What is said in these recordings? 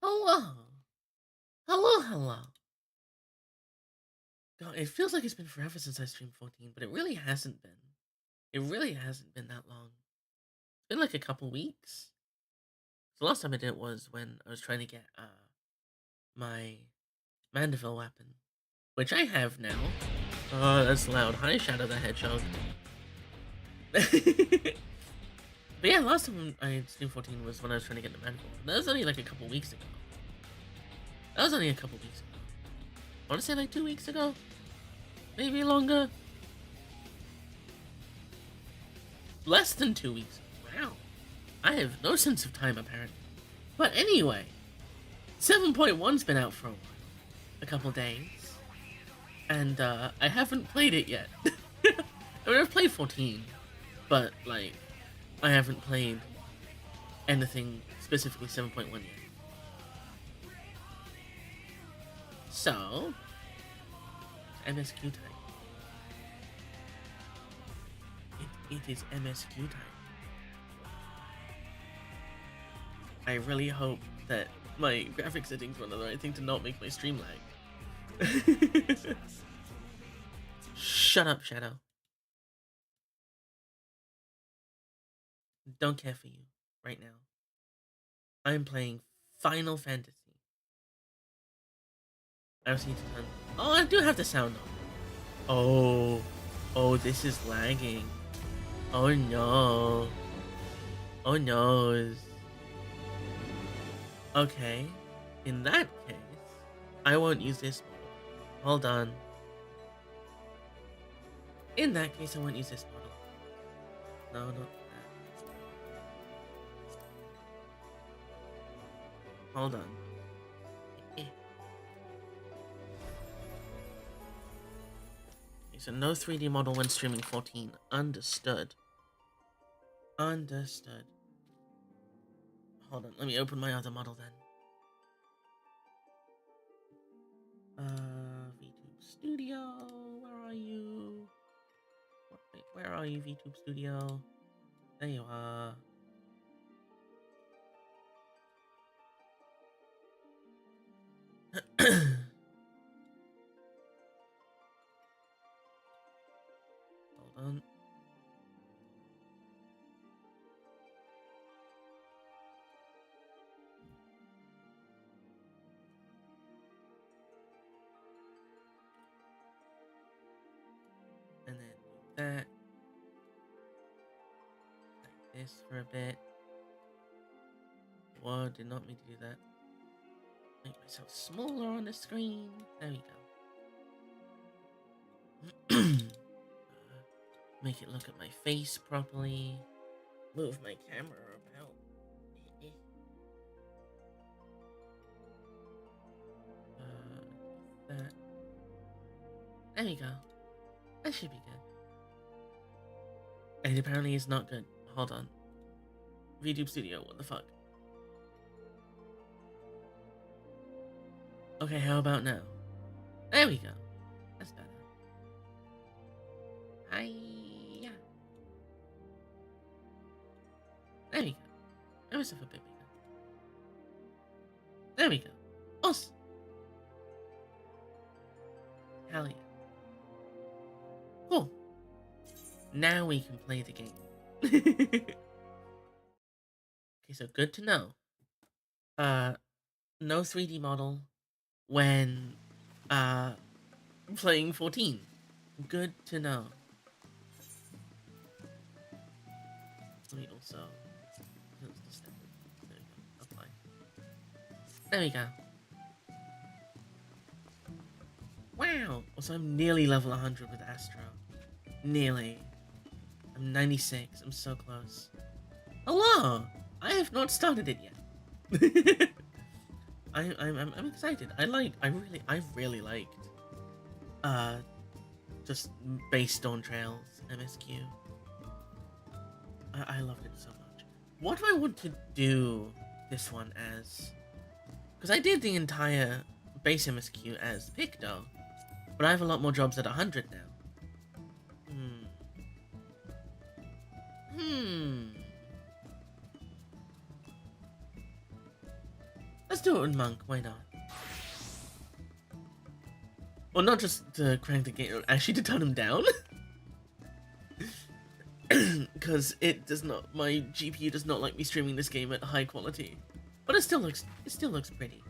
Hello. Hello, hello. God, it feels like it's been forever since I streamed 14, but it really hasn't been. It really hasn't been that long. It's been like a couple weeks. The last time I did it was when I was trying to get my Mandeville weapon, which I have now. Oh, that's loud. Hi, Shadow the Hedgehog. But yeah, last time I streamed 14 was when I was trying to get the Mandeville. That was only like a couple weeks ago. That was only a couple weeks ago. I want to say like 2 weeks ago? Maybe longer? Less than 2 weeks. Wow. I have no sense of time, apparently. But anyway, 7.1's been out for a couple days. And I haven't played it yet. I mean, I've played 14. But, like, I haven't played anything specifically 7.1 yet. So, MSQ time. It is MSQ time. I really hope that my graphic settings run the right thing to not make my stream lag. Shut up, Shadow. Don't care for you right now. I'm playing Final Fantasy. I also need to turn. Oh, I do have the sound on. Oh, oh, this is lagging. Oh no. Oh no. Okay, in that case, I won't use this model. Hold on. In that case, I won't use this model. No, not that. Hold on. Okay, so no 3D model when streaming 14. Understood. Understood. Hold on, let me open my other model then. VTube Studio, where are you? Wait, where are you, VTube Studio? There you are. Hold on. And then do that. Like this for a bit. Whoa, did not mean to do that. Make myself smaller on the screen. There we go. Make it look at my face properly. Move my camera about. That. There we go. That should be good. And apparently it's not good. Hold on. VTube Studio, what the fuck? Okay, how about now? There we go. That's better. Hiya. There we go. That was a bit bigger. There we go. Us. Hell yeah. Cool. Now we can play the game. Okay, so good to know. No 3D model when playing 14. Good to know. Let me also there we go. Apply. There we go. Wow! Also, I'm nearly level 100 with Astro. Nearly. I'm 96. I'm so close. Hello! I have not started it yet. I'm excited. I really liked just based on Trails MSQ. I loved it so much. What do I want to do this one as? Because I did the entire base MSQ as Picto, but I have a lot more jobs at 100 now. Let's do it with Monk, why not? Well, not just to crank the game, actually to turn him down. Because my GPU does not like me streaming this game at high quality. But it still looks pretty.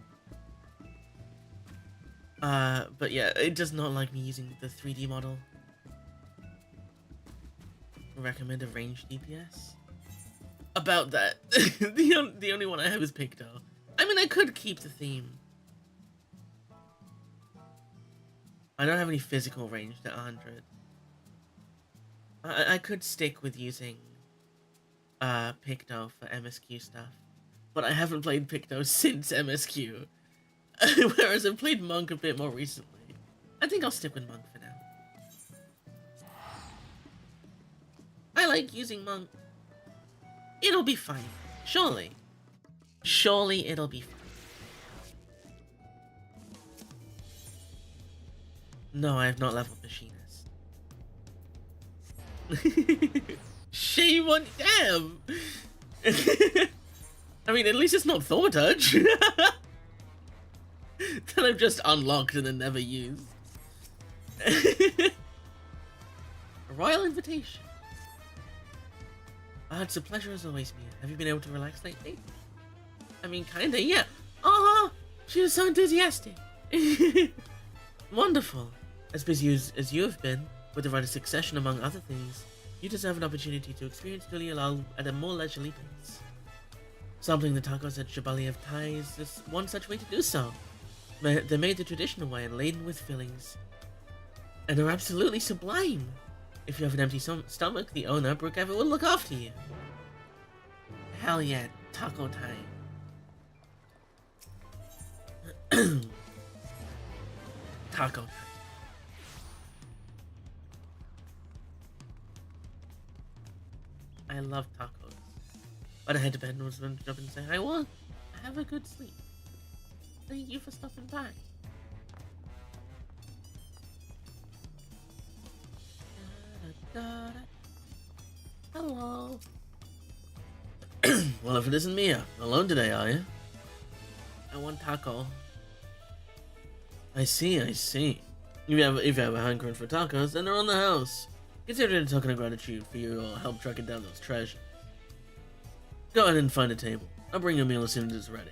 But yeah, it does not like me using the 3D model. Recommend a range DPS? About that, the only one I have is Picto. I mean, I could keep the theme. I don't have any physical range at 100. I could stick with using Picto for MSQ stuff, but I haven't played Picto since MSQ, whereas I've played Monk a bit more recently. I think I'll stick with Monk for now. I like using Monk. It'll be fine. Surely. Surely it'll be fine. No, I have not leveled Machinist. Shame on... Damn! I mean, at least it's not Thaumaturge. That I've just unlocked and then never used. A royal invitation. It's a pleasure as always, Mia. Have you been able to relax lately? I mean, kinda, yeah. She was so enthusiastic. Wonderful. As busy as you have been, with the right of succession among other things, you deserve an opportunity to experience Duli Alal at a more leisurely pace. Sampling the tacos at Jabali of Thai is just one such way to do so. They're made the traditional way and laden with fillings. And are absolutely sublime. If you have an empty stomach, the owner, Brooke Everett, will look after you. Hell yeah, taco time. Taco time. I love tacos. But I had to bed and was going to jump and say, I want. Have a good sleep. Thank you for stopping by. Hello. Well, if it isn't Mia, alone today, are you? I want taco. I see. If you have a hankering for tacos, then they're on the house. Consider it a token of gratitude for your help tracking down those treasures. Go ahead and find a table. I'll bring you a meal as soon as it's ready.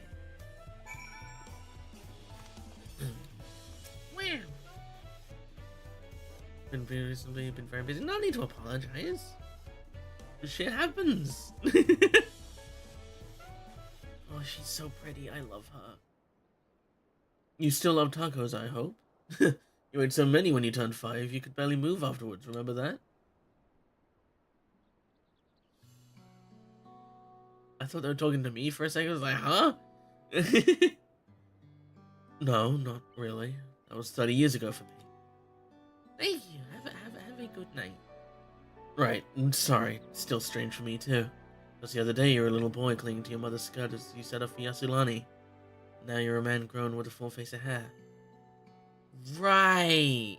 Wow. Been very busy. No need to apologize. Shit happens. Oh, she's so pretty. I love her. You still love tacos, I hope. You ate so many when you turned 5, you could barely move afterwards. Remember that? I thought they were talking to me for a second. I was like, huh? No, not really. That was 30 years ago for me. Thank you. Have a good night. Right. I'm sorry. It's still strange for me, too. Just the other day, you were a little boy clinging to your mother's skirt as you set off for Yasulani. Now you're a man grown with a full face of hair. Right.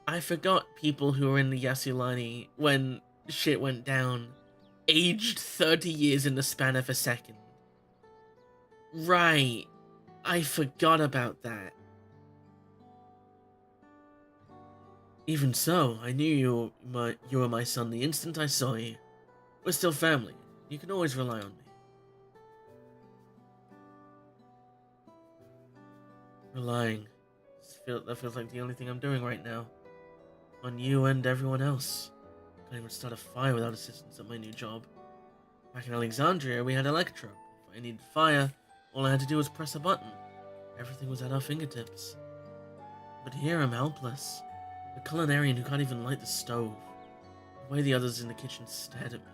I forgot people who were in the Yasulani when shit went down aged 30 years in the span of a second. Right. I forgot about that. Even so, I knew you were my son the instant I saw you. We're still family. You can always rely on me. Relying. That feels like the only thing I'm doing right now. On you and everyone else. Can't even start a fire without assistance at my new job. Back in Alexandria, we had Electro. If I needed fire, all I had to do was press a button. Everything was at our fingertips. But here I'm helpless. A culinarian who can't even light the stove. The way the others in the kitchen stared at me.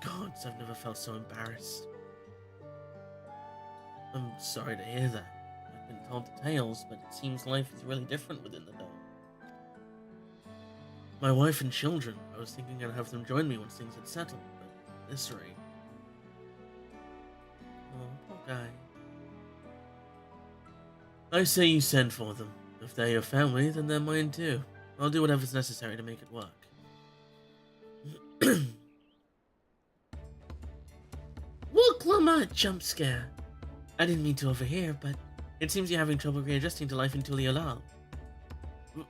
Gods, I've never felt so embarrassed. I'm sorry to hear that. I've been told the tales, but it seems life is really different within the dome. My wife and children, I was thinking I'd have them join me once things had settled, but at this rate... Oh, poor guy. I say you send for them. If they're your family, then they're mine too. I'll do whatever's necessary to make it work. Woklama jump scare. I didn't mean to overhear, but it seems you're having trouble readjusting to life in Tulialal.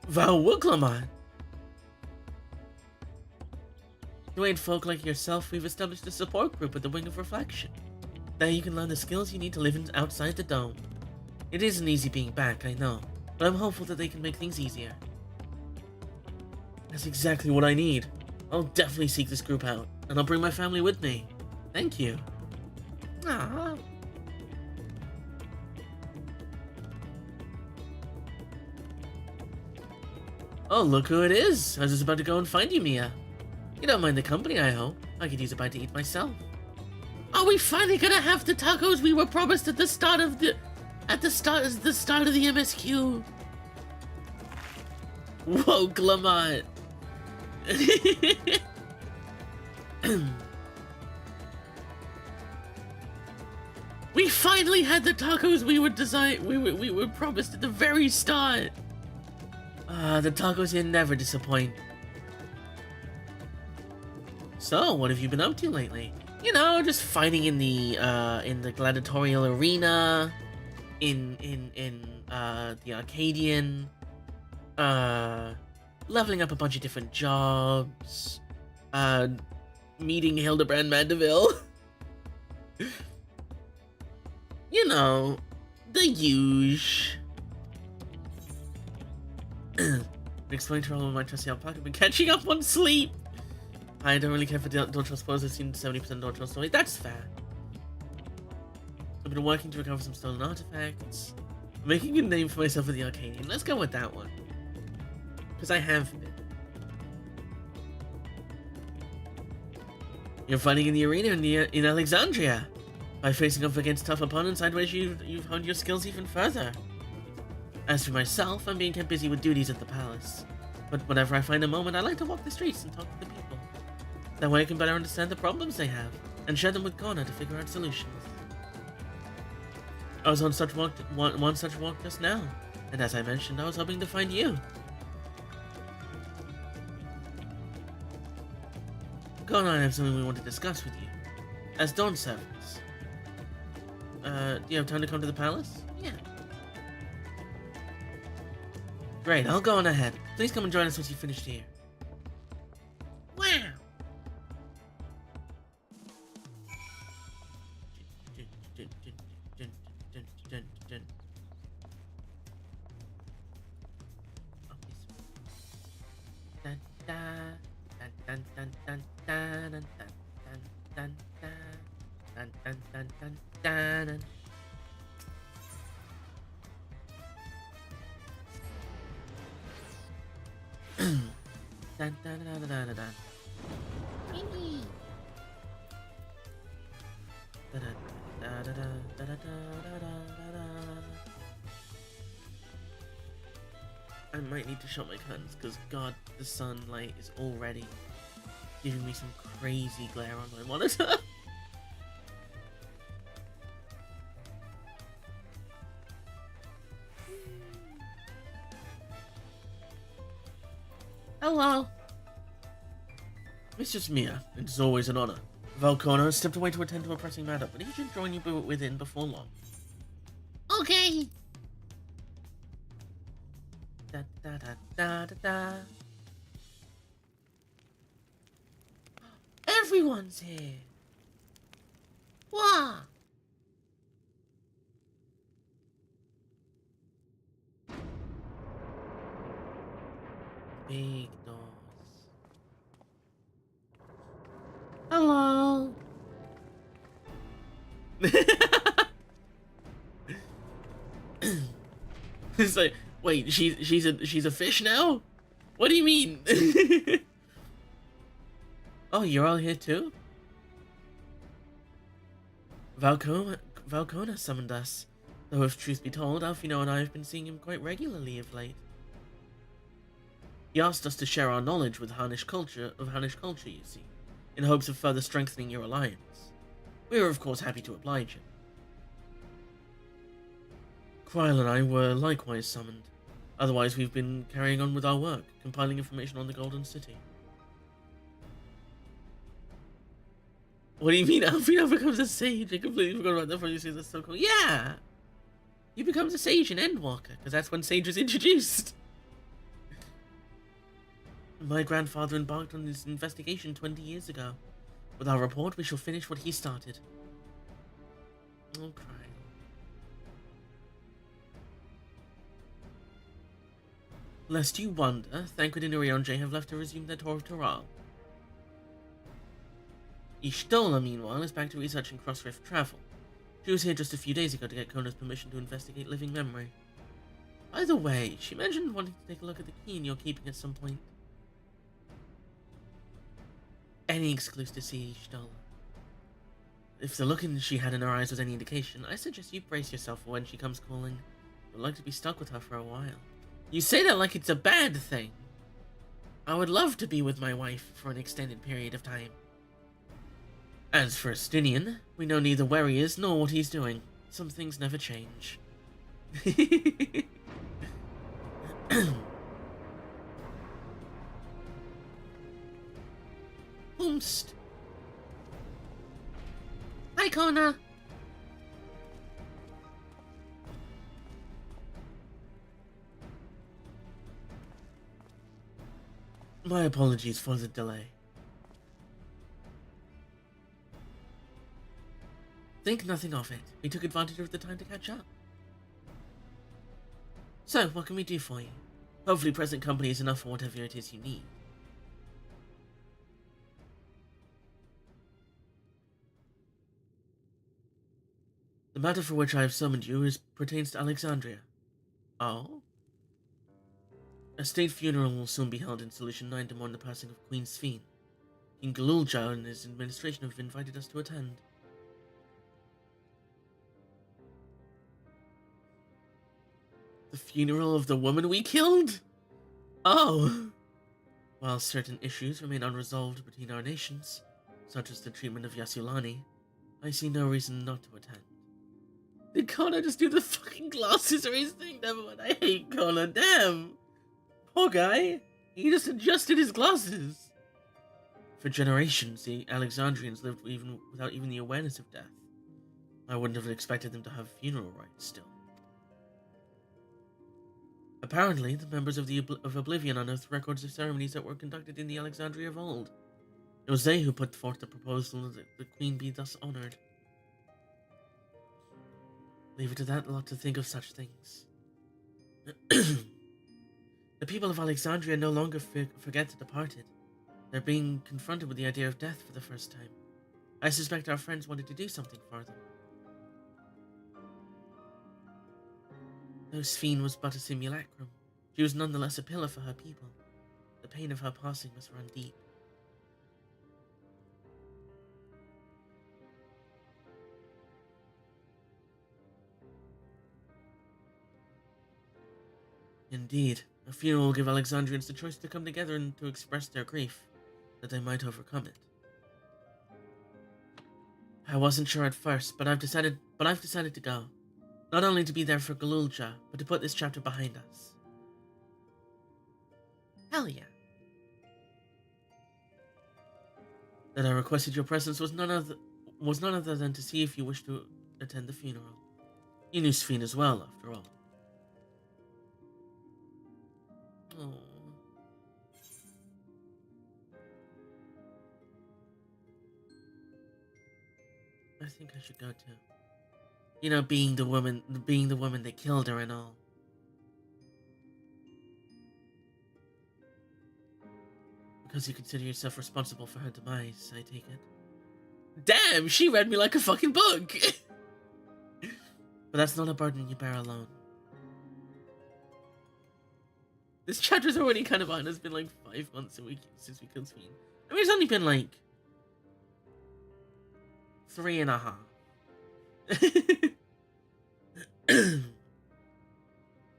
Vow Woklama! To aid folk like yourself, we've established a support group at the Wing of Reflection. There you can learn the skills you need to live outside the dome. It isn't easy being back, I know, but I'm hopeful that they can make things easier. That's exactly what I need. I'll definitely seek this group out, and I'll bring my family with me. Thank you. Aww. Oh, look who it is. I was just about to go and find you, Mia. You don't mind the company, I hope. I could use a bite to eat myself. Are we finally gonna have the tacos we were promised at the start of the... start of the MSQ? Whoa, Clement. We finally had the tacos we were promised at the very start. The tacos here never disappoint. So, what have you been up to lately? You know, just fighting in the gladiatorial arena, in the Arcadian, leveling up a bunch of different jobs, meeting Hildebrand Mandeville. You know, the huge. Exploring trouble with my trusty alpaca, been catching up on sleep. I don't really care for Dolchel spoilers. I've seen 70% Dolchel story. That's fair. I've been working to recover some stolen artifacts. I'm making a name for myself with the Arcadian. Let's go with that one. Because I have been. You're fighting in the arena in Alexandria. By facing off against tough opponents, I'd wish you've honed your skills even further. As for myself, I'm being kept busy with duties at the palace. But whenever I find a moment, I like to walk the streets and talk to the people. That way I can better understand the problems they have, and share them with Connor to figure out solutions. I was on one such walk just now, and as I mentioned, I was hoping to find you. Connor and I have something we want to discuss with you. As Dawn servants. Do you have time to come to the palace? Yeah. Great, I'll go on ahead. Please come and join us once you've finished here. Wow! I might need to shut my curtains because God, the sunlight is already giving me some crazy glare on my monitor. Hello. Mistress Mia, it is always an honor. Valcona has stepped away to attend to a pressing matter, but he should join you within before long. Okay. Da da da da da da. Everyone's here. Wow. Big doors. Hello. It's like, wait, she's a fish now? What do you mean? Oh, you're all here too? Valcona summoned us. Though if truth be told, Alfino and I have been seeing him quite regularly of late. He asked us to share our knowledge with Harnish culture, you see, in hopes of further strengthening your alliance. We were of course happy to oblige him. Kryl and I were likewise summoned. Otherwise we've been carrying on with our work, compiling information on the Golden City. What do you mean Alfino becomes a sage? I completely forgot about that before you say that's so cool. Yeah! He becomes a sage in Endwalker, because that's when Sage was introduced. My grandfather embarked on this investigation 20 years ago. With our report, we shall finish what he started. Oh, Kryl. Lest you wonder, Thancred and Urionje have left to resume their tour of Toral. Ishtola, meanwhile, is back to researching cross-rift travel. She was here just a few days ago to get Kona's permission to investigate living memory. By the way, she mentioned wanting to take a look at the key you're keeping at some point. Any excuse to see Ishtola. If the look she had in her eyes was any indication, I suggest you brace yourself for when she comes calling. You'd like to be stuck with her for a while. You say that like it's a bad thing. I would love to be with my wife for an extended period of time. As for Estinian, we know neither where he is nor what he's doing. Some things never change. Umst. Hi, Kona. My apologies for the delay. Think nothing of it. We took advantage of the time to catch up. So, what can we do for you? Hopefully present company is enough for whatever it is you need. The matter for which I have summoned you pertains to Alexandria. Oh? A state funeral will soon be held in Solution 9 to mourn the passing of Queen Sphene. King Galulja and his administration have invited us to attend. The funeral of the woman we killed? Oh! While certain issues remain unresolved between our nations, such as the treatment of Yasulani, I see no reason not to attend. Did Kona just do the fucking glasses or his thing? Never mind, I hate Kona, damn! Poor guy! He just adjusted his glasses! For generations, the Alexandrians lived without even the awareness of death. I wouldn't have expected them to have funeral rites still. Apparently, the members of Oblivion unearthed records of ceremonies that were conducted in the Alexandria of old. It was they who put forth the proposal that the Queen be thus honored. Leave it to that lot to think of such things. The people of Alexandria no longer forget the departed. They're being confronted with the idea of death for the first time. I suspect our friends wanted to do something for them. Though Sphene was but a simulacrum, she was nonetheless a pillar for her people. The pain of her passing must run deep. Indeed, a funeral will give Alexandrians the choice to come together and to express their grief, that they might overcome it. I wasn't sure at first, but I've decided to go. Not only to be there for Galulja, but to put this chapter behind us. Hell yeah. That I requested your presence was none other than to see if you wished to attend the funeral. You knew Sphene as well, after all. Oh. I think I should go too. You know, being the woman that killed her and all. Because you consider yourself responsible for her demise, I take it. Damn, she read me like a fucking book! But that's not a burden you bear alone. This chapter's already kind of on. It's been like 5 months since we killed Sphene. I mean, it's only been like 3.5.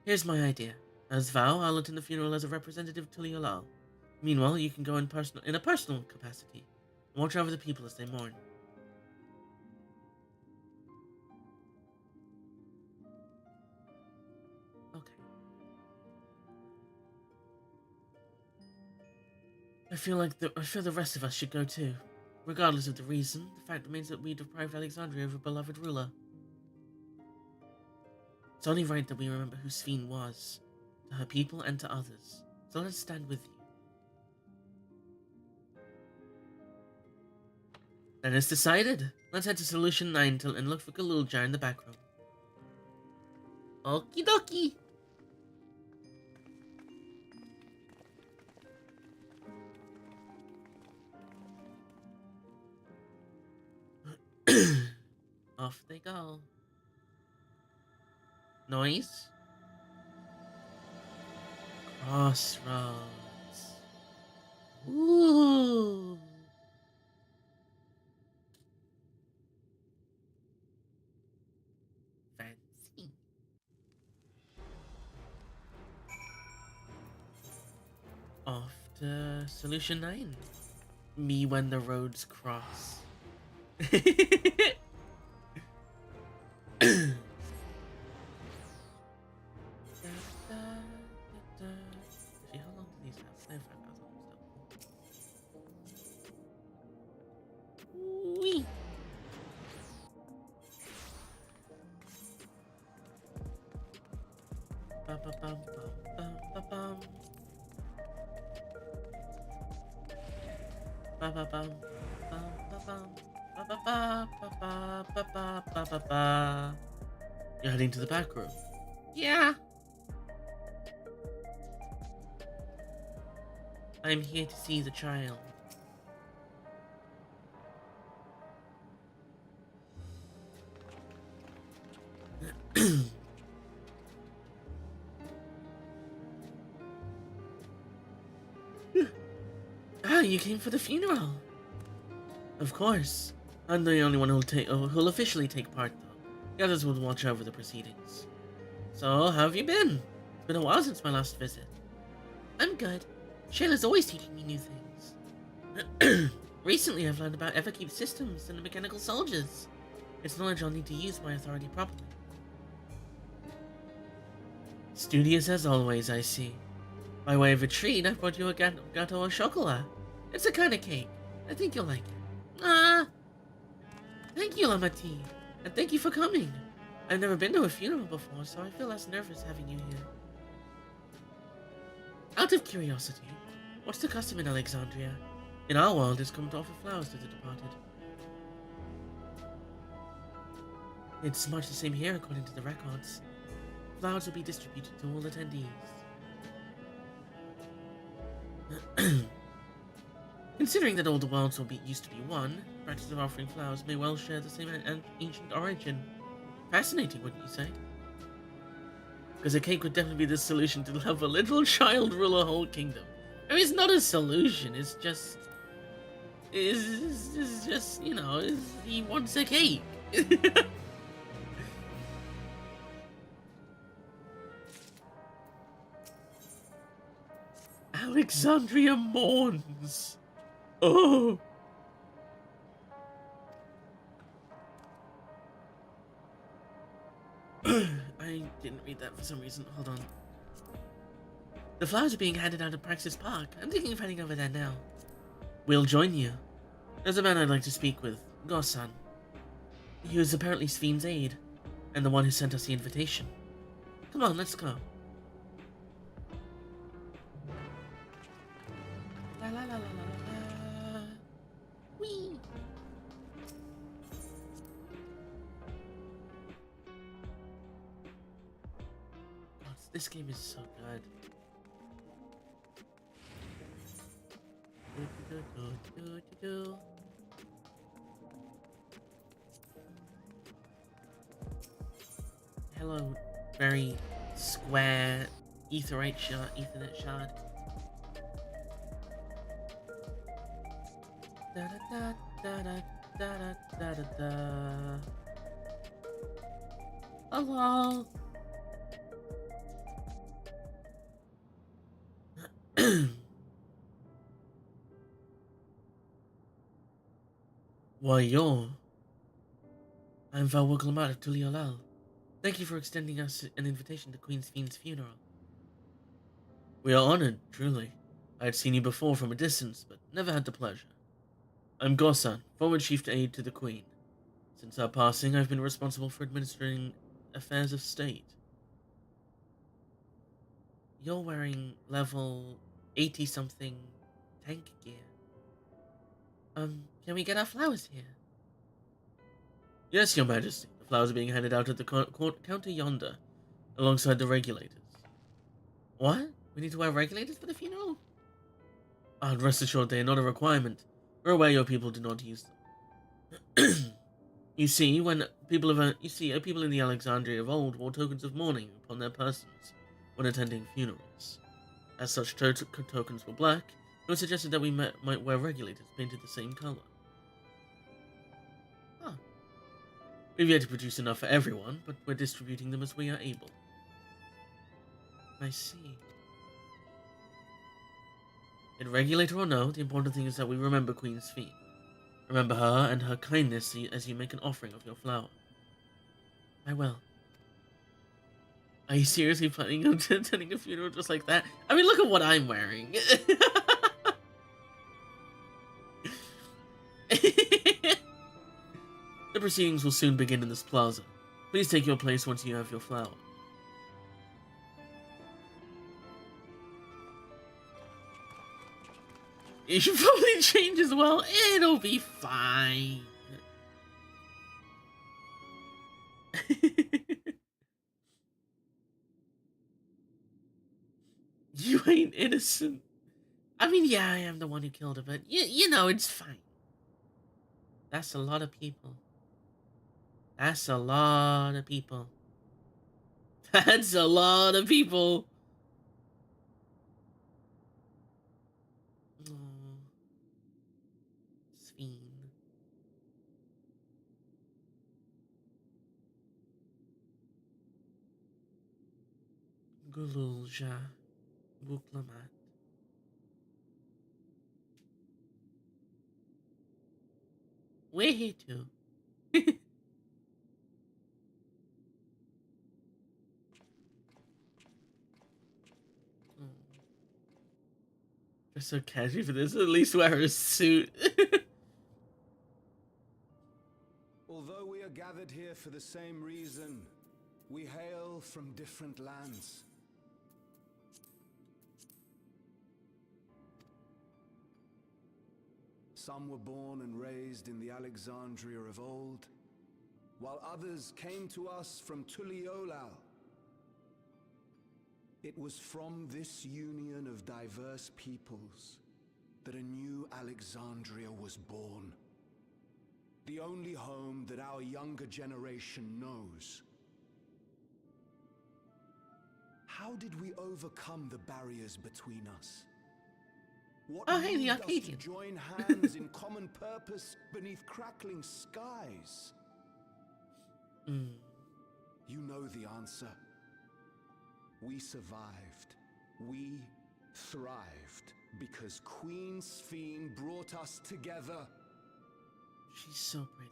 Here's my idea. As vow, I'll attend the funeral as a representative to Liolal. Meanwhile, you can go in a personal capacity, and watch over the people as they mourn. Okay. I feel the rest of us should go too. Regardless of the reason, the fact remains that we deprived Alexandria of a beloved ruler. It's only right that we remember who Sphene was, to her people and to others. So let's stand with you. Then it's decided. Let's head to Solution 9 and look for Galulja in the back room. Okie dokie! Off they go. Noise? Crossroads. Ooh. Fancy. Off to Solution 9. Me when the roads cross. Actually, how long do these have? They have 5,000 still. Wee. Bum, bum, bum, bum, bum, bum. Bum, bum, bum, bum, bum, bum. Ba, ba, ba, ba, ba, ba, ba, ba, ba, ba. You're heading to the back room. Yeah. I'm here to see the child. Ah, you came for the funeral. Of course. I'm the only one who'll officially take part, though. The others will watch over the proceedings. So, how have you been? It's been a while since my last visit. I'm good. Shayla's always teaching me new things. Recently, I've learned about Everkeep systems and the mechanical soldiers. It's knowledge I'll need to use my authority properly. Studious as always, I see. By way of a treat, I brought you a gâteau au chocolat. It's a kind of cake. I think you'll like it. Ah! Thank you, Lamati. And thank you for coming. I've never been to a funeral before, so I feel less nervous having you here. Out of curiosity, what's the custom in Alexandria? In our world, it's come to offer flowers to the departed. It's much the same here according to the records. Flowers will be distributed to all attendees. Considering that all the worlds used to be one, the practice of offering flowers may well share the same ancient origin. Fascinating, wouldn't you say? Because a cake would definitely be the solution to have a little child rule a whole kingdom. I mean, it's not a solution, it's just... It's just, you know, he wants a cake. Alexandria mourns. Oh. I didn't read that for some reason. Hold on. The flowers are being handed out at Praxis Park. I'm thinking of heading over there now. We'll join you. There's a man I'd like to speak with, Gosan. He was apparently Sven's aide, and the one who sent us the invitation. Come on, let's go. La la la la la la. Whee! God, this game is so good. Hello, very square Ethernet shard. Da da da da da da da da. Hello. Why, I'm Valwar Glamat of Tuliolal. Thank you for extending us an invitation to Queen Sven's funeral. We are honored, truly. I had seen you before from a distance, but never had the pleasure. I'm Gosan, former chief aide to the Queen. Since her passing, I've been responsible for administering affairs of state. You're wearing level 80-something tank gear. Can we get our flowers here? Yes, Your Majesty. The flowers are being handed out at the counter yonder, alongside the regulators. What? We need to wear regulators for the funeral? Rest assured they are not a requirement. We're aware your people do not use them. You see, people in the Alexandria of old wore tokens of mourning upon their persons when attending funerals. As such tokens were black, it was suggested that we might wear regulators painted the same color. Huh. We've yet to produce enough for everyone, but we're distributing them as we are able. I see. Yet regulator or no, the important thing is that we remember Queen Sven. Remember her and her kindness as you make an offering of your flower. I will. Are you seriously planning on attending a funeral just like that? I mean, look at what I'm wearing. The proceedings will soon begin in this plaza. Please take your place once you have your flower. You should probably change as well. It'll be fine. You ain't innocent. I mean, yeah, I am the one who killed her, but you know, it's fine. That's a lot of people. That's a lot of people. That's a lot of people. Oh, Sven. Gululja. Buklamat. We're here too. You're so casual for this. At least wear a suit. Although we are gathered here for the same reason, we hail from different lands. Some were born and raised in the Alexandria of old, while others came to us from Tuliolal. It was from this union of diverse peoples that a new Alexandria was born. The only home that our younger generation knows. How did we overcome the barriers between us? What hey, the moved us to Arcadian. join hands in common purpose beneath crackling skies? You know the answer. We survived. We thrived because Queen Sven brought us together. She's so pretty.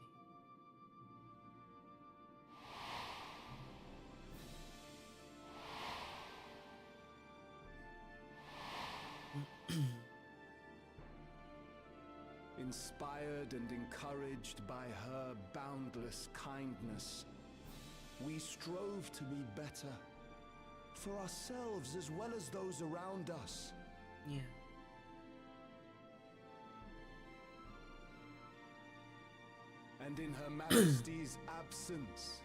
Inspired and encouraged by her boundless kindness, we strove to be better, for ourselves as well as those around us. Yeah. And in Her Majesty's absence,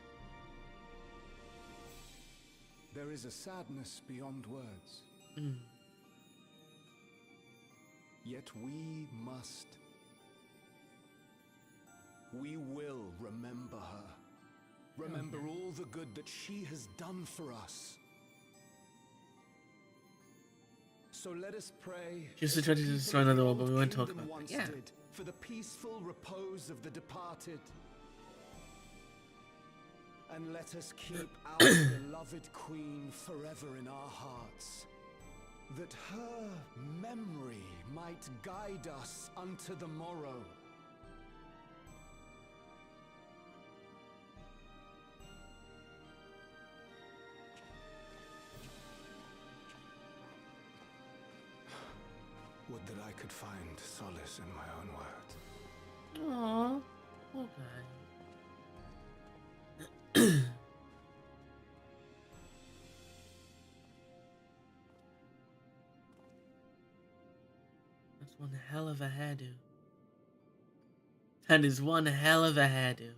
there is a sadness beyond words. Yet we must. We will remember her. Remember all the good that she has done for us. So let us pray. She used to try to destroy another one, but we won't talk about that. Yeah. For the peaceful repose of the departed. And let us keep our beloved queen forever in our hearts, that her memory might guide us unto the morrow. Would that I could find solace in my own words. Aww. Poor guy. That's one hell of a hairdo. That is one hell of a hairdo.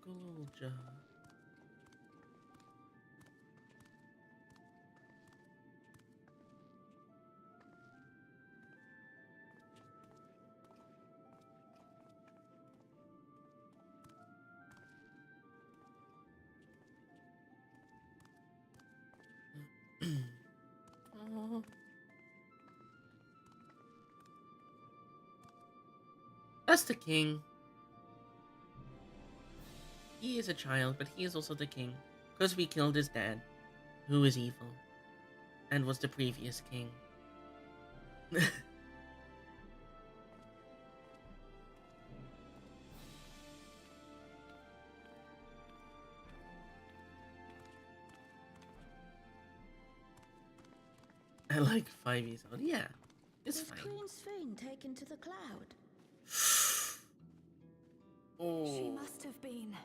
Gululja. That's the king. He is a child, but he is also the king. Because we killed his dad, who is evil. And was the previous king. I like 5 years old. Yeah, it's Was fine. Queen Sphene taken to the cloud? Oh. She must have been.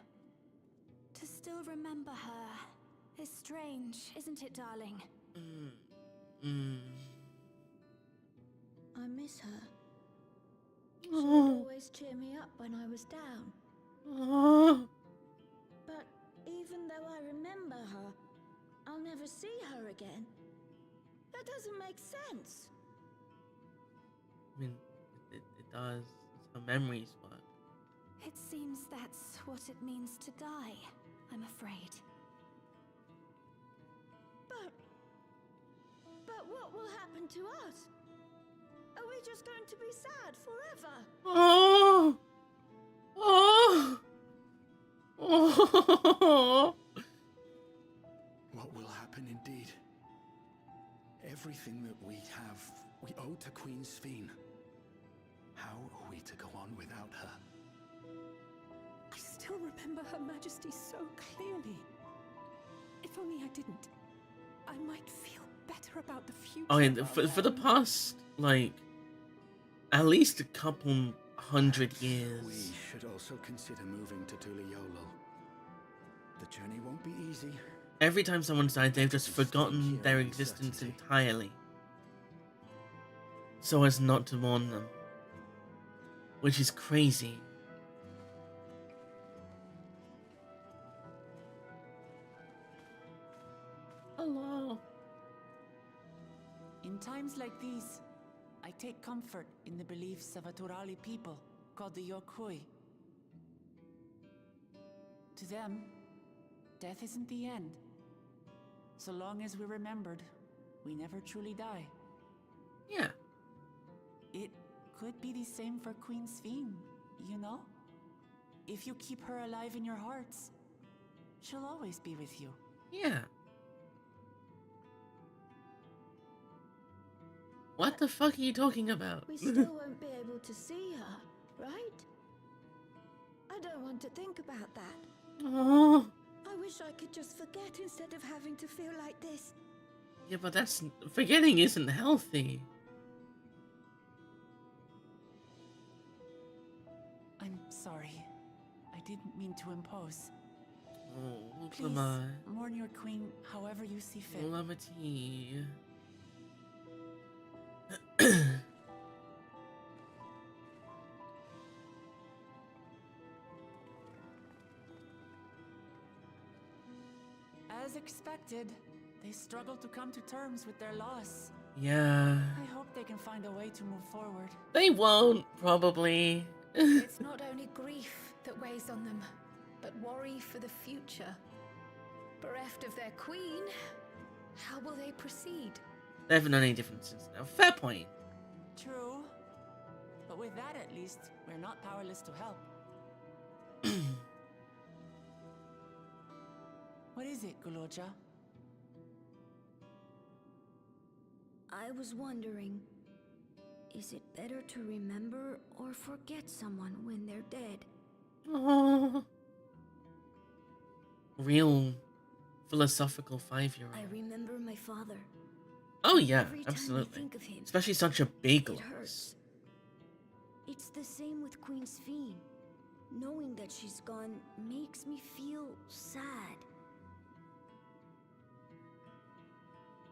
To still remember her is strange, isn't it, darling? I miss her. She would Oh. always cheer me up when I was down. Oh. But even though I remember her, I'll never see her again. That doesn't make sense. I mean, it does. It's how memories work. It seems that's what it means to die, I'm afraid. But what will happen to us? Are we just going to be sad forever? Oh. Oh. Oh. What will happen indeed? Everything that we have, we owe to Queen Sphene. How are we to go on without her? I still remember Her Majesty so clearly. If only I didn't, I might feel better about the future. Oh, and for the past, like, at least a couple hundred years. We should also consider moving to Tuliolo. The journey won't be easy. Every time someone's died, they've just Stay forgotten here their in existence certainty. entirely. So as not to mourn them. Which is crazy. Hello. In times like these, I take comfort in the beliefs of a Turali people called the Yokui. To them, death isn't the end. So long as we're remembered, we never truly die. Yeah. It could be the same for Queen Sphene, you know? If you keep her alive in your hearts, she'll always be with you. Yeah. What the fuck are you talking about? We still won't be able to see her, right? I don't want to think about that. Oh. I wish I could just forget instead of having to feel like this. Yeah, but that's... Forgetting isn't healthy. I'm sorry. I didn't mean to impose. Oh, Please, mourn your queen however you see fit. Lamati. As expected, they struggle to come to terms with their loss. Yeah. I hope they can find a way to move forward. They won't, probably. It's not only grief that weighs on them, but worry for the future. Bereft of their queen, how will they proceed? They haven't known any differences now. Fair point. True. But with that at least, we're not powerless to help. What is it, Guloja? I was wondering, is it better to remember or forget someone when they're dead? Oh. Real philosophical 5-year-old. I remember my father. Oh yeah, Every time I absolutely. think of him, Especially such a big it loss. hurts. It's the same with Queen Sphene. Knowing that she's gone makes me feel sad.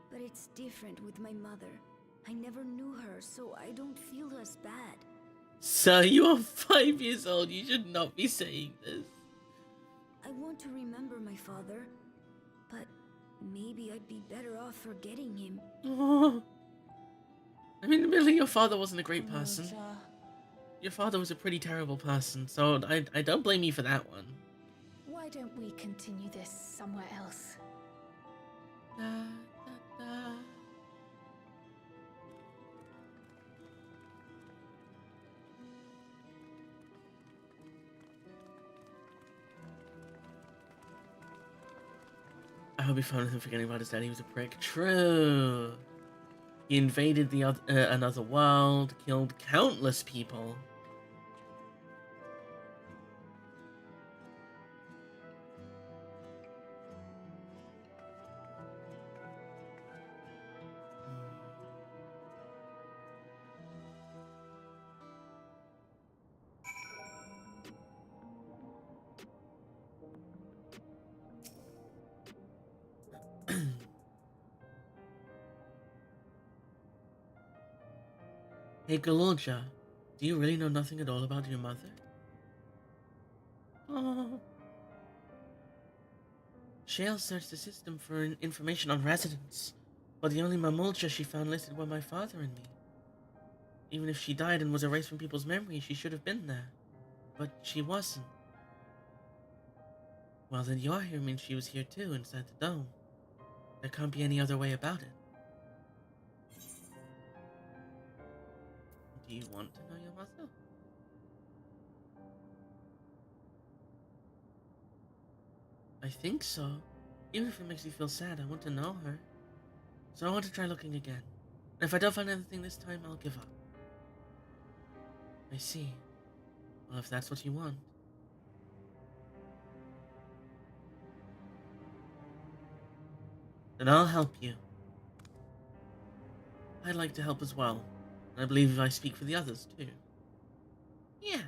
But it's different with my mother. I never knew her, so I don't feel as bad. Sir, you are 5 years old. You should not be saying this. I want to remember my father, but maybe I'd be better off forgetting him. Oh. I mean, admittedly, your father wasn't a great person. Guloja. Your father was a pretty terrible person, so I don't blame you for that one. Why don't we continue this somewhere else? Da, da, da. hope he found him forgetting about his dad. He was a prick. True. He invaded the another world, killed countless people. Hey, Galorja, do you really know nothing at all about your mother? Oh. Shale searched the system for information on residents, but the only Mamulcha she found listed were my father and me. Even if she died and was erased from people's memories, she should have been there. But she wasn't. Well, then you're here means she was here too, inside the dome. There can't be any other way about it. Do you want to know your mother? I think so. Even if it makes you feel sad, I want to know her. So I want to try looking again. And if I don't find anything this time, I'll give up. I see. Well, if that's what you want. Then I'll help you. I'd like to help as well. And I believe I speak for the others, too. Yeah.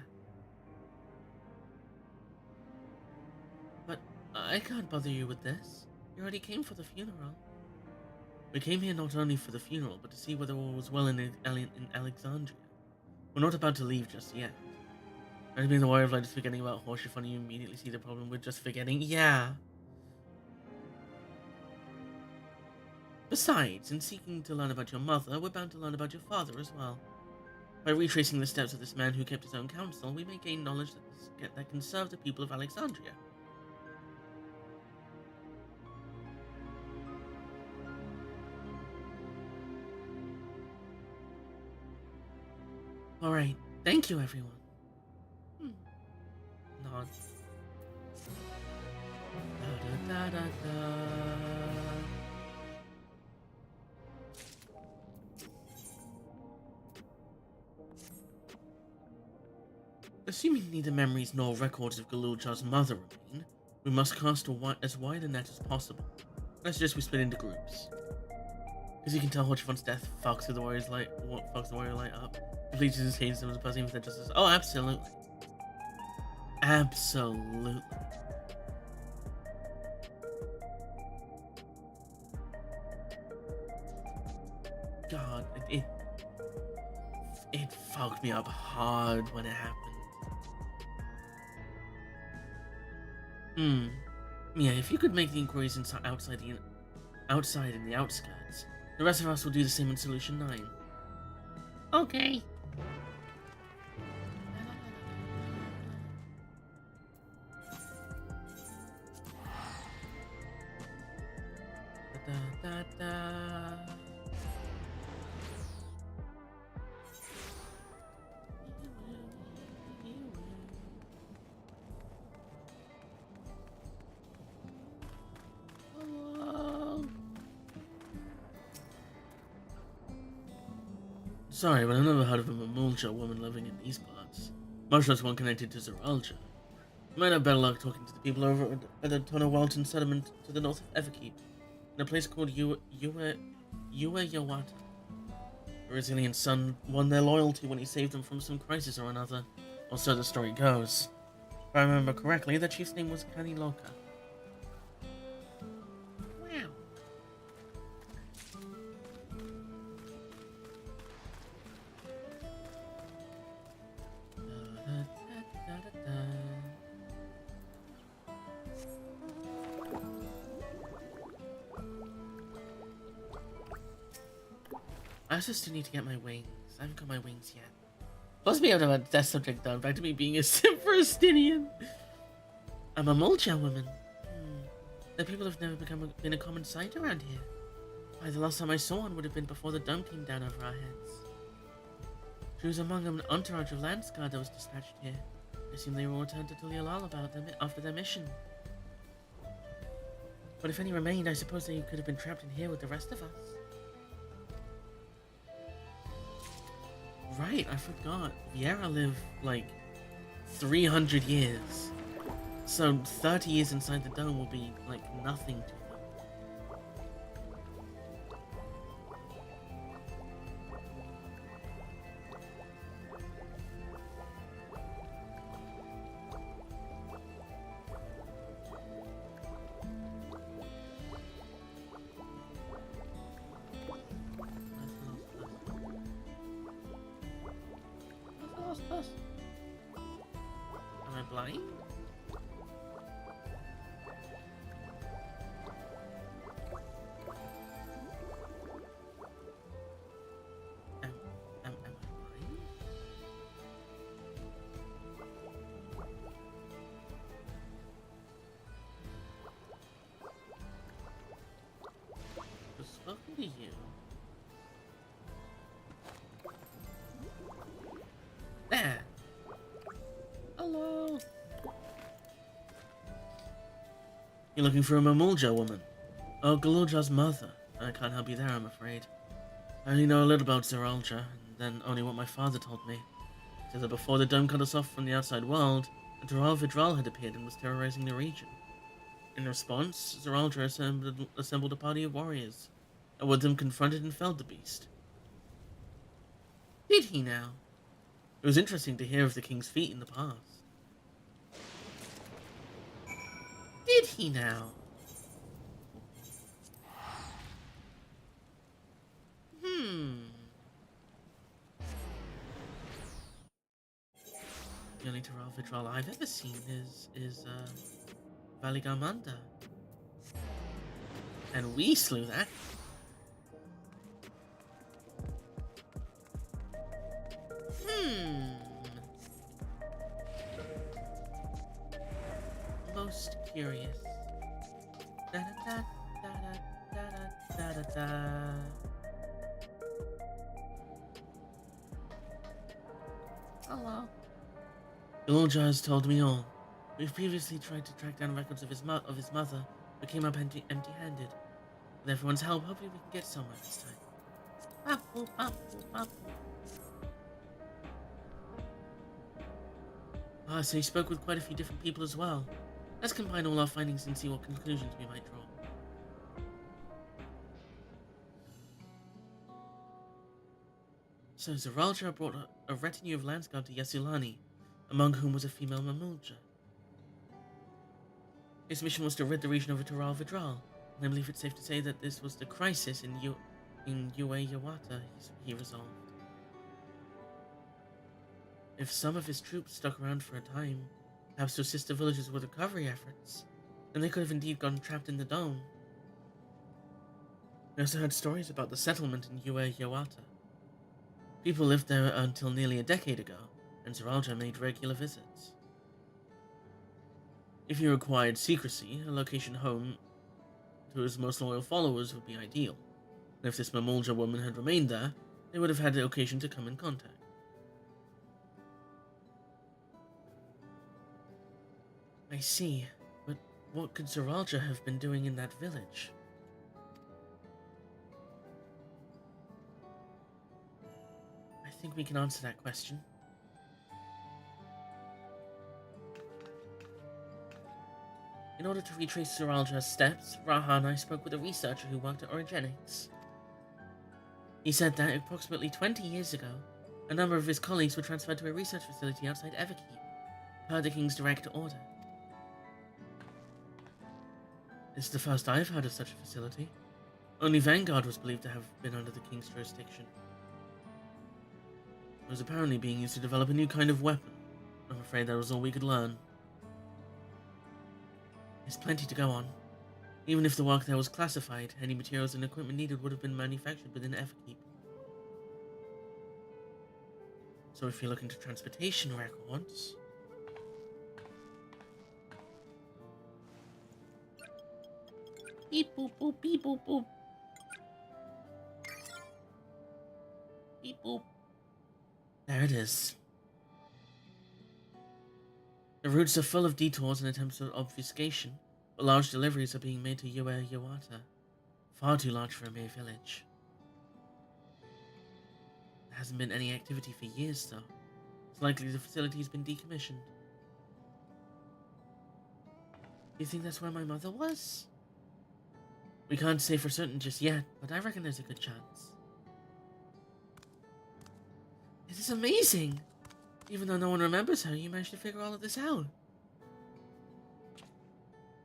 But I can't bother you with this. You already came for the funeral. We came here not only for the funeral, but to see whether all was well in Alexandria. We're not about to leave just yet. I mean, the worry of like just forgetting about Horseshoe Fun, you immediately see the problem with just forgetting. Yeah. Besides, in seeking to learn about your mother, we're bound to learn about your father as well. By retracing the steps of this man who kept his own counsel, we may gain knowledge that can serve the people of Alexandria. Alright, thank you everyone. Nod. Da, da, da, da, da. Assuming neither memories nor records of Galuljar's mother remain, we must cast as wide a net as possible. I suggest we split into groups. As you can tell, Horchifon's death fucks the warrior light up. Completely just changes them as a person with their justice. Oh, absolutely. Absolutely. God, it fucked me up hard when it happened. Yeah, if you could make the inquiries outside in the outskirts, the rest of us will do the same in Solution 9. Okay. Da, da, da. Sorry, but I've never heard of a Mamulja woman living in these parts. Much less one connected to Zeralja. You might have better luck talking to the people over at the Tono Walton settlement to the north of FFXIV, in a place called Yawata. The resilient son won their loyalty when he saved them from some crisis or another, or so the story goes. If I remember correctly, the chief's name was Kaniloka. Wow. I also still need to get my wings. I haven't got my wings yet. Plus me out of a test subject done. Back to me being a sim for Estinian. I'm a Mulcha woman. The people have never been a common sight around here. Why, the last time I saw one would have been before the dome came down over our heads. She was among an entourage of Landsguard that was dispatched here. I assume they will return to Tulialal after their mission. But if any remained, I suppose they could have been trapped in here with the rest of us. Right, I forgot. Viera lived, like, 300 years. So 30 years inside the dome will be, like, nothing to him. Am I blind? Am I blind? I've spoken to you. There. Hello. You're looking for a Mamulja woman? Oh, Galulja's mother. I can't help you there, I'm afraid. I only know a little about Zeralja, and then only what my father told me. So that before the dome cut us off from the outside world, a Dural Vidral had appeared and was terrorizing the region. In response, Zeralja assembled a party of warriors, and with them confronted and felled the beast. Did he now? It was interesting to hear of the king's feat in the past. Did he now? The only Dural Vidral I've ever seen is Valigamanda. And we slew that. Most curious. Da da da da da da da da. Hello. Galulja has told me all. We've previously tried to track down records of his mother, but came up empty-handed. With everyone's help, hopefully we can get somewhere this time. Apple, apple, apple. Ah, so you spoke with quite a few different people as well. Let's combine all our findings and see what conclusions we might draw. So Zeralja brought a retinue of landsguard to Yasulani, among whom was a female Mamulja. His mission was to rid the region of a Dural Vidral, and I believe it's safe to say that this was the crisis in Yue Yawata he resolved. If some of his troops stuck around for a time, perhaps to assist the villagers with recovery efforts, then they could have indeed gotten trapped in the dome. We also heard stories about the settlement in Yue Yawata. People lived there until nearly a decade ago, and Zeralja made regular visits. If he required secrecy, a location home to his most loyal followers would be ideal. And if this Mamulja woman had remained there, they would have had the occasion to come in contact. I see, but what could Zeralja have been doing in that village? I think we can answer that question. In order to retrace Zeralja's steps, Raha and I spoke with a researcher who worked at Orogenics. He said that approximately 20 years ago, a number of his colleagues were transferred to a research facility outside Everkeep, per the King's direct order. This is the first I've heard of such a facility. Only Vanguard was believed to have been under the King's jurisdiction. It was apparently being used to develop a new kind of weapon. I'm afraid that was all we could learn. There's plenty to go on. Even if the work there was classified, any materials and equipment needed would have been manufactured within Everkeep. So if you're looking to transportation records... Beep boop boop, beep boop boop. Beep boop. There it is. The routes are full of detours and attempts at obfuscation, but large deliveries are being made to Yawata. Far too large for a mere village. There hasn't been any activity for years, though. It's likely the facility's been decommissioned. You think that's where my mother was? We can't say for certain just yet, but I reckon there's a good chance. This is amazing! Even though no one remembers her, you managed to figure all of this out.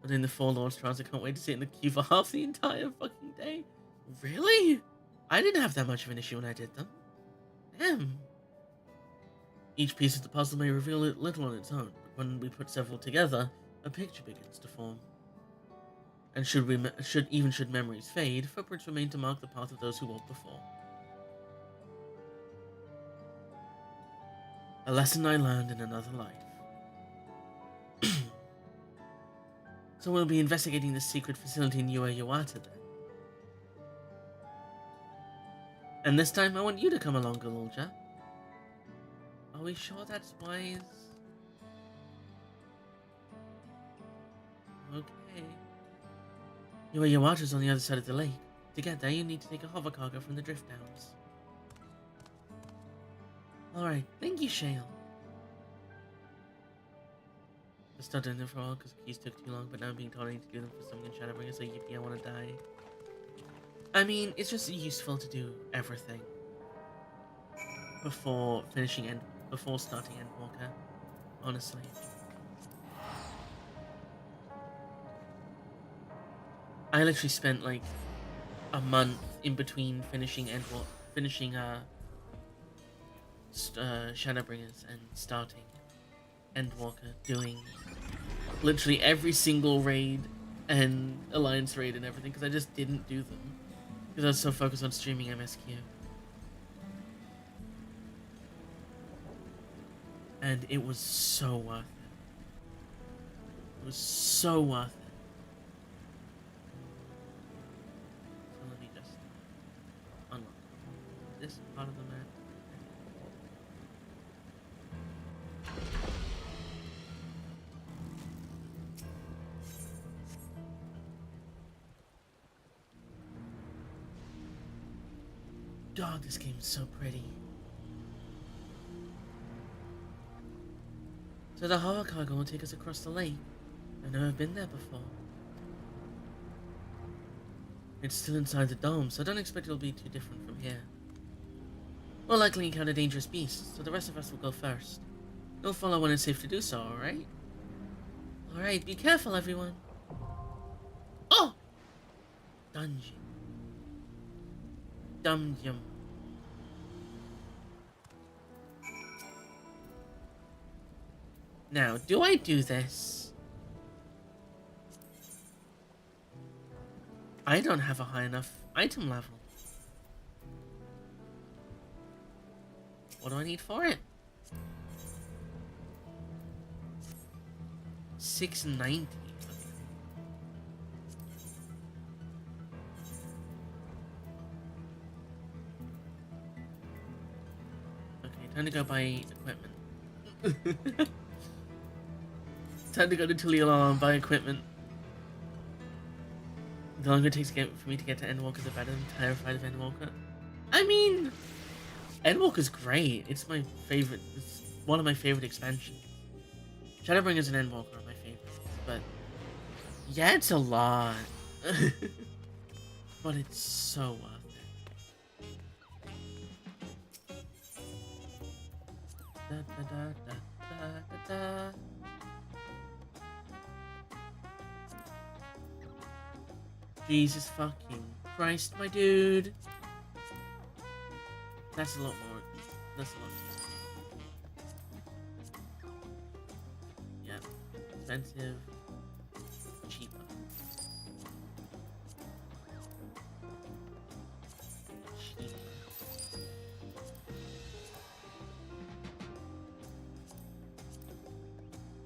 But in the Four Lords trials, I can't wait to sit in the queue for half the entire fucking day. Really? I didn't have that much of an issue when I did them. Damn. Each piece of the puzzle may reveal little on its own, but when we put several together, a picture begins to form. And should memories fade, footprints remain to mark the path of those who walked before. A lesson I learned in another life. So we'll be investigating this secret facility in Yawata then. And this time I want you to come along, Galulja. Are we sure that's wise? Okay. Yawata's on the other side of the lake. To get there, you need to take a hover cargo from the drift downs. Alright, thank you, Shale. I started doing them for a while because the keys took too long, but now I'm being told I need to do them for something in Shadowbringer, so yippee, I want to die. I mean, it's just useful to do everything before starting Endwalker, honestly. I literally spent like a month in between finishing Shadowbringers and starting Endwalker, doing literally every single raid and Alliance raid and everything, because I just didn't do them because I was so focused on streaming MSQ. And it was so worth it. It was so worth it. So let me just unlock this part of the map. Dog, this game's so pretty. So the hover cargo will take us across the lake. I know I've been there before. It's still inside the dome, so I don't expect it'll be too different from here. We'll likely encounter dangerous beasts, so the rest of us will go first. You'll follow when it's safe to do so, alright? Alright, be careful, everyone. Oh! Dungeon. Dum-yum. Now, do I do this? I don't have a high enough item level. What do I need for it? 690. Okay, time to go buy equipment. Time to go to Tulila and buy equipment. The longer it takes for me to get to Endwalker, the better. I'm terrified of Endwalker. I mean, Endwalker's great. It's my favorite. It's one of my favorite expansions. Shadowbringers and Endwalker are my favorites. But yeah, it's a lot. But it's so worth it. Da, da, da, da, da, da, da. Jesus fucking Christ, my dude. That's a lot more. That's a lot more. Yeah. Expensive. Cheaper. Cheaper.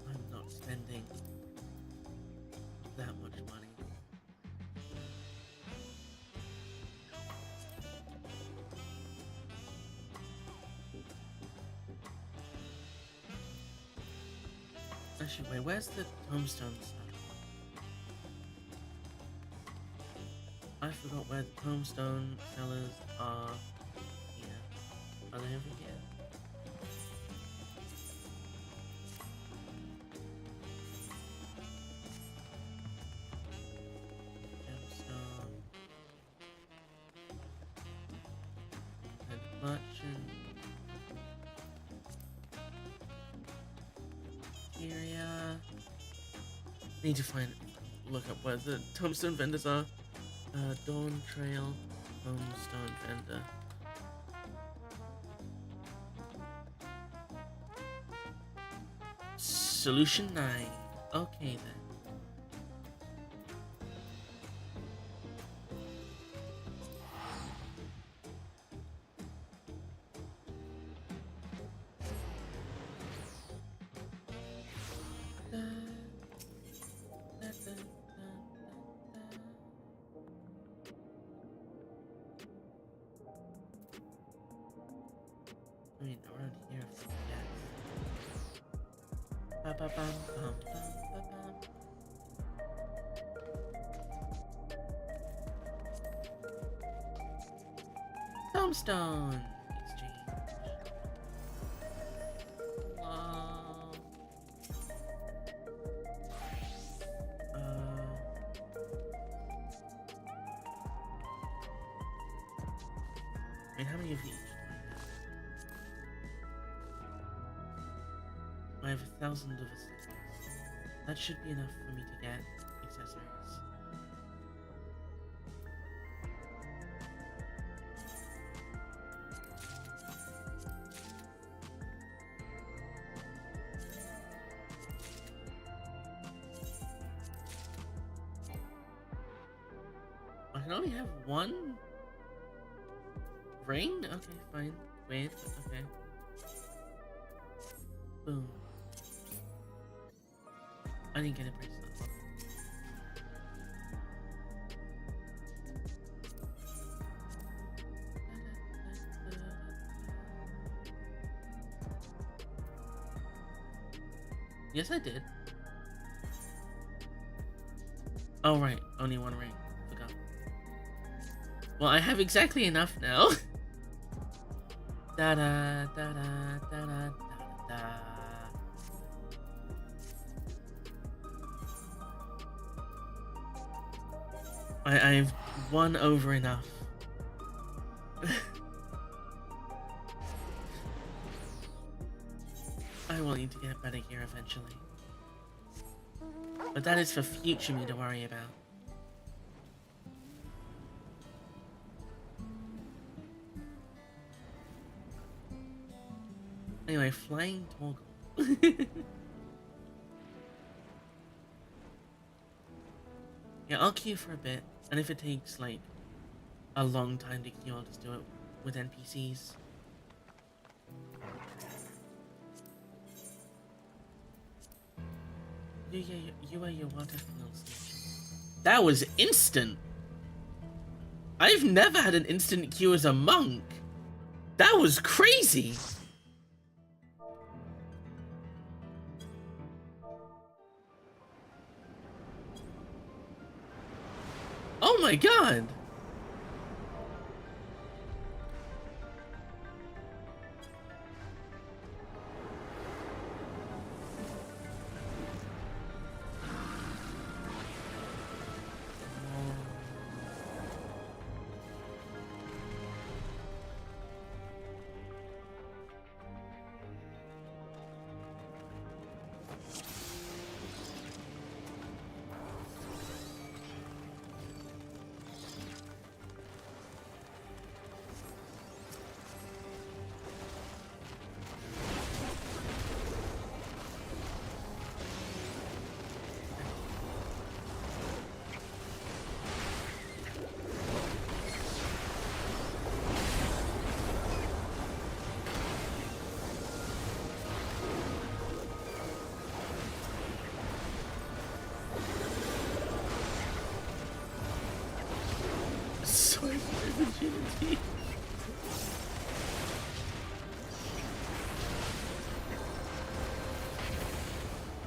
I'm not spending that much money. Actually, wait, where's the tombstone stuff? I forgot where the tombstone sellers are. Here. Are they over here? Gemstone. And merchant. Area. Need to look up where the tombstone vendors are. Dawn Trail, tombstone vendor. Solution 9. Okay then. I mean, around here for gas. Ba ba bum bum bum ba bum. Tombstone exchange. Wow. I mean, how many of each? I have 1,000 of essentials. That should be enough for me to get accessories. I can only have one ring? Okay, fine. Wait, okay. Boom. I didn't get a bracelet. Yes, I did. Oh, right. Only one ring. Forgot. Well, I have exactly enough now. Da da da da da da da. I've won over enough. I will need to get better gear eventually. But that is for future me to worry about. Anyway, flying toggle. Yeah, I'll queue for a bit, and if it takes like a long time to queue, I'll just do it with NPCs. You are your water fill station. That was instant! I've never had an instant queue as a monk! That was crazy! Oh my god! Virginity.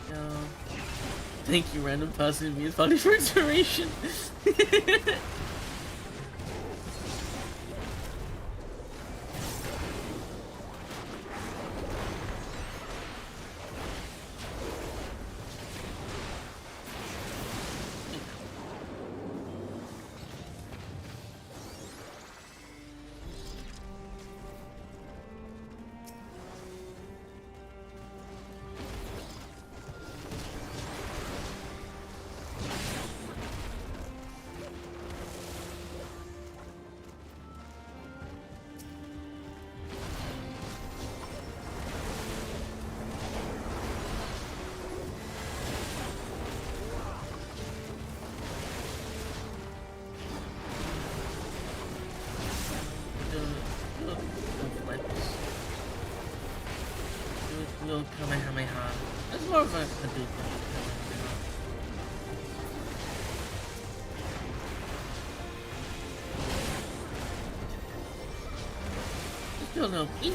No. Thank you, random person being funny for inspiration. prefer Hadouken.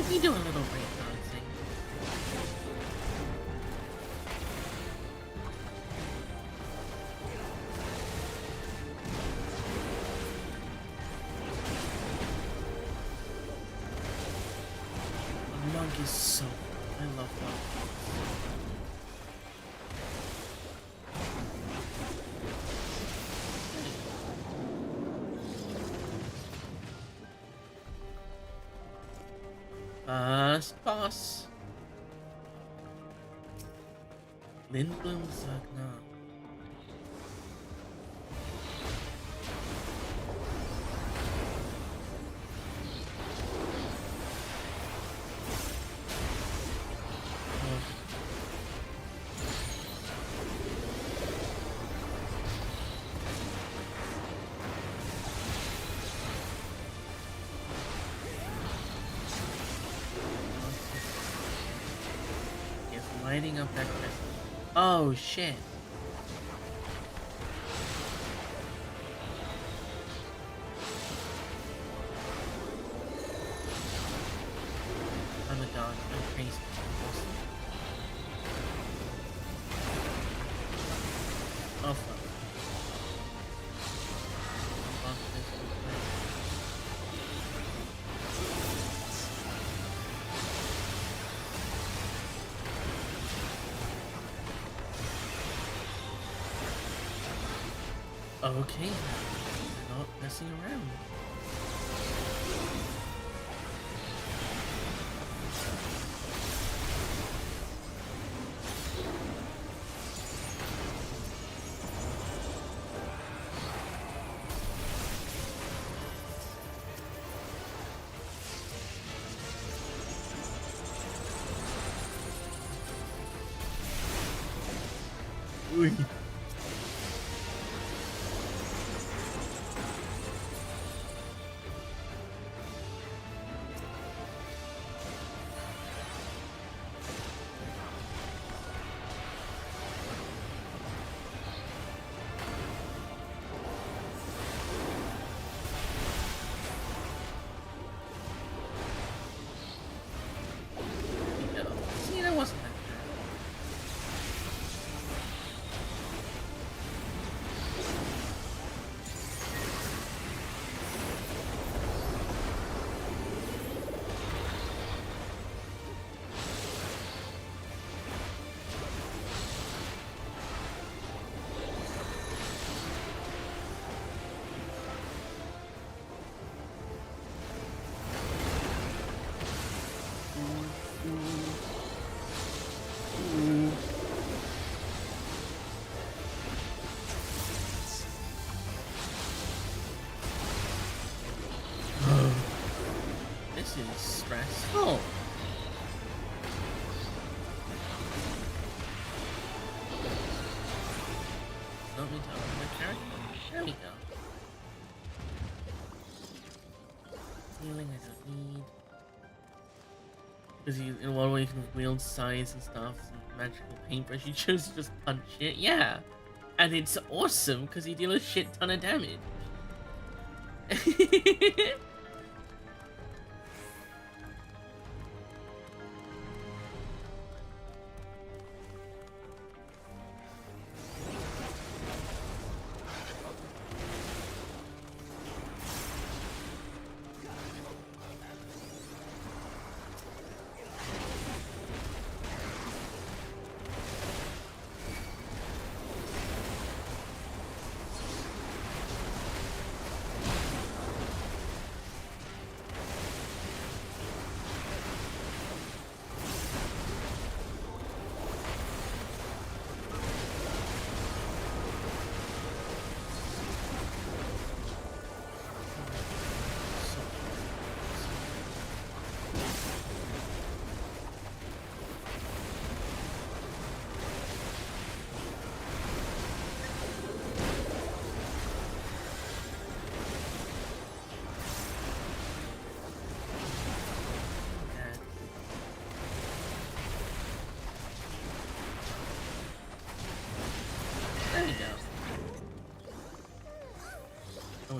We do a little breakdancing. Monk is so cool. I love Monk. First boss. Lindblom Sagna. Lighting up that crystal. Oh shit. I'm a dog. I'm crazy. Oh fuck. Okay, not messing around. Ui. See, that wasn't that bad. This is stressful. Don't need to open my character. There we go. Healing I don't need. Because in one way you can wield scythes and stuff, and magical paintbrush, you choose to just punch it. Yeah. And it's awesome because you deal a shit ton of damage.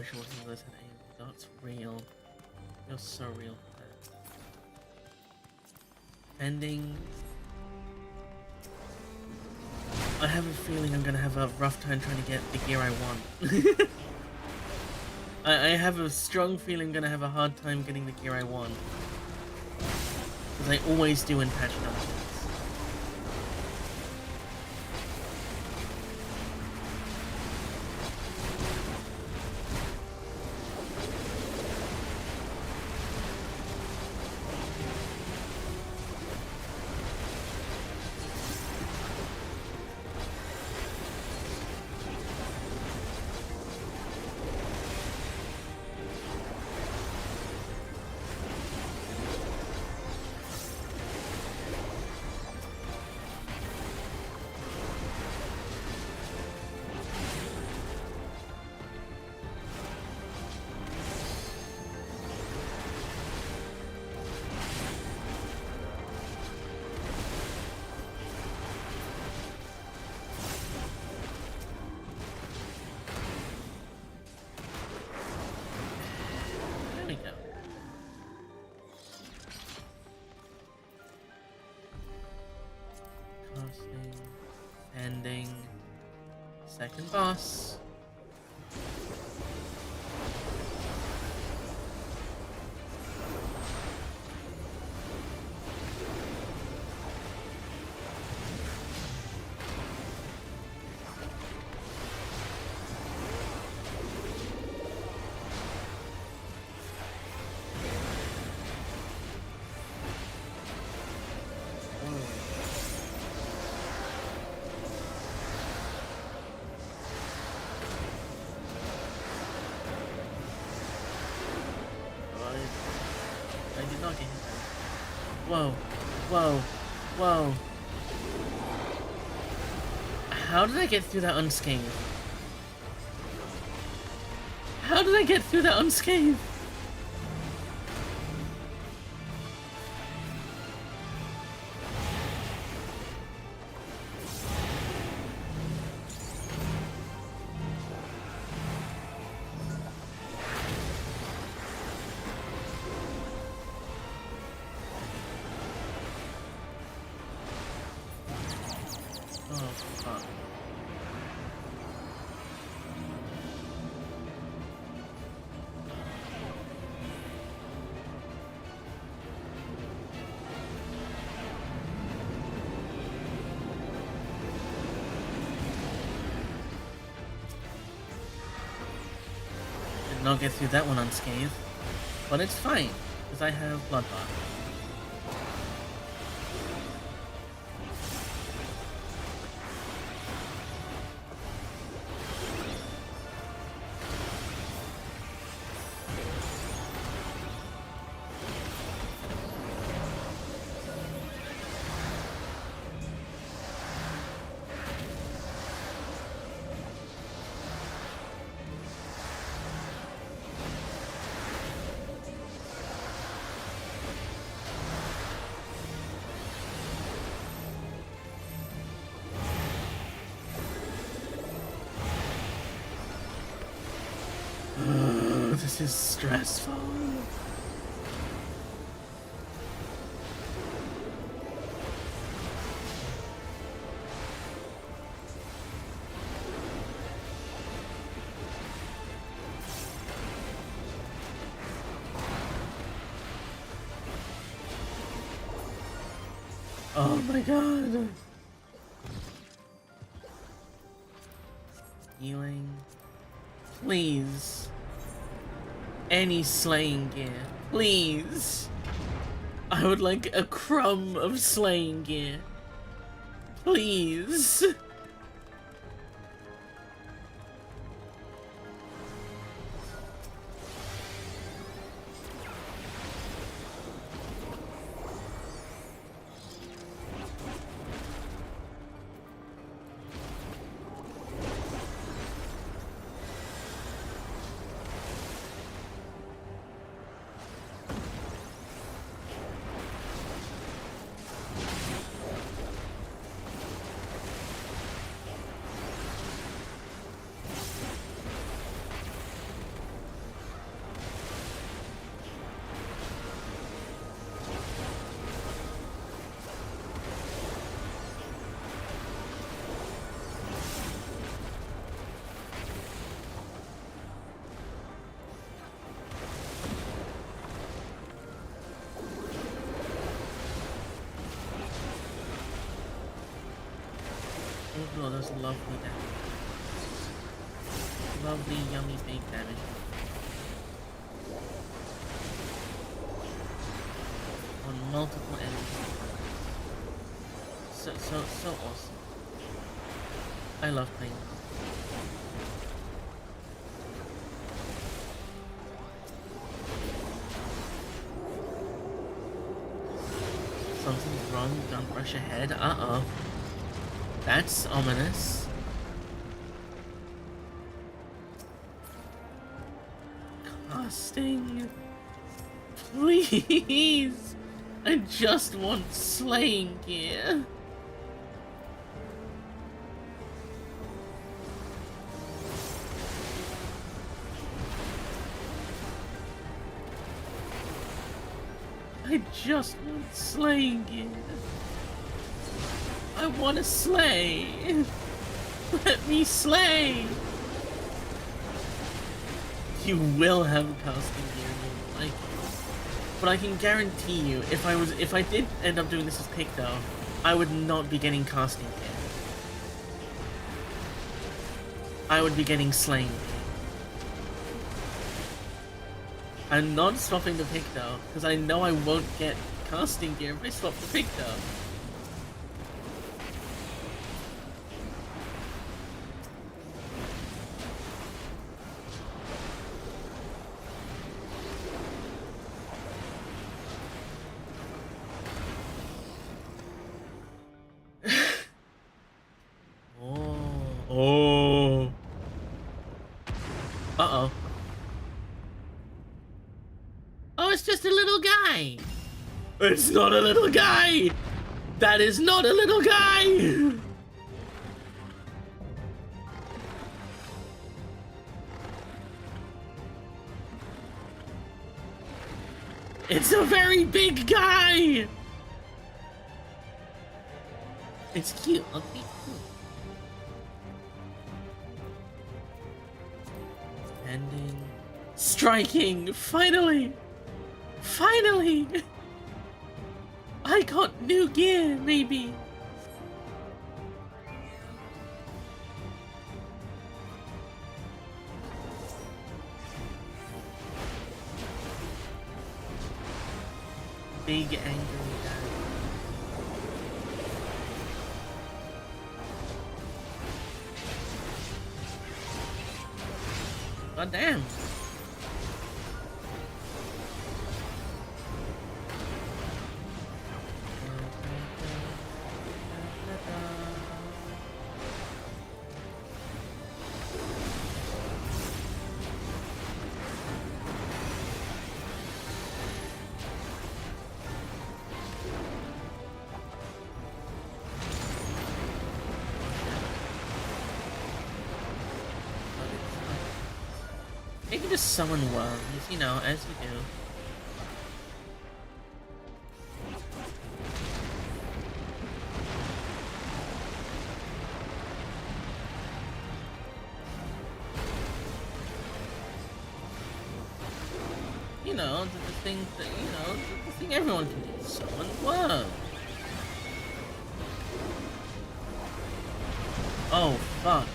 wish I wasn't this at AoE. That's real. Feels so real for that. Ending. I have a feeling I'm gonna have a rough time trying to get the gear I want. I have a strong feeling I'm gonna have a hard time getting the gear I want. As I always do in patch dungeons. There we go. Casting, ending, second boss. I did not get hit by that. Whoa, whoa, whoa. How did I get through that unscathed? How did I get through that unscathed? Oh, fuck. Did not get through that one unscathed, but it's fine, because I have Bloodbath. This is stressful. Oh my god. Healing. Please. Any slaying gear. Please. I would like a crumb of slaying gear. Please. those lovely damage. Lovely, yummy, big damage. On multiple enemies. So awesome. I love playing them. Something's wrong, don't rush ahead. Uh-oh. That's ominous. Casting. Please! I just want slaying gear. I just want slaying gear. I want to slay. Let me slay. You will have casting gear in your life. But I can guarantee you, if I did end up doing this as Picto, I would not be getting casting gear. I would be getting slaying gear. I'm not swapping the Picto, because I know I won't get casting gear if I swap the Picto. Oh. Uh-oh. Oh, it's just a little guy. It's not a little guy. That is not a little guy. It's a very big guy. It's cute. Okay, cool. Ending. Striking. Finally. Finally! I got new gear, maybe. Big angry guy. God damn. You can just summon worms, you know, as you do. You know, the thing that, you know, the thing everyone can do, summon worms. Oh, fuck.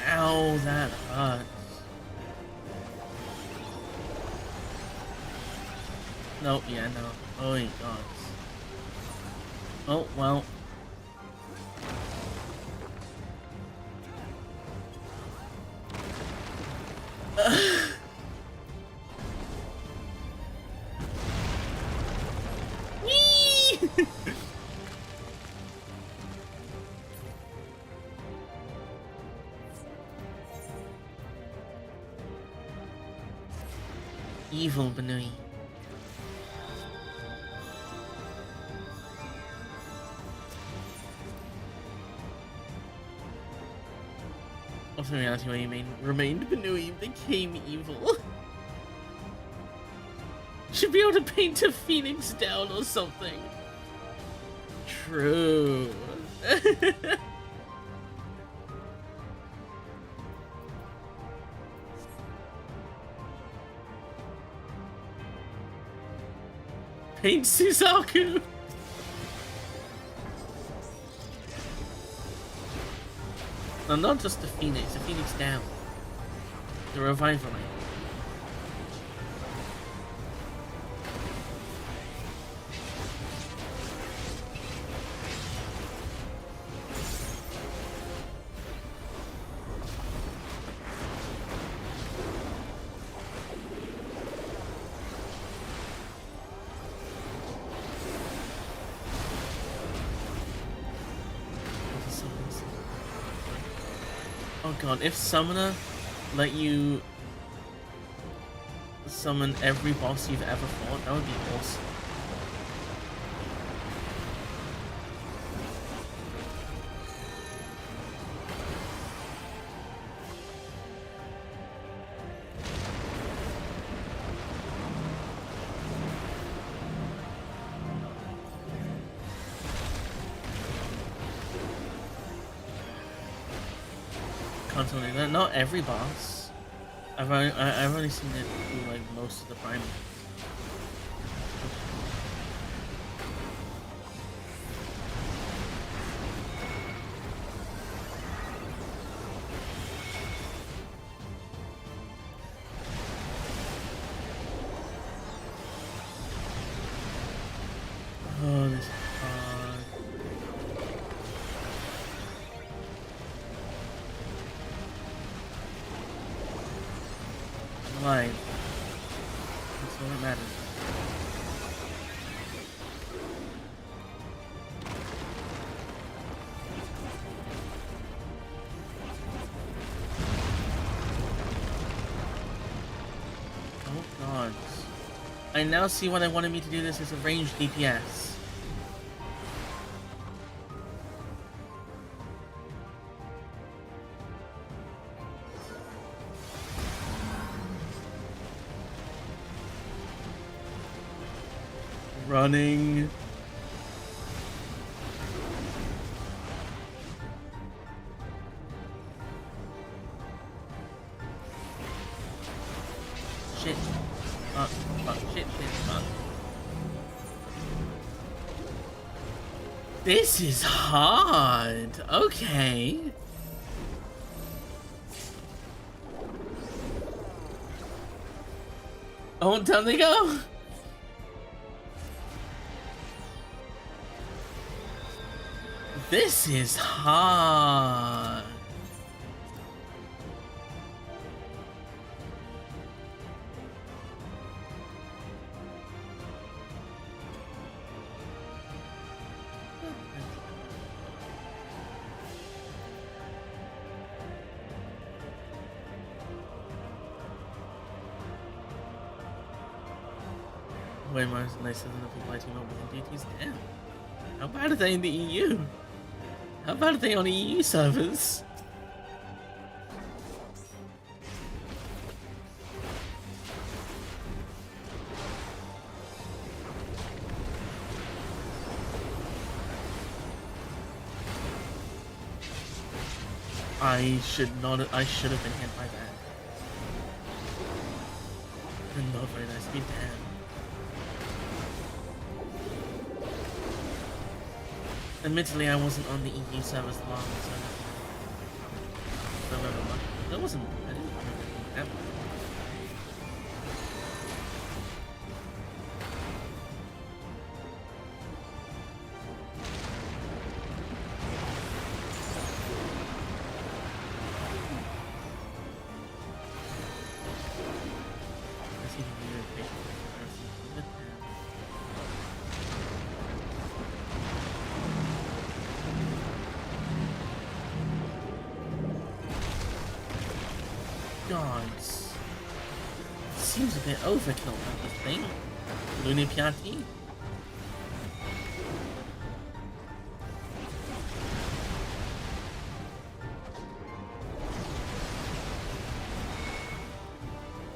Ow, that hurts. No, yeah, no. Oh my god. Oh, well. Whee! Evil Benui. Also, reality where you remained Benui became evil. Should be able to paint a phoenix down or something. True. hate Suzaku. No, not just the Phoenix down. The revival line. Oh god, if Summoner let you summon every boss you've ever fought, that would be awesome. Constantly, not every boss. I've only seen it do like most of the primaries. Oh, this is hard. Alive. That's all that matters. Oh god. I now see what I wanted me to do this as a ranged DPS. Running. Shit. Fuck. Fuck. Shit. Fuck. This is hard. Okay. Oh, down they go. This is hard. Way more nicer than the people I team up with in DTs. Damn. How bad are they in the EU? How bad are they on EU servers? I should have been hit by that. Not very nice. Be damn. Admittedly, I wasn't on the EU servers long, so that wasn't. I didn't remember that much. That's even weird. Gods. Seems a bit overkill, don't you think? Lunipiati?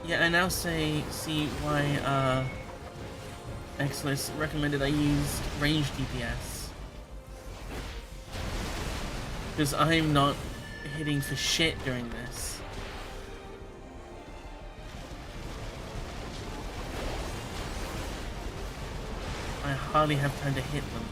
Yeah, I now see why Exodus recommended I used ranged DPS. Because I'm not hitting for shit during this. I hardly have time to hit them.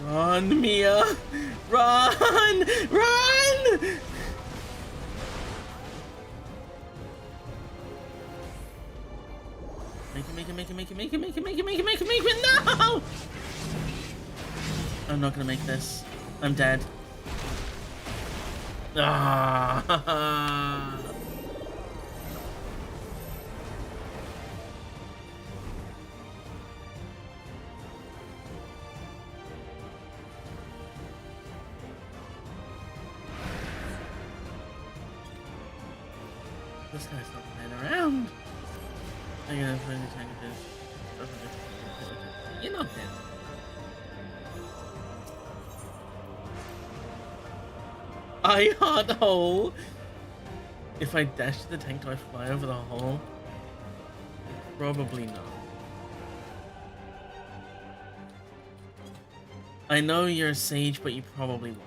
Run, Mia! Run! Run! Make it, no! I'm not gonna make this. I'm dead. Ah! This guy's not playing around. I'm gonna find the tank of this. You're not dead. I heart hole. If I dash to the tank, do I fly over the hole? Probably not. I know you're a sage, but you probably won't.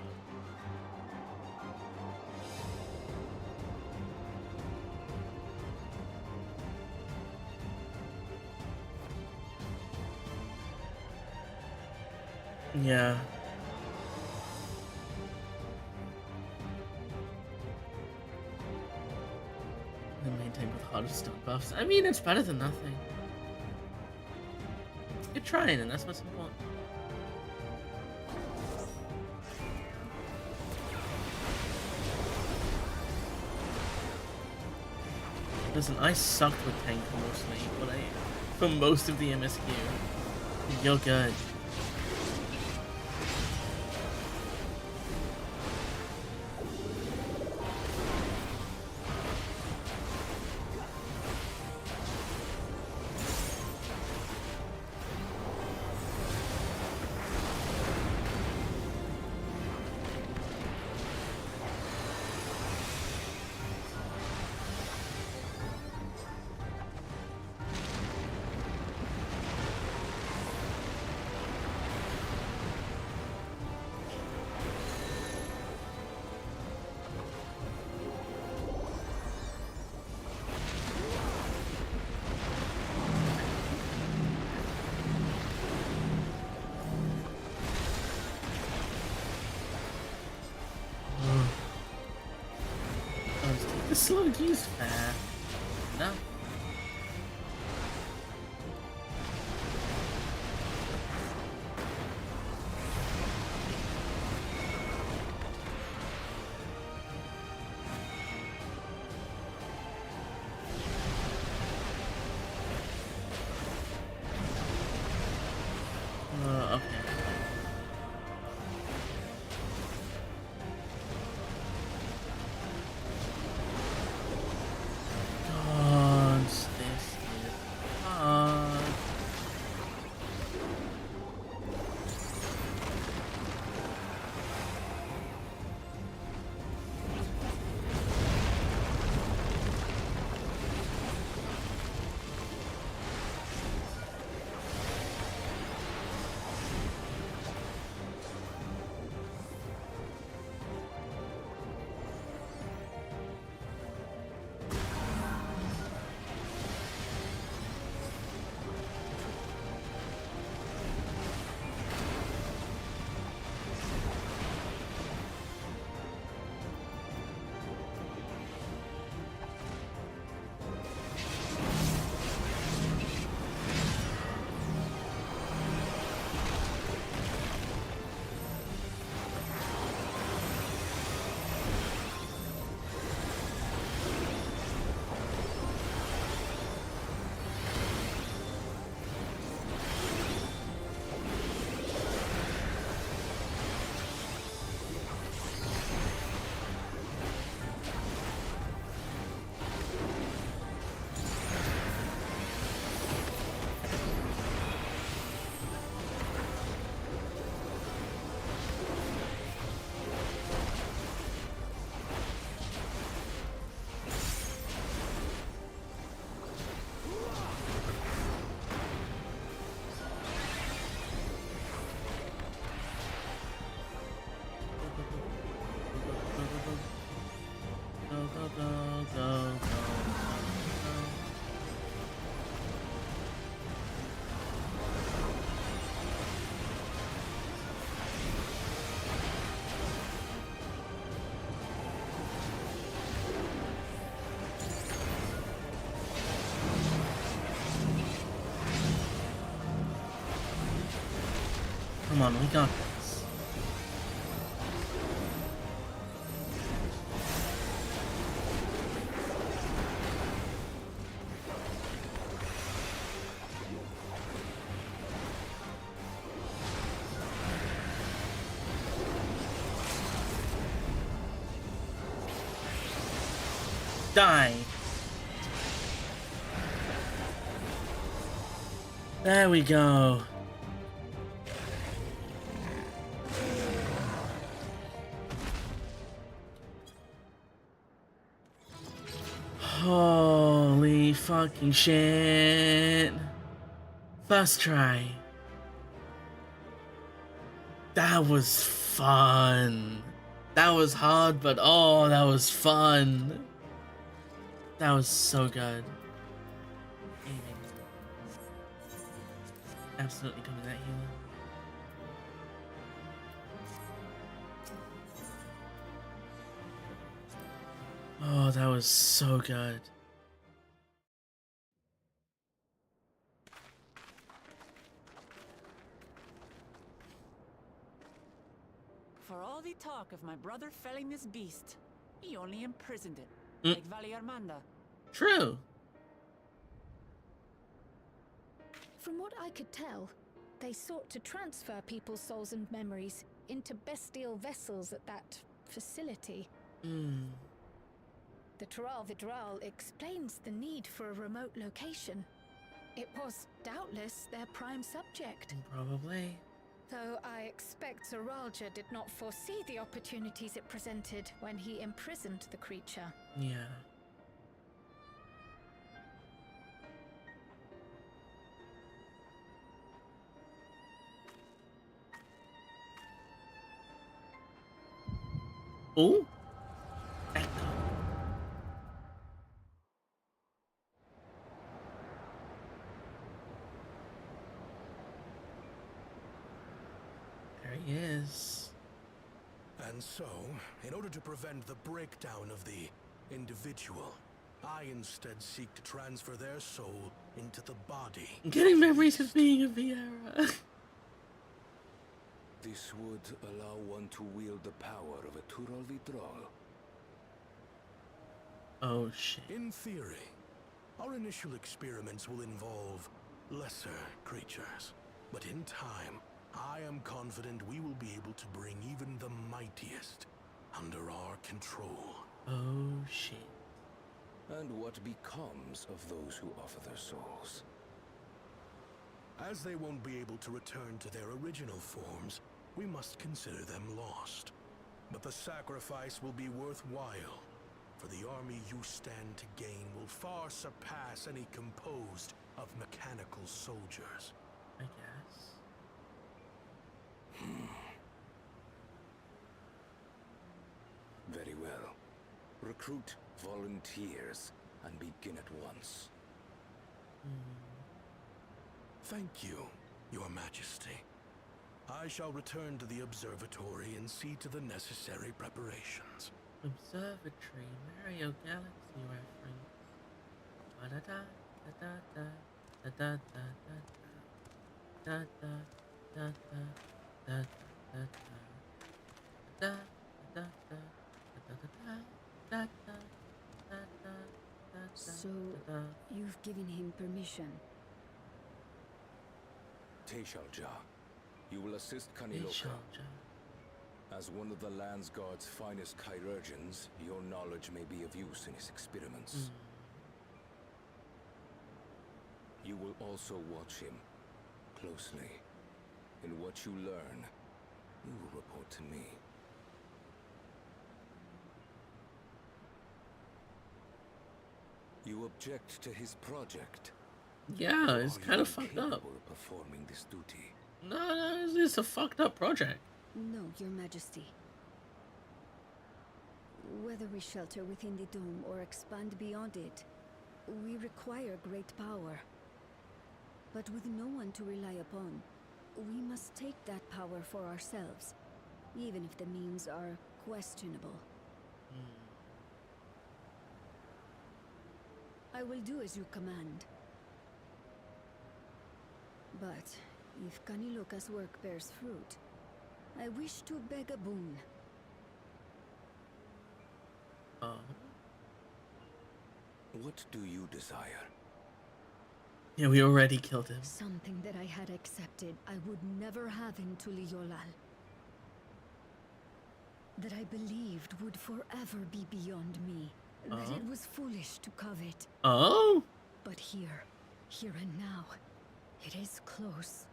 Yeah. The main tank with harder stun buffs. I mean, it's better than nothing. You're trying, and that's what's important. Listen, I sucked with tank mostly, but for most of the MSQ. You're good. The slug is fair. No. Okay. God. Come on, we got this. Die. There we go. Holy fucking shit. First try. That was fun. That was hard, but oh, that was fun. That was so good. Aiming. Absolutely coming at you. Oh, that was so good. For all the talk of my brother felling this beast, he only imprisoned it, like Vali Armanda. True. From what I could tell, they sought to transfer people's souls and memories into bestial vessels at that facility. The Tural Vidral explains the need for a remote location. It was doubtless their prime subject. Probably. Though I expect Zoralja did not foresee the opportunities it presented when he imprisoned the creature. Yeah. Oh? Echo. There he is. And so, in order to prevent the breakdown of the individual, I instead seek to transfer their soul into the body. I'm getting memories of being a Vieira. This would allow one to wield the power of a Tural Vidral. Oh shit. In theory, our initial experiments will involve lesser creatures. But in time, I am confident we will be able to bring even the mightiest under our control. Oh shit. And what becomes of those who offer their souls? As they won't be able to return to their original forms, we must consider them lost. But the sacrifice will be worthwhile, for the army you stand to gain will far surpass any composed of mechanical soldiers. I guess. Very well. Recruit volunteers and begin at once. Thank you, Your Majesty. I shall return to the observatory and see to the necessary preparations. Observatory, Mario Galaxy reference. Da da da da da da da da da da da da da da da da da da da. So, you've given him permission. Teishalja, you will assist Kaniloka. As one of the Land's Guard's finest chirurgeons, your knowledge may be of use in his experiments. You will also watch him closely. In what you learn, you will report to me. You object to his project? Yeah, it's Are kind you of fucked up. incapable of performing this duty? No, it's a fucked up project. No, Your Majesty. Whether we shelter within the dome or expand beyond it, we require great power. But with no one to rely upon, we must take that power for ourselves, even if the means are questionable. I will do as you command. But If Kaniloka's work bears fruit, I wish to beg a boon. What do you desire? Yeah, we already killed him. Something that I had accepted I would never have in Tuliyollal. That I believed would forever be beyond me. That it was foolish to covet. Oh? But here and now, it is close.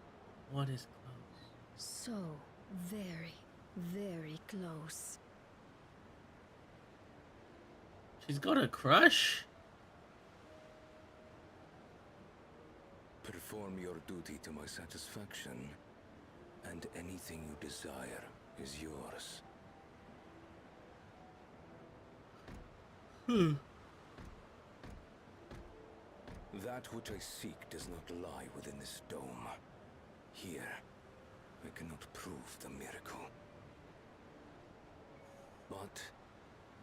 What is close? So very, very close. She's got a crush? Perform your duty to my satisfaction, and anything you desire is yours. That which I seek does not lie within this dome. Here, I cannot prove the miracle. But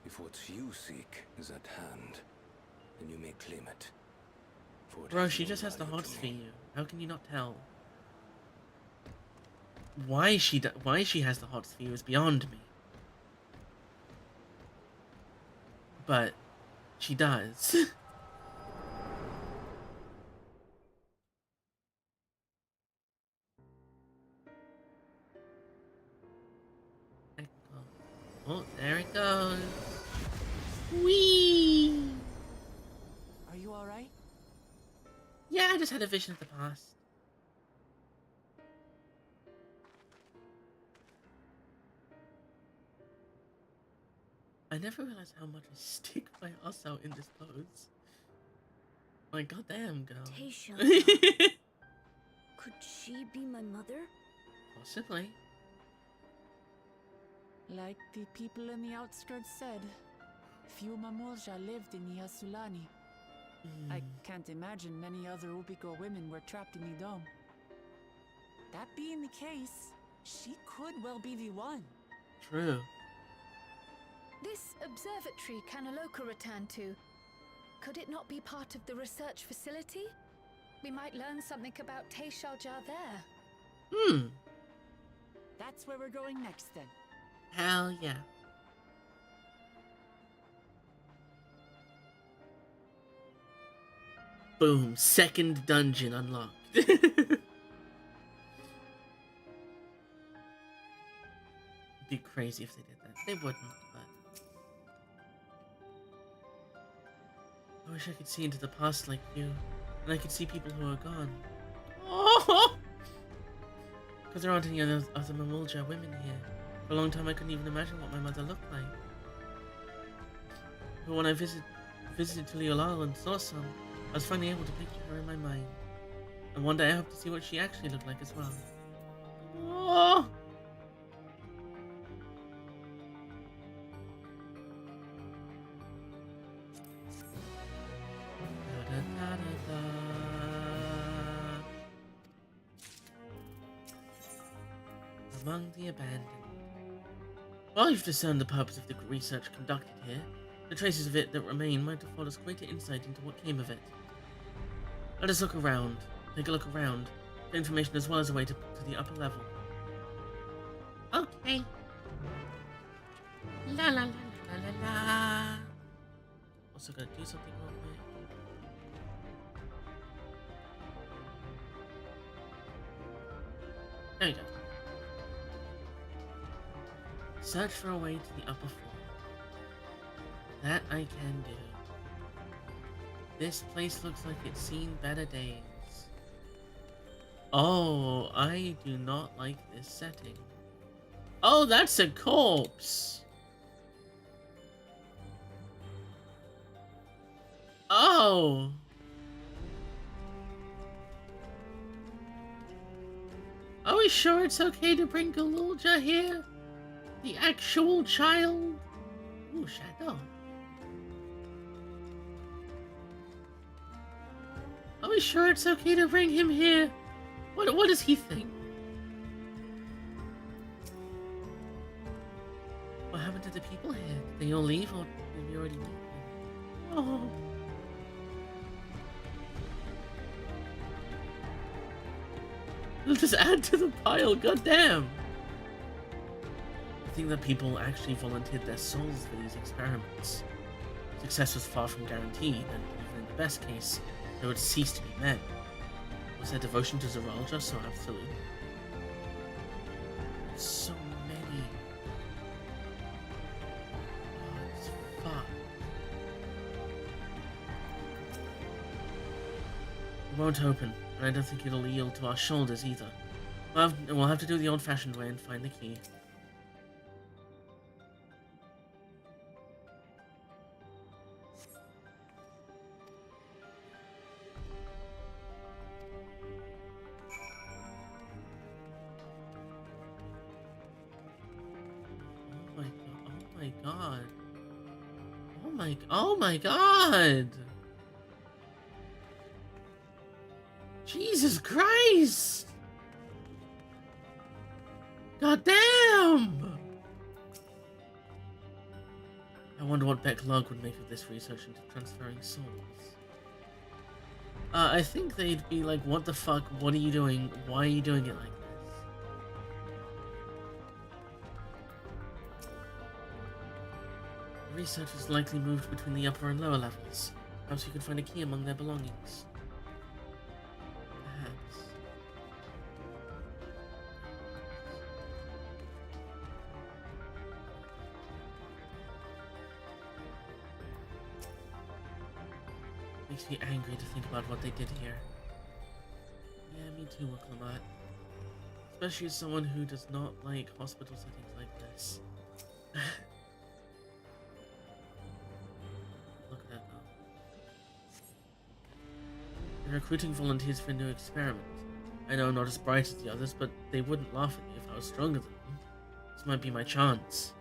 if what you seek is at hand, then you may claim it. For it Bro, has she no just has the value hots to for me. you. How can you not tell? Why she has the hots for you is beyond me. But she does. Oh, there it goes. Whee! Are you alright? Yeah, I just had a vision of the past. I never realized how much I stick my ass out in this pose. My goddamn girl. Taisha. Could she be my mother? Possibly. Like the people in the outskirts said, few Mamulja lived in the Yasulani. I can't imagine many other Ubigo women were trapped in the dome. That being the case, she could well be the one. True. This observatory Kanaloka returned to, could it not be part of the research facility? We might learn something about Teishalja there. That's where we're going next then. Hell yeah. Boom. Second dungeon unlocked. Be crazy if they did that. They wouldn't, but... I wish I could see into the past like you. And I could see people who are gone. Oh! Because there aren't any other Mamulja women here. For a long time I couldn't even imagine what my mother looked like. But when I visited Tuliyollal and saw some, I was finally able to picture her in my mind. And one day I hope to see what she actually looked like as well. Oh! Among the abandoned. While you've discerned the purpose of the research conducted here, the traces of it that remain might afford us greater insight into what came of it. Let us look around, take a look around, for information as well as a way to the upper level. Okay. La la la la la la. Also gonna do something real quick. There you go. Search for a way to the upper floor. That I can do. This place looks like it's seen better days. Oh, I do not like this setting. Oh, that's a corpse! Oh! Are we sure it's okay to bring Galulja here? The actual child? Ooh, Shadow. Are we sure it's okay to bring him here? What does he think? What happened to the people here? Did they all leave or did we already meet them? Oh. It'll just add to the pile, goddamn! I think that people actually volunteered their souls for these experiments. Success was far from guaranteed, and even in the best case, they would cease to be men. Was their devotion to Zeralja so absolute? So many. Oh, it's fuck. It won't open, and I don't think it'll yield to our shoulders either. We'll have to do the old-fashioned way and find the key. Oh my god! Jesus Christ! God damn! I wonder what Beck Lug would make of this research into transferring souls. I think they'd be like, what the fuck, what are you doing? Why are you doing it like this? Research is likely moved between the upper and lower levels. Perhaps you could find a key among their belongings. Perhaps. Makes me angry to think about what they did here. Yeah, me too, Wicklamat. Especially as someone who does not like hospital settings like this. They're recruiting volunteers for a new experiment. I know I'm not as bright as the others, but they wouldn't laugh at me if I was stronger than them. This might be my chance.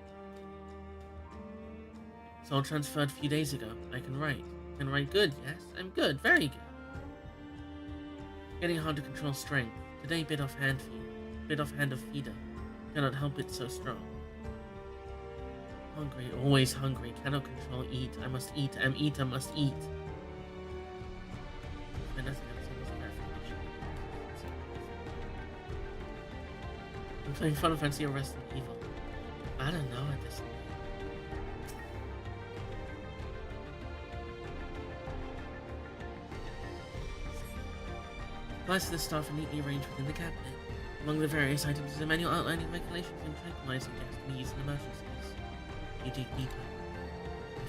Soul transferred a few days ago. I can write. I can write good, yes? I'm good, very good. Getting hard to control strength. Today bit off hand feed. Bit off hand of feeder. Cannot help it so strong. Hungry, always hungry. Cannot control eat. I must eat. I must eat. I'm playing Final Fantasy or Resident Evil. I don't know at this point. Supplies to the staff are neatly arranged within the cabinet. Among the various items is a manual outlining regulations and tranquilizing gas to be used in emergencies. You dig deeper.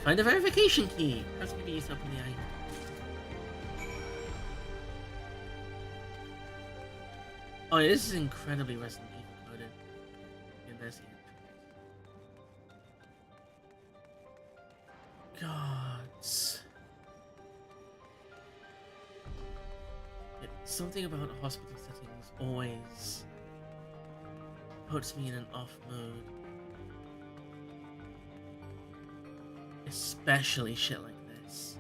Find a verification key! That's going to be used up in the item. Oh, this is incredibly Resident Evil coded. And there's the entrance. Gods. Something about hospital settings always puts me in an off mood. Especially shit like this.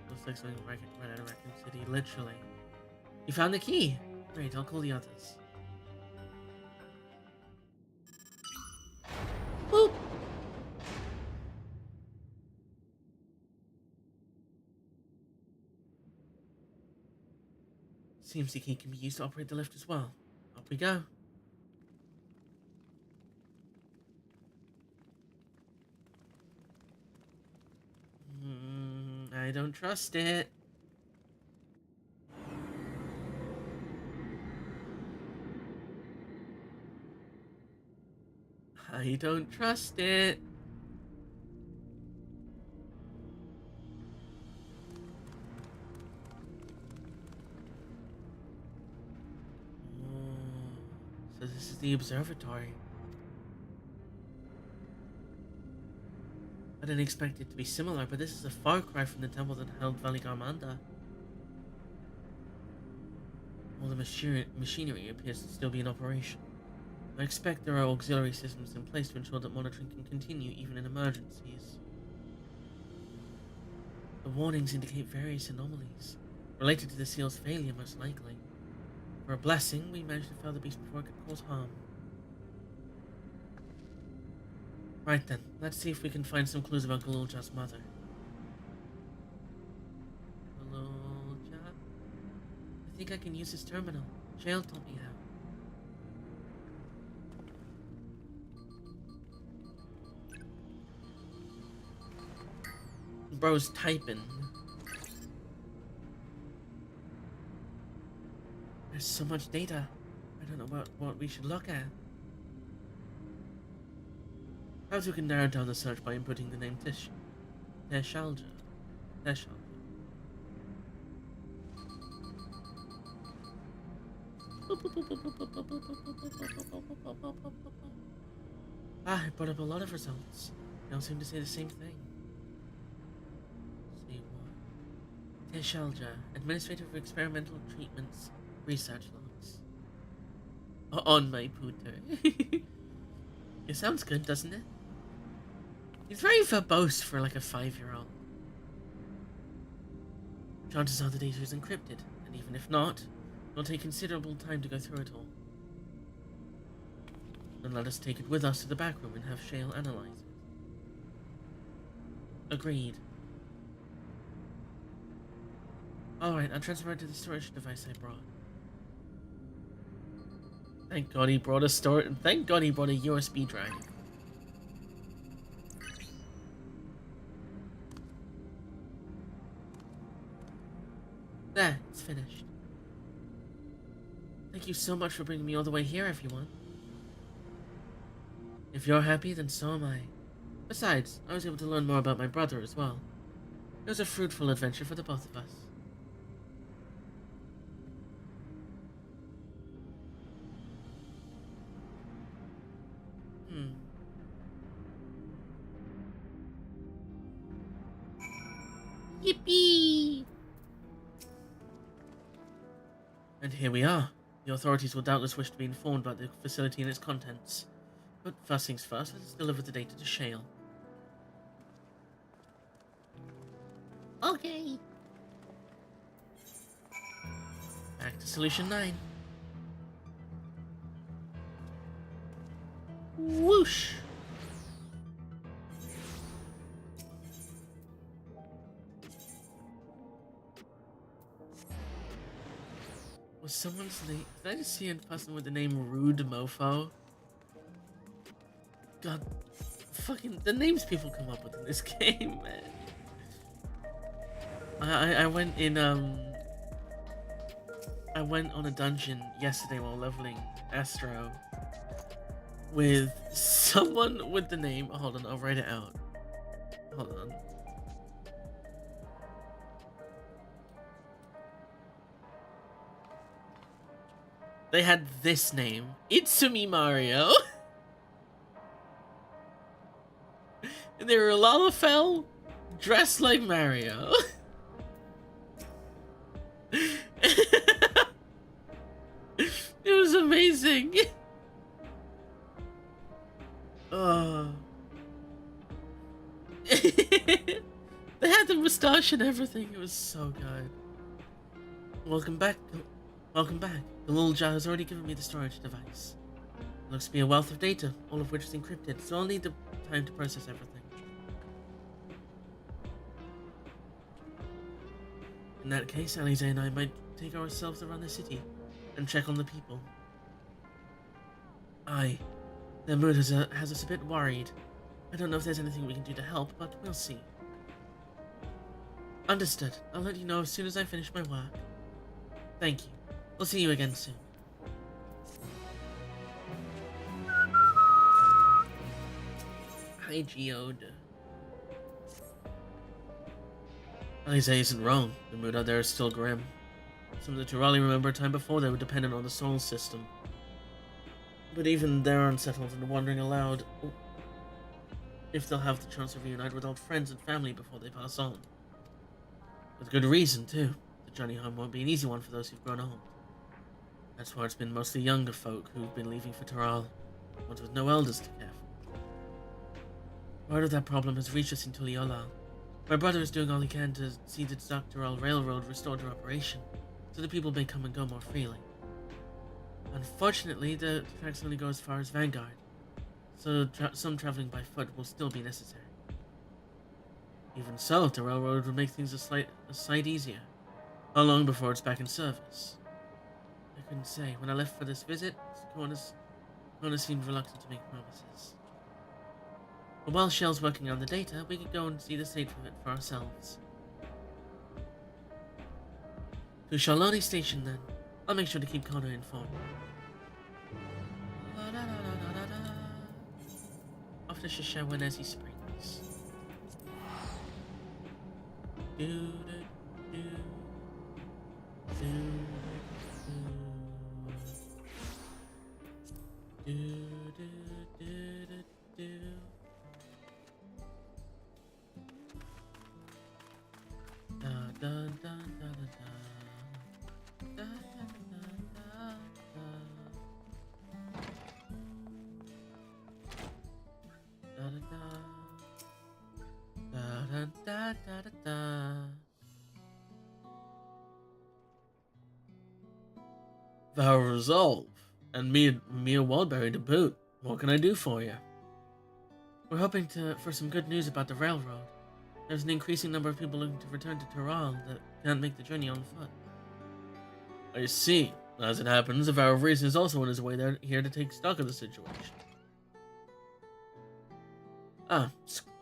Looks like something right out of Raccoon City, literally. You found the key! Great, I'll call the others. Boop! Seems the key can be used to operate the lift as well. Up we go. I don't trust it. I don't trust it. So this is the observatory. I didn't expect it to be similar, but this is a far cry from the temple that held Valigarmanda. All the machinery appears to still be in operation. I expect there are auxiliary systems in place to ensure that monitoring can continue even in emergencies. The warnings indicate various anomalies, related to the seal's failure most likely. For a blessing, we managed to fell the beast before it could cause harm. Right then, let's see if we can find some clues about Galulja's mother. think I can use his terminal. Shale taught me how. Bro's typing. There's so much data. I don't know what we should look at. Perhaps we can narrow down the search by inputting the name Teshalja. Ah, it brought up a lot of results. They all seem to say the same thing. See what? Teshalja, Administrator for Experimental Treatments, Research Logs. On my pooter. It sounds good, doesn't it? He's very verbose for like a 5-year-old. Chances are the data is encrypted, and even if not, it'll take considerable time to go through it all. Then let us take it with us to the back room and have Shale analyze it. Agreed. Alright, I'll transfer it to the storage device I brought. Thank God he brought a USB drive. There, it's finished. Thank you so much for bringing me all the way here, everyone. If you're happy, then so am I. Besides, I was able to learn more about my brother as well. It was a fruitful adventure for the both of us. Yippee! And here we are. The authorities will doubtless wish to be informed about the facility and its contents. But first things first, let's deliver the data to Shale. Okay. Back to Solution 9. Whoosh! Was someone's name? Did I just see a person with the name Rude Mofo? God, fucking the names people come up with in this game, man. I went in I went on a dungeon yesterday while leveling Astro with someone with the name. Hold on, I'll write it out. Hold on. They had this name, Itsumi Mario. And they were Lalafell dressed like Mario. It was amazing. Oh. They had the moustache and everything. It was so good. Welcome back. Welcome back. The little jar has already given me the storage device. It looks to be a wealth of data, all of which is encrypted, so I'll need the time to process everything. In that case, Alize and I might take ourselves around the city and check on the people. Aye. Their mood has us a bit worried. I don't know if there's anything we can do to help, but we'll see. Understood. I'll let you know as soon as I finish my work. Thank you. We'll see you again soon. Hi, Geode. Alize isn't wrong. The mood out there is still grim. Some of the Turali remember a time before they were dependent on the soul system. But even they're unsettled and wondering aloud if they'll have the chance to reunite with old friends and family before they pass on. With good reason, too. The journey home won't be an easy one for those who've grown old. That's why it's been mostly younger folk who've been leaving for Tural, ones with no elders to care for. Word of that problem has reached us in Tuliola. My brother is doing all he can to see the Tural Railroad restored to operation, so the people may come and go more freely. Unfortunately, the tracks only go as far as Vanguard, so some traveling by foot will still be necessary. Even so, the railroad would make things a sight easier. How long before it's back in service? couldn't say. When I left for this visit, Kona seemed reluctant to make promises. But while Shell's working on the data, we could go and see the state of it for ourselves. To Charloni Station, then. I'll make sure to keep Kona informed. Off to Shishawanesi Springs. Vow of Resolve, and Mia Waldberry to boot. What can I do for you? We're hoping for some good news about the railroad. There's an increasing number of people looking to return to Tehran that can't make the journey on foot. I see. As it happens, the Vow of Reason is also on his way there here to take stock of the situation.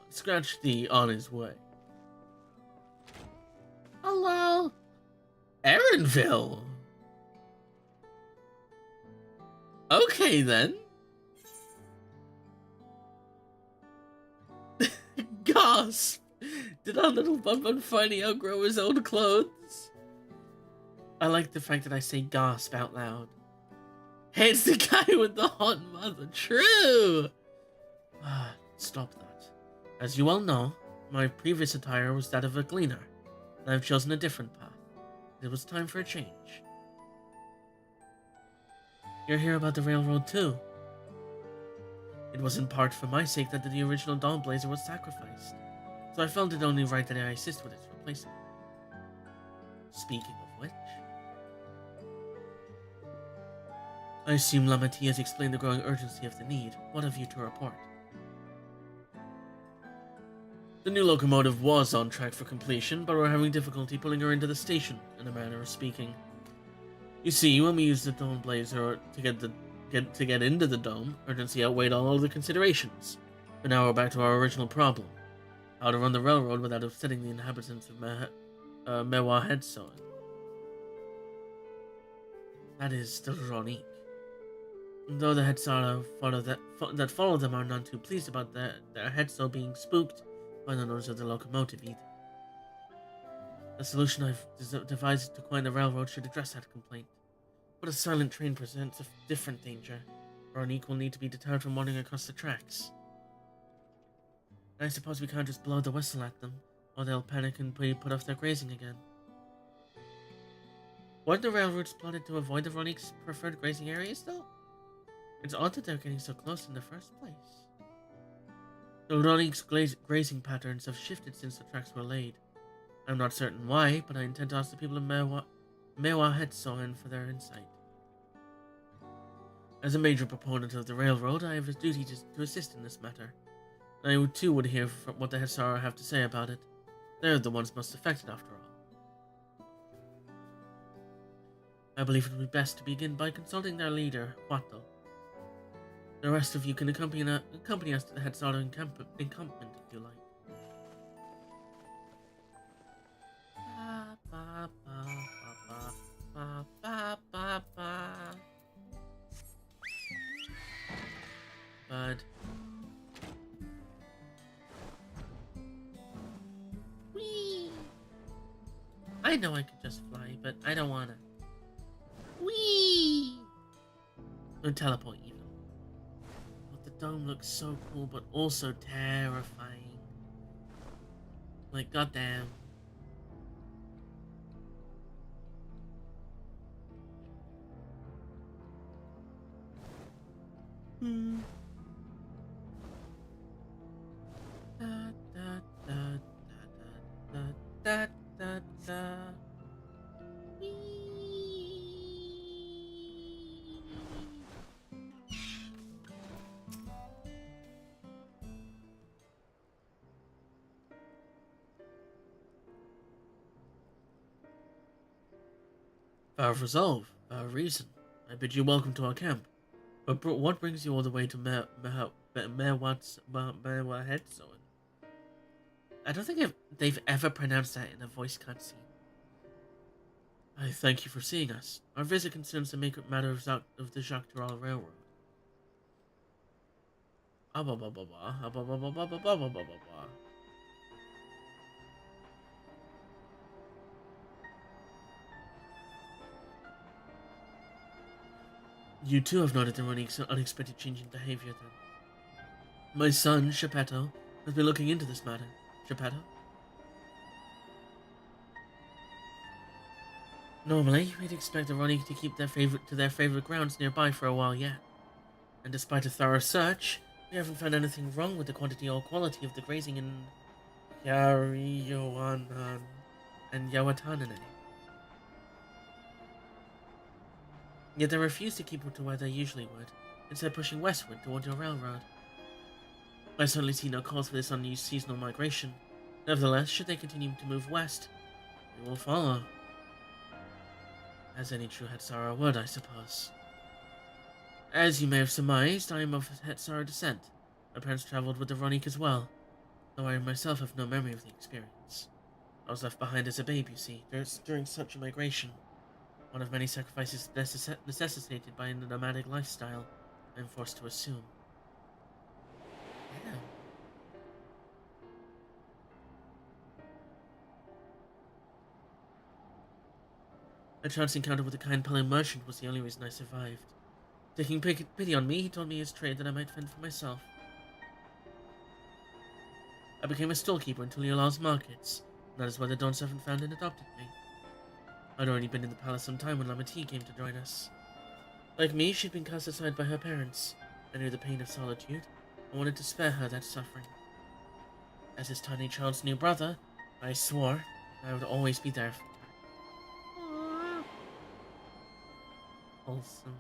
Scratch the on his way. Hello? Erinville? Okay, then. Gasp! Did our little Bun finally outgrow his old clothes? I like the fact that I say gasp out loud. Hey, it's the guy with the hot mother. True! Stop that. As you all know, my previous attire was that of a gleaner, and I've chosen a different path. It was time for a change. You're here about the railroad too. It was in part for my sake that the original Dawnblazer was sacrificed, so I felt it only right that I assist with its replacement. Speaking of which, I assume Lamati has explained the growing urgency of the need. What have you to report? The new locomotive was on track for completion, but we're having difficulty pulling her into the station, in a manner of speaking. You see, when we used the Dawnblazer to get into the dome, urgency outweighed all other considerations. But now we're back to our original problem: how to run the railroad without upsetting the inhabitants of Mewa Headstone. That is still ironic. Though the Headsara that follow them are none too pleased about their Headstone being spooked by the noise of the locomotive either. The solution I've devised to quiet the railroad should address that complaint. But a silent train presents a different danger. Veronique will need to be deterred from wandering across the tracks. And I suppose we can't just blow the whistle at them, or they'll panic and put off their grazing again. Weren't the railroads plotted to avoid the Veronique's preferred grazing areas, though? It's odd that they're getting so close in the first place. The Veronique's grazing patterns have shifted since the tracks were laid. I'm not certain why, but I intend to ask the people of Mewa Hetsoen for their insight. As a major proponent of the railroad, I have a duty to assist in this matter. I too would hear what the Hetsara have to say about it. They're the ones most affected, after all. I believe it would be best to begin by consulting their leader, Huato. The rest of you can accompany us to the Hetsara encampment if you like. Bud. Whee! I know I could just fly, but I don't wanna. Whee! Or teleport even. But the dome looks so cool, but also terrifying. Like, goddamn. Da, da, da, da, da, da, da. Whee! Vow of Resolve, Vow of Reason. I bid you welcome to our camp. But what brings you all the way to Merwathetzoin? I don't think they've ever pronounced that in a voice cutscene. I thank you for seeing us. Our visit concerns the matter of the Jacques Dural Railroad. You too have noted the Ronique's unexpected change in behavior, then. My son, Geppetto, has been looking into this matter. Geppetto? Normally, we'd expect the Ronique to keep their favorite grounds nearby for a while yet. And despite a thorough search, we haven't found anything wrong with the quantity or quality of the grazing in Yarioanan and Yawatanane. Yet they refuse to keep to where they usually would, instead pushing westward toward your railroad. I certainly see no cause for this unused seasonal migration. Nevertheless, should they continue to move west, we will follow. As any true Hetsara would, I suppose. As you may have surmised, I am of Hetsara descent. My parents traveled with the Ronique as well, though I myself have no memory of the experience. I was left behind as a babe, you see, during such a migration. One of many sacrifices necessitated by a nomadic lifestyle, I am forced to assume. Yeah. A chance encounter with a kind Pale merchant was the only reason I survived. Taking pity on me, he told me his trade that I might fend for myself. I became a storekeeper until he allows markets, and that is where the Dawn Servant found and adopted me. I'd already been in the palace some time when Lamati came to join us. Like me, she'd been cast aside by her parents. I knew the pain of solitude. I wanted to spare her that suffering. As his tiny child's new brother, I swore I would always be there for her. Wholesome.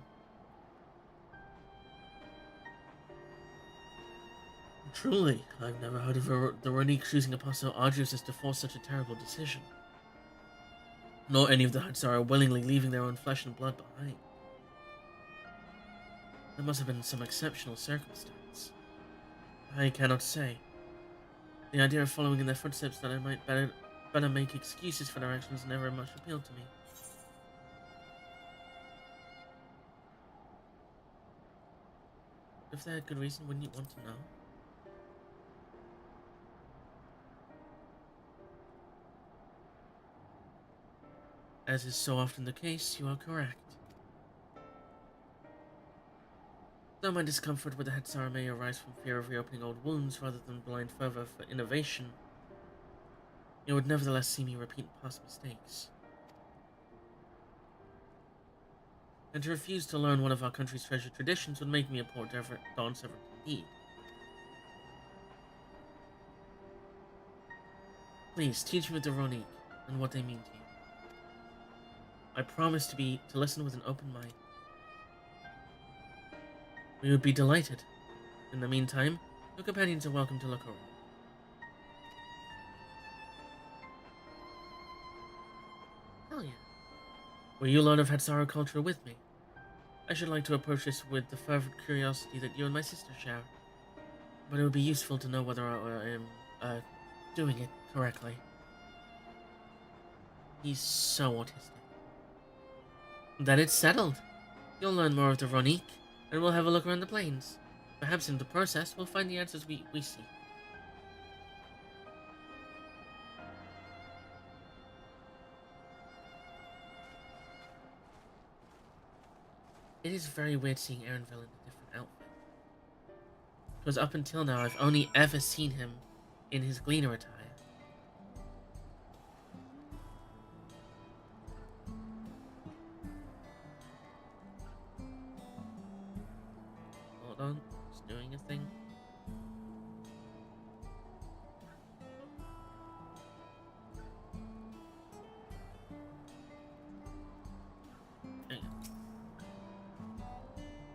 Truly, I've never heard of the Ronique choosing a path so arduous as to force such a terrible decision. Nor any of the Hetsara willingly leaving their own flesh and blood behind. There must have been some exceptional circumstance. I cannot say. The idea of following in their footsteps that I might better make excuses for their actions never much appealed to me. If they had good reason, wouldn't you want to know? As is so often the case, you are correct. Though my discomfort with the Hetsara may arise from fear of reopening old wounds rather than blind fervor for innovation, you would nevertheless see me repeat past mistakes. And to refuse to learn one of our country's treasured traditions would make me a poor Dawn Servant indeed. Please, teach me the Ronique and what they mean to you. I promise to listen with an open mind. We would be delighted. In the meantime, your companions are welcome to look around. Hell yeah. Will you learn of Hetsara culture with me? I should like to approach this with the fervent curiosity that you and my sister share. But it would be useful to know whether I am, doing it correctly. He's so autistic. Then it's settled. You'll learn more of the Ronique, and we'll have a look around the plains. Perhaps in the process, we'll find the answers we seek. It is very weird seeing Aaronville in a different outfit. Because up until now, I've only ever seen him in his Gleaner attire. Hold on, it's doing a thing.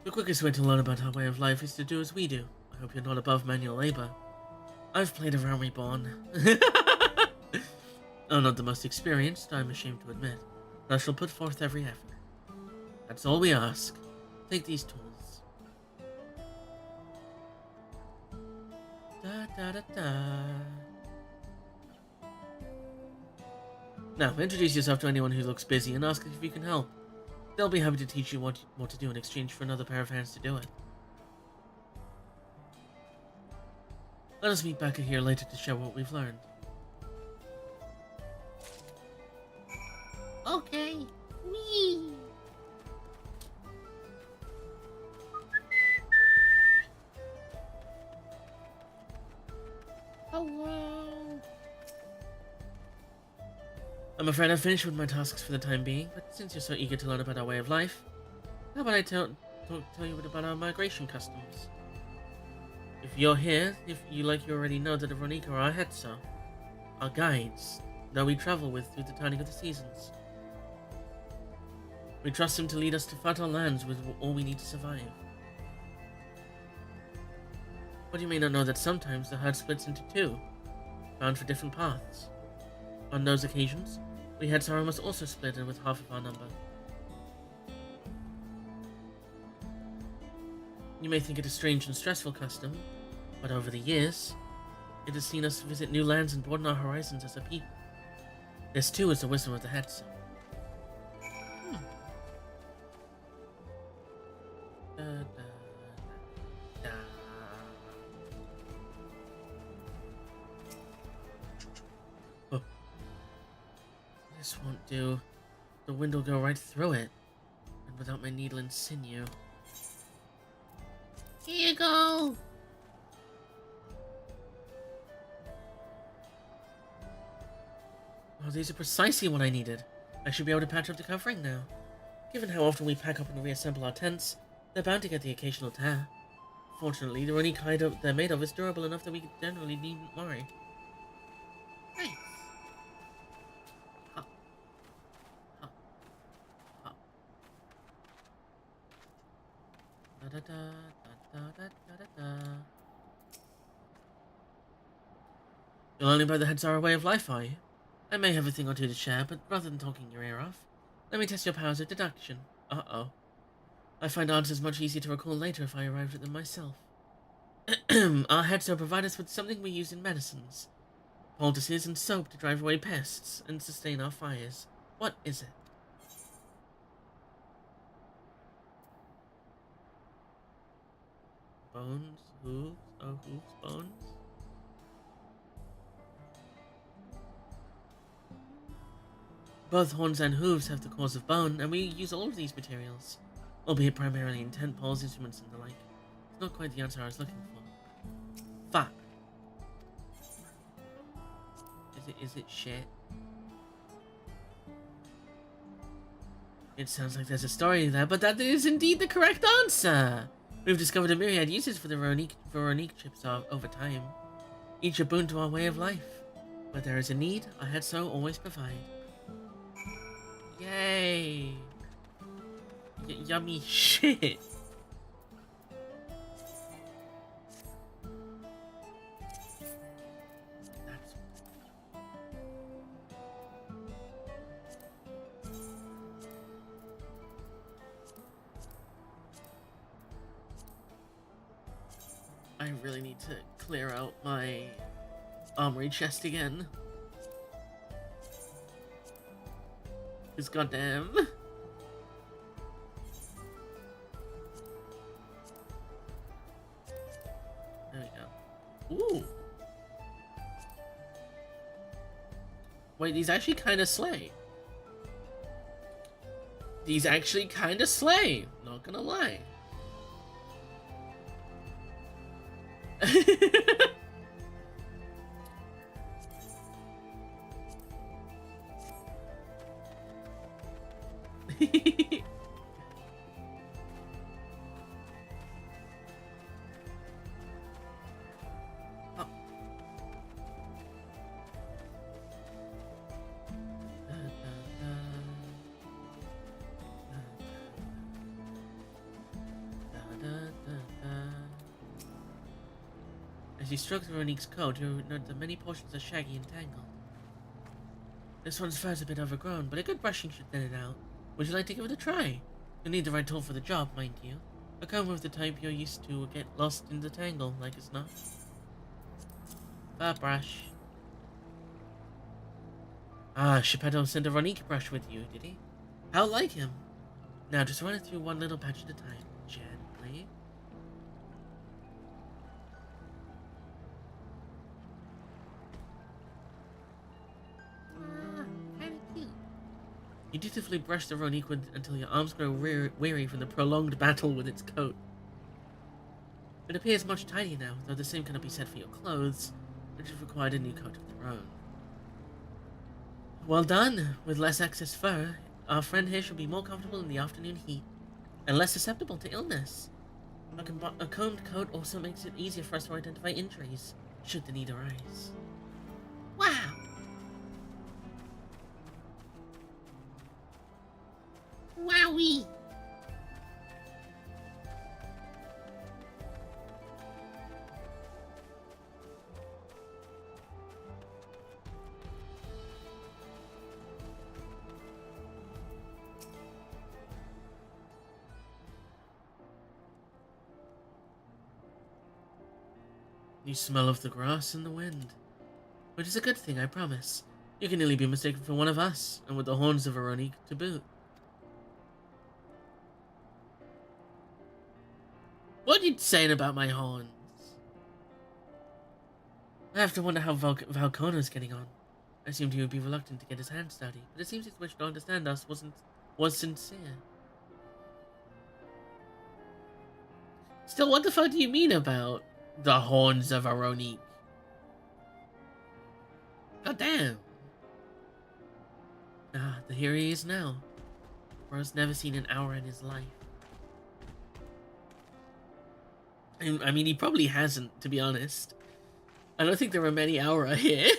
The quickest way to learn about our way of life is to do as we do. I hope you're not above manual labor. I've played around reborn. I'm not the most experienced, I'm ashamed to admit, but I shall put forth every effort. That's all we ask. Take these tools. Da da da da. Now, introduce yourself to anyone who looks busy and ask if you can help. They'll be happy to teach you what to do in exchange for another pair of hands to do it. Let us meet back here later to share what we've learned. Okay. Whee! Hello. I'm afraid I've finished with my tasks for the time being, but since you're so eager to learn about our way of life, how about I tell you about our migration customs? If you're here, if you already know that the Veronica are our Hetzer, our guides, that we travel with through the turning of the seasons. We trust them to lead us to fertile lands with all we need to survive. But you may not know that sometimes the herd splits into two, bound for different paths. On those occasions, we Hetzer must also split in with half of our number. You may think it a strange and stressful custom, but over the years, it has seen us visit new lands and broaden our horizons as a people. This too is the wisdom of the Hetzer. Da, da, da, da. Oh. This won't do. The wind will go right through it, and without my needle and sinew. Here you go! Oh, these are precisely what I needed. I should be able to patch up the covering now. Given how often we pack up and reassemble our tents, they're bound to get the occasional tear. Fortunately, the only kind they're made of is durable enough that we generally needn't worry. Nice. Hop. Hop. Hop. Da da da da da da da da. You'll only buy the Hetzer way of life, are you? I may have a thing or two to share, but rather than talking your ear off, let me test your powers of deduction. Uh-oh. I find answers much easier to recall later if I arrived at them myself. Our Hetzer provide us with something we use in medicines. Poultices and soap to drive away pests and sustain our fires. What is it? Bones? Hooves? Oh, hooves? Bones? Both horns and hooves have the cores of bone, and we use all of these materials, albeit primarily in tent poles, instruments, and the like. It's not quite the answer I was looking for. Fuck. Is it shit? It sounds like there's a story there, but that is indeed the correct answer! We've discovered a myriad uses for the Veronique chips over time, each a boon to our way of life. Where there is a need, our Hetzer always provide. Yay! Yummy shit! I really need to clear out my armory chest again. Because goddamn. There we go. Ooh. Wait, these actually kind of slay. These actually kind of slay. Not gonna lie. Oh. As you stroke through Veronique's coat, you note that many portions are shaggy and tangled. This one's fur's a bit overgrown, but a good brushing should thin it out. Would you like to give it a try? You'll need the right tool for the job, mind you. A comb of the type you're used to will get lost in the tangle, like it's not. A brush. Ah, Geppetto sent a Ronique brush with you, did he? How like him. Now just run it through one little patch at a time, gently. Kinda cute. You dutifully brush the Ronique until your arms grow weary from the prolonged battle with its coat. It appears much tidier now, though the same cannot be said for your clothes, which have required a new coat of their own. Well done! With less excess fur, our friend here shall be more comfortable in the afternoon heat, and less susceptible to illness. A combed coat also makes it easier for us to identify injuries, should the need arise. Wow! Wowie! You smell of the grass and the wind. Which is a good thing, I promise. You can nearly be mistaken for one of us, and with the horns of a Ronique to boot. What are you saying about my horns? I have to wonder how Valcona's getting on. I assumed he would be reluctant to get his hands dirty, but it seems his wish to understand us was sincere. Still, what the fuck do you mean about the horns of a Ronique? God damn. Ah, here he is now. Bro's never seen an hour in his life. I mean, he probably hasn't, to be honest. I don't think there are many Aura here.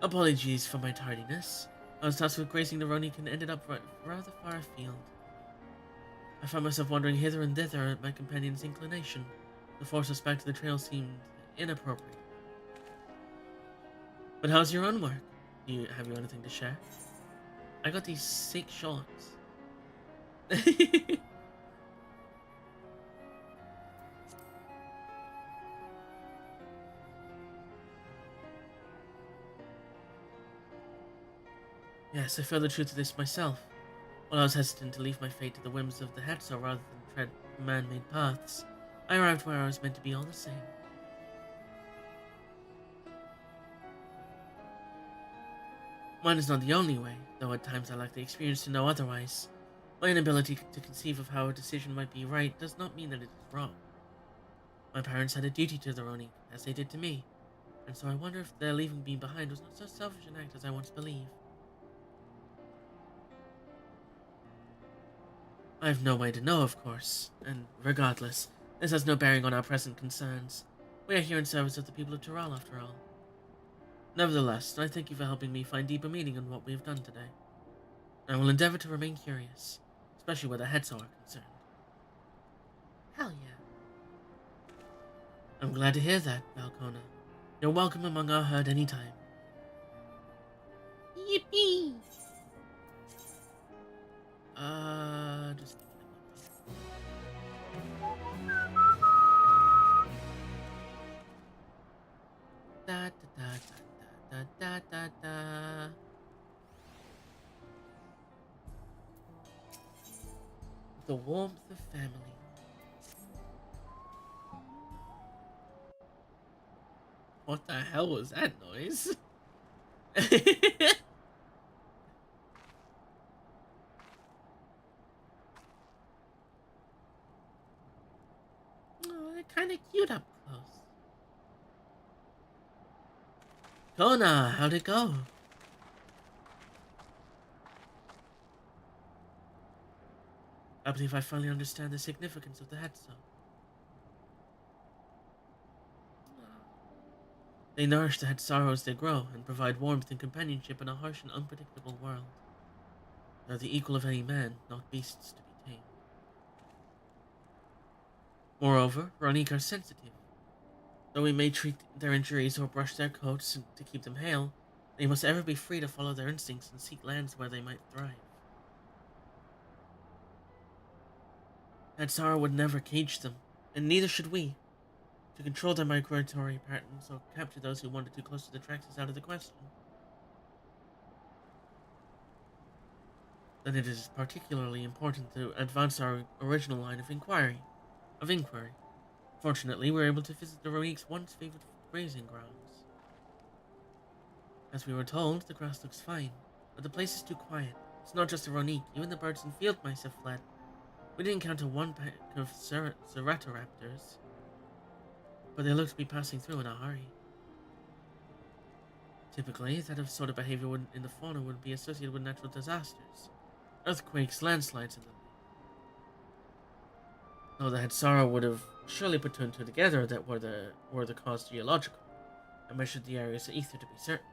Apologies for my tardiness. I was tasked with gracing the Ronique and ended up rather far afield. I found myself wandering hither and thither at my companion's inclination. To force us back to the trail seemed inappropriate. But how's your own work? Have you anything to share? I got these sick shorts. Yes, I feel the truth of this myself. While I was hesitant to leave my fate to the whims of the Hetzo rather than tread man-made paths, I arrived where I was meant to be all the same. Mine is not the only way, though at times I lack the experience to know otherwise. My inability to conceive of how a decision might be right does not mean that it is wrong. My parents had a duty to the Ronique, as they did to me, and so I wonder if their leaving me behind was not so selfish an act as I once believed. I have no way to know, of course, and regardless, this has no bearing on our present concerns. We are here in service of the people of Tyrell, after all. Nevertheless, I thank you for helping me find deeper meaning in what we have done today. I will endeavor to remain curious, especially where the Hetzo are concerned. Hell yeah. I'm glad to hear that, Valcona. You're welcome among our herd anytime. Yippee! Just... Da da da da da da da. The warmth of family. What the hell was that noise? Oh, they're kind of cute up close. Kona, how'd it go? I believe I finally understand the significance of the Hetzo. They nourish the Hetzo as they grow and provide warmth and companionship in a harsh and unpredictable world. They're the equal of any man, not beasts to be tamed. Moreover, Ronique are sensitive. Though we may treat their injuries or brush their coats to keep them hale, they must ever be free to follow their instincts and seek lands where they might thrive. That Zara would never cage them, and neither should we. To control their migratory patterns or capture those who wander too close to the tracks is out of the question. Then it is particularly important to advance our original line of inquiry. Fortunately, we were able to visit the Ronique's once favored grazing grounds. As we were told, the grass looks fine, but the place is too quiet. It's not just the Ronique, even the birds and field mice have fled. We didn't encounter one pack of Ceratoraptors, but they looked to be passing through in a hurry. Typically, that sort of behavior in the fauna would be associated with natural disasters. Earthquakes, landslides, and the like. Though the Hatsara would have surely put two and two together that were the cause geological, and measured the area's ether to be certain.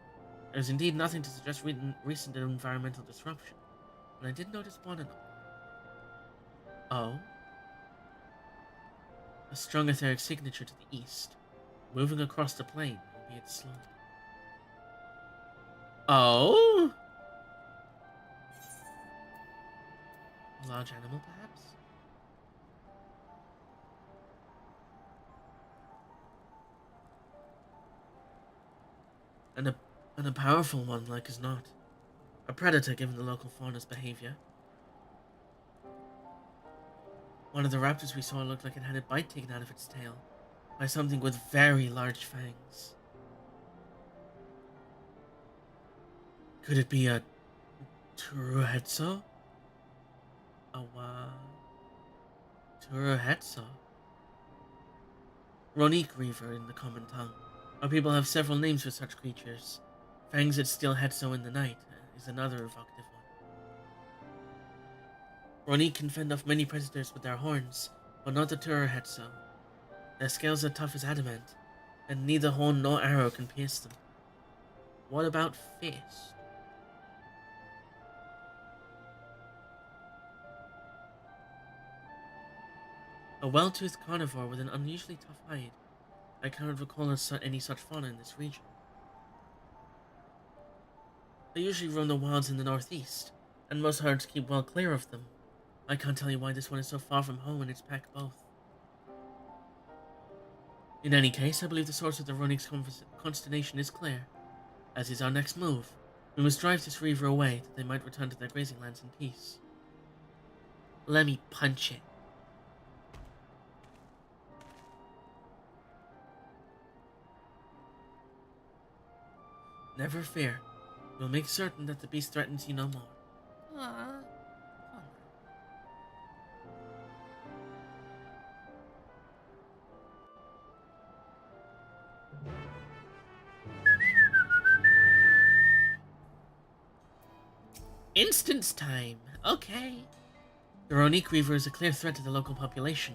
There is indeed nothing to suggest recent environmental disruption, and I did notice one anomaly. Oh? A strong etheric signature to the east, moving across the plain, albeit slowly. Oh? A large animal, perhaps? And a powerful one, like as not. A predator, given the local fauna's behavior. One of the raptors we saw looked like it had a bite taken out of its tail by something with very large fangs. Could it be a Turuhetso? Turuhetso? Ronique Reaver in the common tongue. Our people have several names for such creatures. Fangs that steal Hetso in the night is another evocative one. Ronique can fend off many predators with their horns, but not the Turuhetso. Their scales are tough as adamant, and neither horn nor arrow can pierce them. What about fist? A well-toothed carnivore with an unusually tough hide. I cannot recall any such fauna in this region. They usually roam the wilds in the northeast, and most herds keep well clear of them. I can't tell you why this one is so far from home and its pack both. In any case, I believe the source of the Ronique's consternation is clear, as is our next move. We must drive this reaver away, that they might return to their grazing lands in peace. Let me punch it. Never fear. We'll make certain that the beast threatens you no more. Aww. Instance time. Okay. The Ronique Reaver is a clear threat to the local population.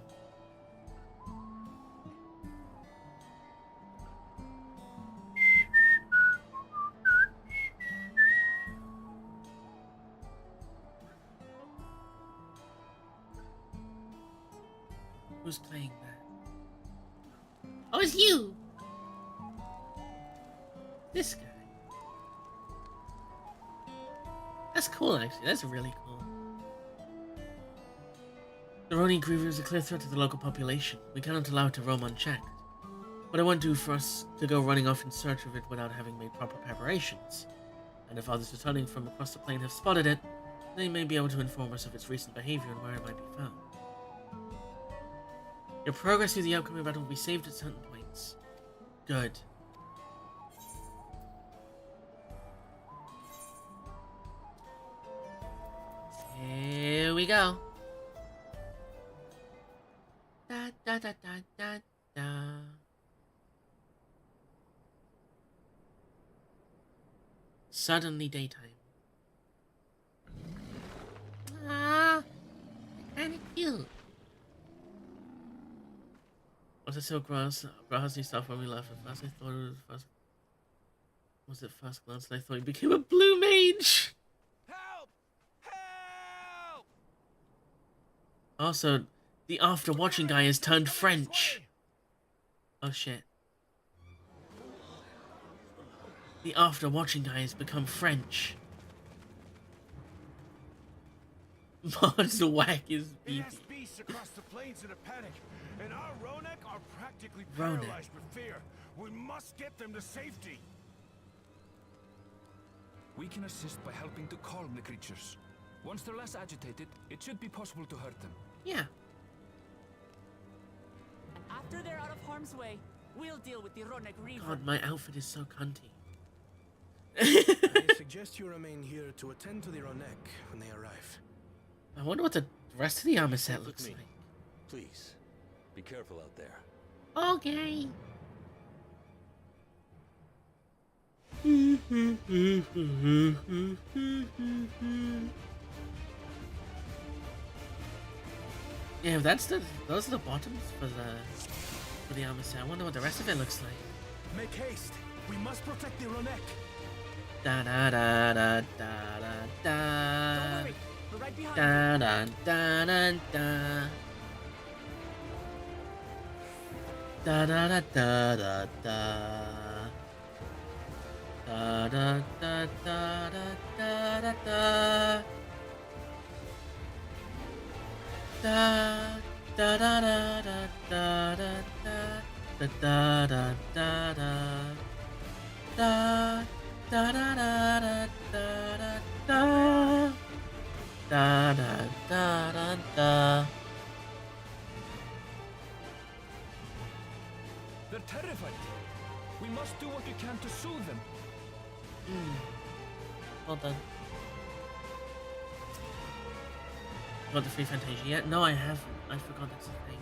Who's playing that? Oh, it's you! This guy. That's cool, actually. That's really cool. The Ronique Reaver is a clear threat to the local population. We cannot allow it to roam unchecked. But it won't do for us to go running off in search of it without having made proper preparations. And if others returning from across the plain have spotted it, they may be able to inform us of its recent behavior and where it might be found. Your progress through the upcoming battle will be saved at certain points. Good. Here we go. Da da da da da da. Suddenly daytime. Ah, kinda cute. Was it so gross? Grassy stuff when we left at first. I thought it was first. Was it first glance? I thought he became a blue mage. Help! Help! Also, the after watching guy has turned French. Oh shit. The after watching guy has become French. Mod's whack is beefy. race across the plains in a panic, and our Ronek are practically Ronek. paralyzed with fear. We must get them to safety. We can assist by helping to calm the creatures. Once they're less agitated, it should be possible to hurt them. Yeah. After they're out of harm's way, we'll deal with the Ronek Reaver. God, my outfit is so cunty. I suggest you remain here to attend to the Ronek when they arrive. I wonder what the rest of the armor set With looks me. like. Please, be careful out there. Okay. Yeah, those are the bottoms for the armor set. I wonder what the rest of it looks like. Make haste. We must protect the Ronek. Da da da da da da da. Don't worry, we're right behind Da da da da da. Da da da da da da. Da da da da da da da. Da da da da da da da da da da da da. Da da da da da da da. Da da da da da. They're terrified. We must do what we can to soothe them. Well done. Got the free Fantasia yet? No, I haven't. I forgot that's a thing.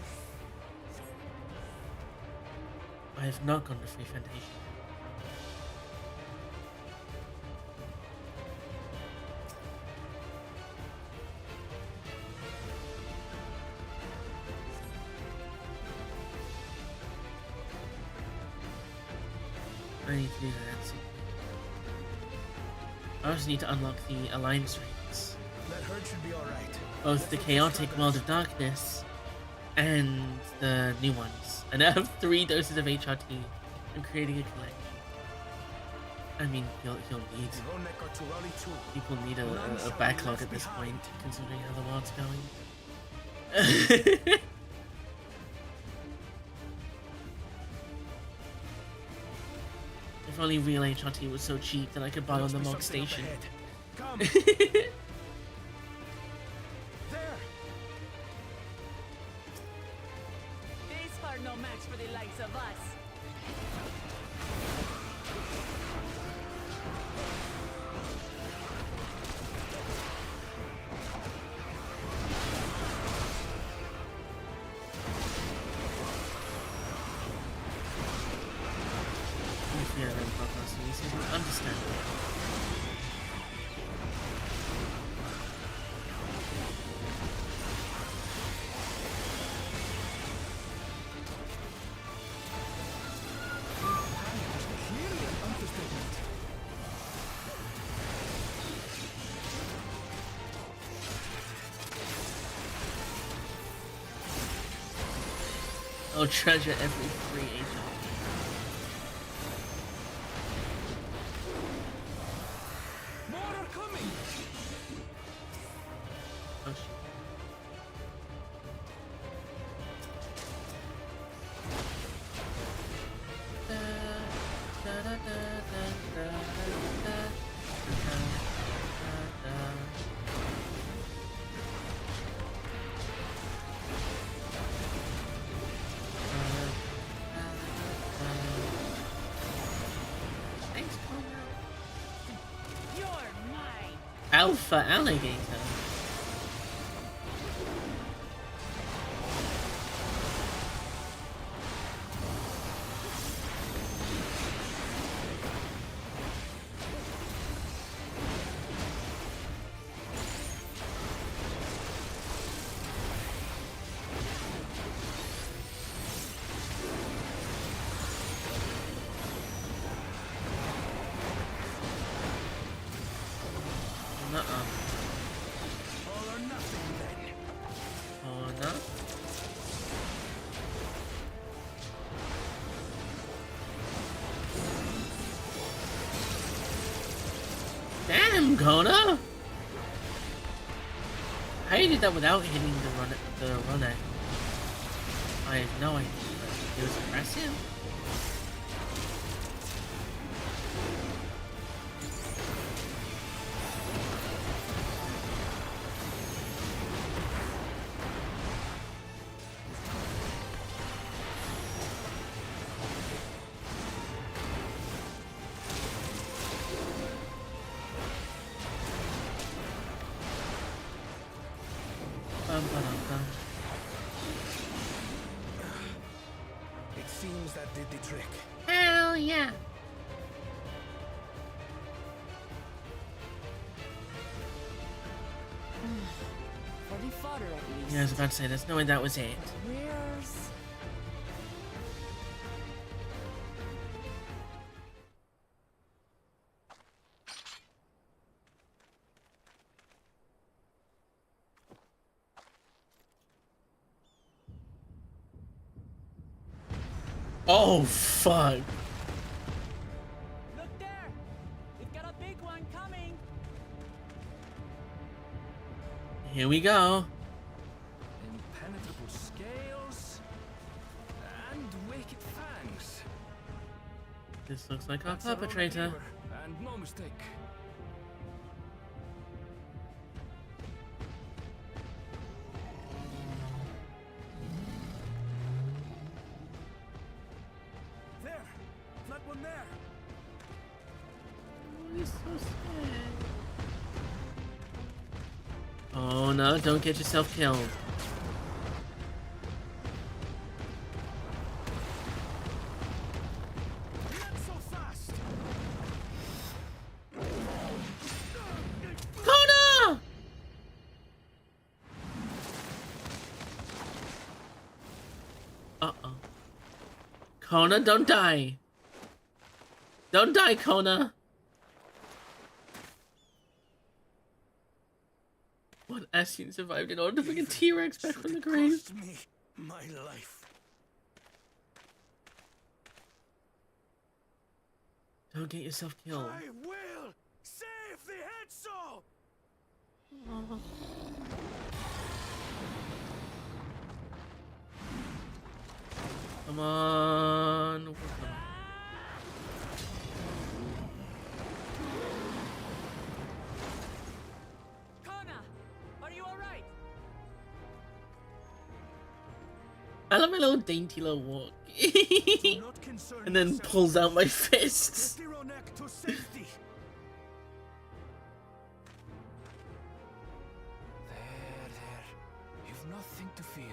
I have not gone to free Fantasia. I need to do that soon. I also need to unlock the Alliance rings. That herd should be alright. Both the Chaotic World of Darkness and the new ones. And I have 3 doses of HRT. I'm creating a collection. I mean, you'll need... The Ronek are too early too. People need None a shall be backlog left at this behind. point, considering how the world's going. If only real HRT was so cheap that I could buy on the Must be Mog something up station. ahead. Come. There. These are no match for the likes of us. Yeah, then podcast, understandable. Clearly an understatement. I'll treasure every free HRT. More are coming! Oh shit. Da, da, da, da, da, da, da, da, da. Thanks, Conrad. You're mine. Alpha alligator. Nuh-uh. All or nothing then. Oh no. Damn, Kona! How you did that without hitting the runner? I have no idea. But it was impressive. It seems that did the trick. Hell yeah. For the fodder, at least. Yeah, I was about to say, there's no way that was it. Where's... Oh, fuck. Look there! We've got a big one coming! Here we go. Impenetrable scales and wicked fangs. This looks like our That's our own perpetrator. neighbor, and no mistake. There! That one there! He's so scared. Oh no, don't get yourself killed. Not so fast! Kona! Uh-oh. Kona, don't die. Don't die, Kona. What Ascian survived in order to bring a T-Rex back from the grave? Cost me my life. Don't get yourself killed. I will save the head soul! Come on. Kona! Are you alright? I love my little dainty little walk. Do not concern And then yourself. pulls out my fists. Get the Ronek to safety. There. You've nothing to fear.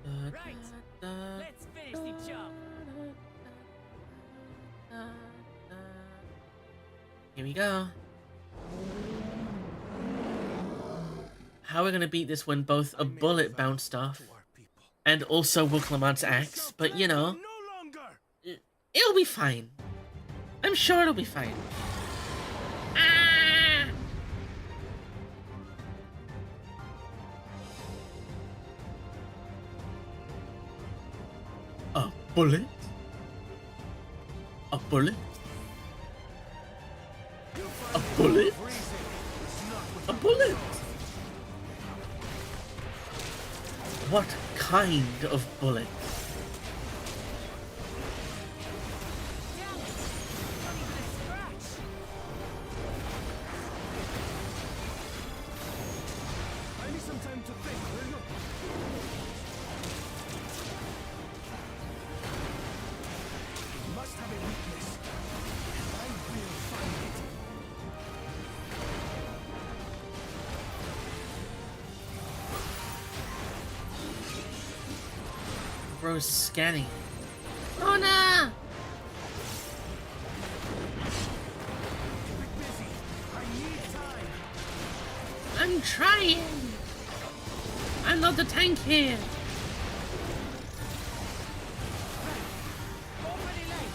Right. Let's finish the job. Here we go. How are we gonna beat this when both a bullet bounced off To our people. and also Wuklamad's axe? But you know, No longer! it'll be fine. I'm sure it'll be fine. Ah! A bullet? A bullet? A bullet? A bullet? What kind of bullet? I need some time to think, will you? It must have a weakness. I will find it. Bro's scanning. Oh no! Keep it busy. I need time. I'm trying! I'm not the tank here! Already late.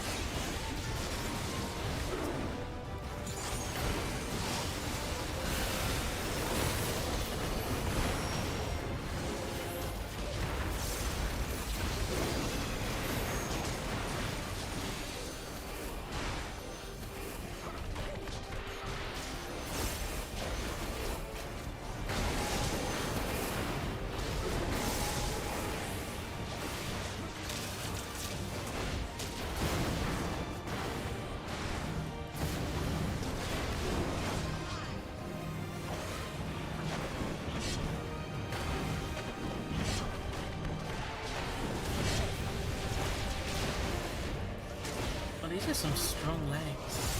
these are some strong legs.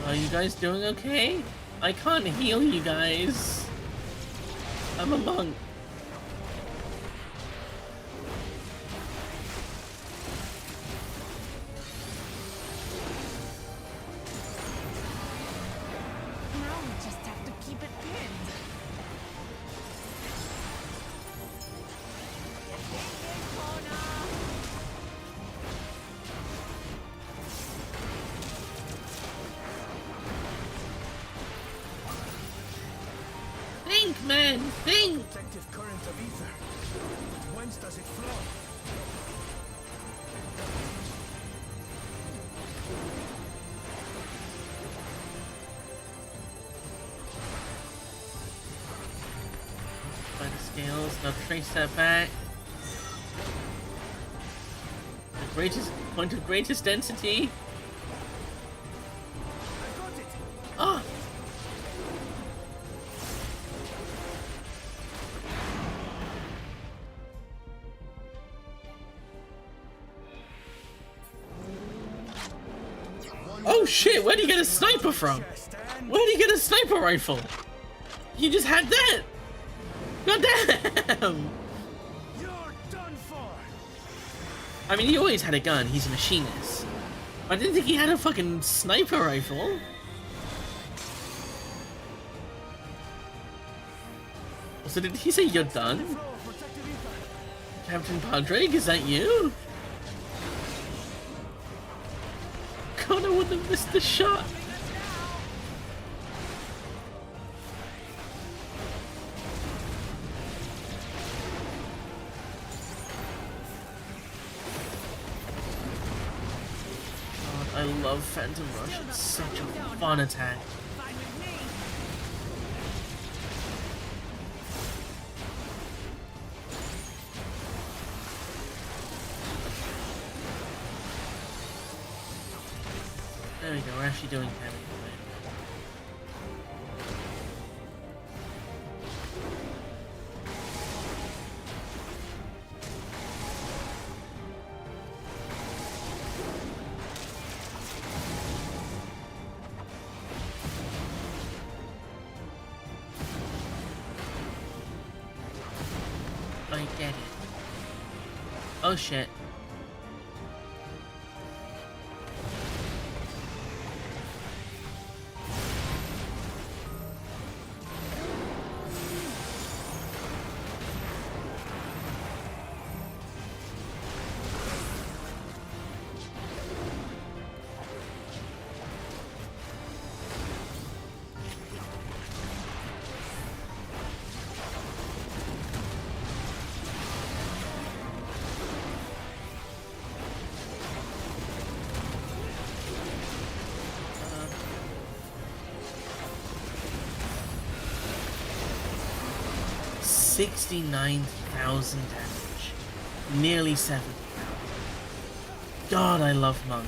Are you guys doing okay? I can't heal you guys. I'm a monk. Now we just have to keep it pinned. Think, man, think! Protective current of ether. Whence does it flow? By the scales, now trace that back. The greatest point of greatest density. I got it! Ah! Oh shit, where would he get a sniper from? Where would he get a sniper rifle? He just had that! God damn! You're done for! I mean, he always had a gun, he's a machinist. I didn't think he had a fucking sniper rifle. So did he say you're done? Flow of protective ether. Captain Padraig, is that you? God, I wouldn't have missed the shot. God, I love Phantom Rush. It's such a fun attack. There we go, we're actually doing damage. I get it. Oh shit. Uh, 69,000 damage. Nearly 70,000. God, I love Monk.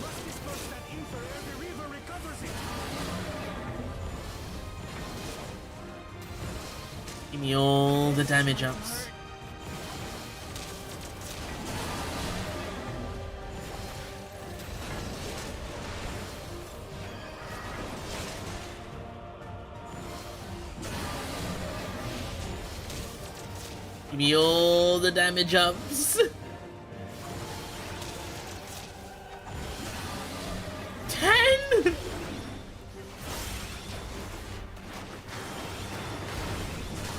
Must disperse that ether ere the river recovers it. Give me all the damage ups. Give me all the damage ups. 10!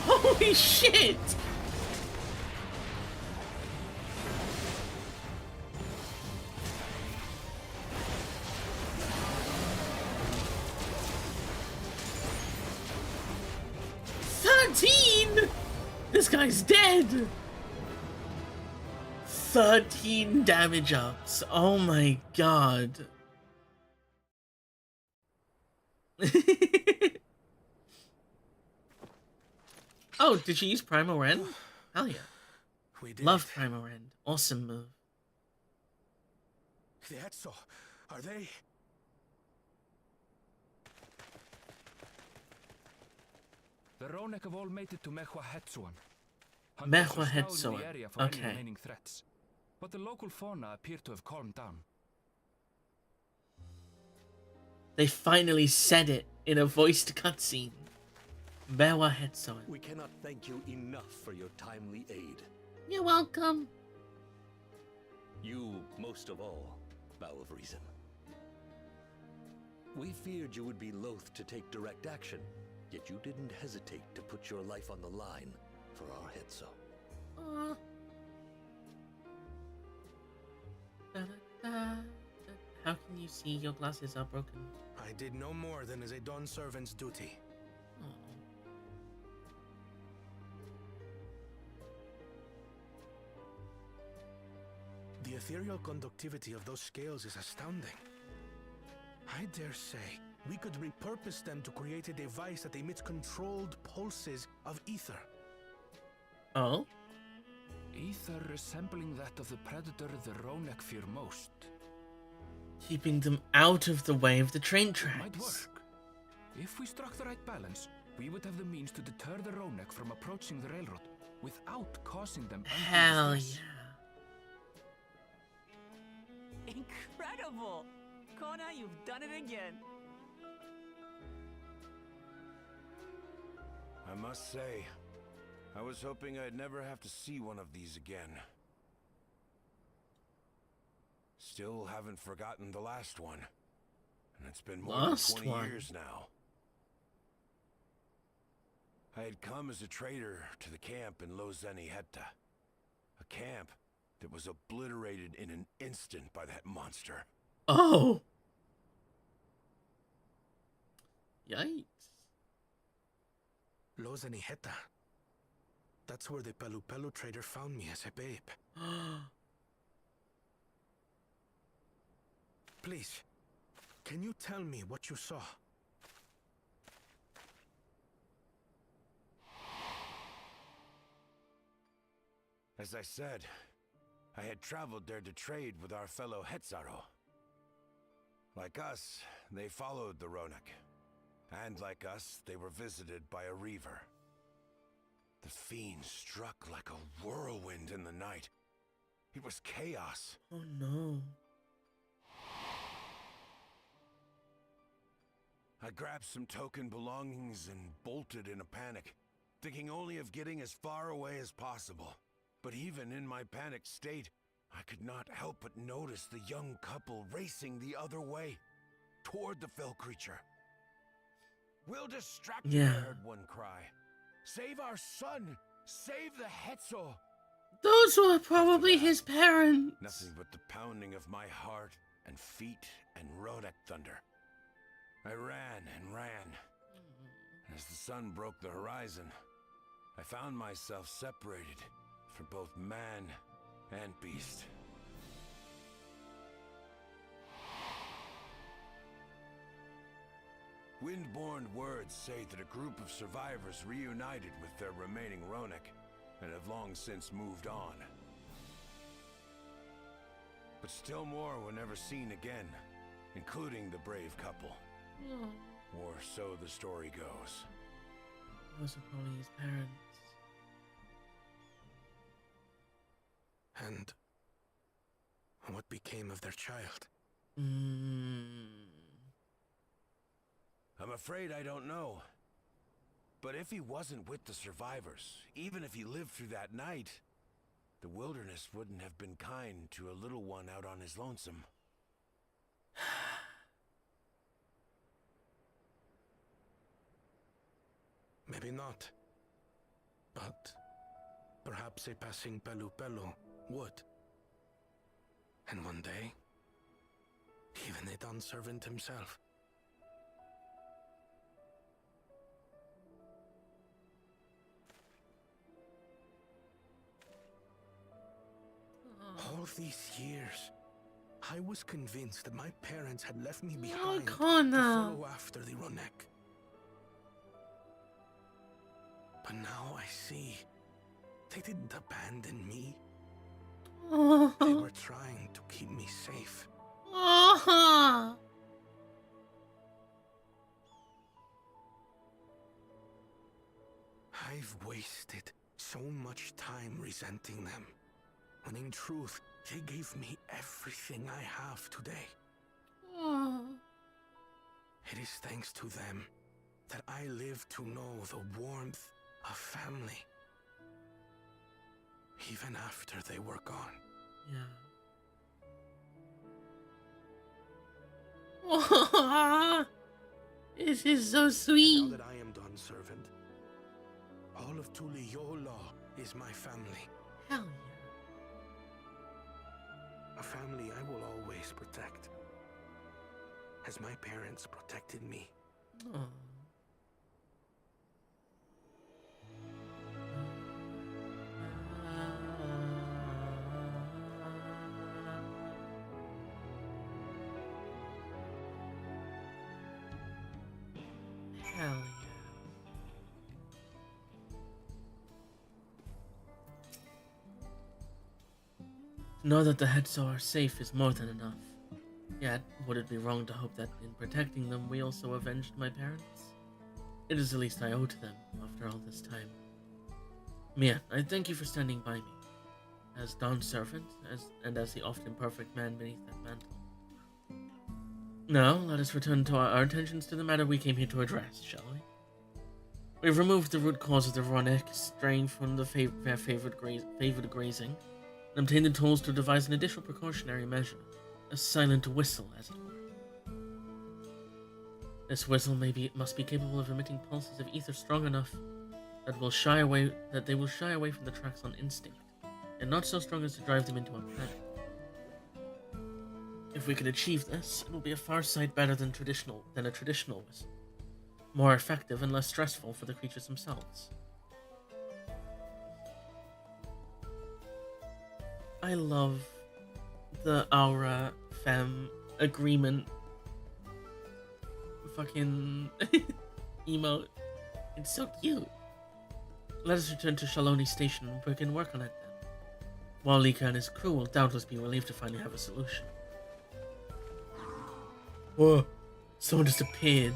Holy shit! 13? This guy's dead! 13 damage ups. Oh my god. Oh, did she use Primal Rend? Hell yeah. We did Love it. Primal Rend. Awesome move. The Etso, are they? The Ronek have all made it to Mehua Hetsuan. Mehua Hunters are scouring Hetsuan, the area for any okay. remaining threats. But the local fauna appear to have calmed down. They finally said it in a voiced cutscene. Mehua Hetsuan. We cannot thank you enough for your timely aid. You're welcome. You, most of all, Bow of Reason. We feared you would be loath to take direct action, yet you didn't hesitate to put your life on the line for our Hetso. Aw. Da-da-da. How can you see your glasses are broken? I did no more than is a Dawn servant's duty. Aw. The ethereal conductivity of those scales is astounding. I dare say we could repurpose them to create a device that emits controlled pulses of ether. Oh? Ether resembling that of the predator the Ronek fear most. Keeping them out of the way of the train Might tracks. work. If we struck the right balance, we would have the means to deter the Ronek from approaching the railroad without causing them undue Hell distress. yeah. Incredible! Kona, you've done it again. I must say, I was hoping I'd never have to see one of these again. Still haven't forgotten the last one. And it's been more than 20 years now. I had come as a trader to the camp in Lozeni Hetta. A camp that was obliterated in an instant by that monster. Oh! Yikes. Lozeni Hetta. That's where the Pelu Pelu trader found me as a babe. Please, can you tell me what you saw? As I said, I had traveled there to trade with our fellow Hetzaro. Like us, they followed the Ronek. And like us, they were visited by a reaver. The fiend struck like a whirlwind in the night. It was chaos. Oh no. I grabbed some token belongings and bolted in a panic, thinking only of getting as far away as possible. But even in my panicked state, I could not help but notice the young couple racing the other way, toward the fell creature. "We'll distract you," I heard one cry. "Save our son! Save the Hetzo!" Those were probably his parents. Nothing but the pounding of my heart and feet and Rodak thunder. I ran and ran. As the sun broke the horizon, I found myself separated from both man and beast. Windborne words say that a group of survivors reunited with their remaining Ronek and have long since moved on. But still more were never seen again, including the brave couple. Or so the story goes. Those are probably his parents. And what became of their child? I'm afraid I don't know. But if he wasn't with the survivors, even if he lived through that night, the wilderness wouldn't have been kind to a little one out on his lonesome. Maybe not. But perhaps a passing Pelu Pelu would. And one day, even a Dawn servant himself. of these years, I was convinced that my parents had left me Oh, behind to Connor. follow after the Ronek. But now I see they didn't abandon me. They were trying to keep me safe. I've wasted so much time resenting them, when in truth, they gave me everything I have today. It is thanks to them that I live to know the warmth of family, even after they were gone. Yeah. This is so sweet. Now that I am done, servant, all of Tuliyola is my family. Hell A family I will always protect, as my parents protected me. yeah. Hell yeah. To know that the heads are safe is more than enough. Yet, would it be wrong to hope that in protecting them we also avenged my parents? It is the least I owe to them after all this time. Mia, I thank you for standing by me, as Dawn's servant, and as the often perfect man beneath that mantle. Now, let us return to our attentions to the matter we came here to address, shall we? We've removed the root cause of the Ronek strain from their favored grazing, and obtained the tools to devise an additional precautionary measure, a silent whistle, as it were. This whistle must be capable of emitting pulses of ether strong enough that they will shy away from the tracks on instinct, and not so strong as to drive them into a panic. If we can achieve this, it will be a far sight better than a traditional whistle, more effective and less stressful for the creatures themselves. I love the Aura Femme agreement fucking emote. It's so cute. Let us return to Shaloni Station and we can work on it then. While Lika and his crew will doubtless be relieved to finally have a solution. Whoa, someone just appeared.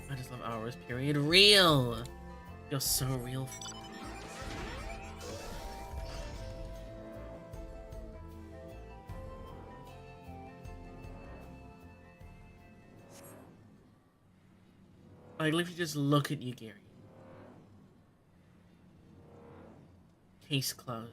I just love Aura's period. Real! You're so real. I literally just look at you, Gary. Case closed.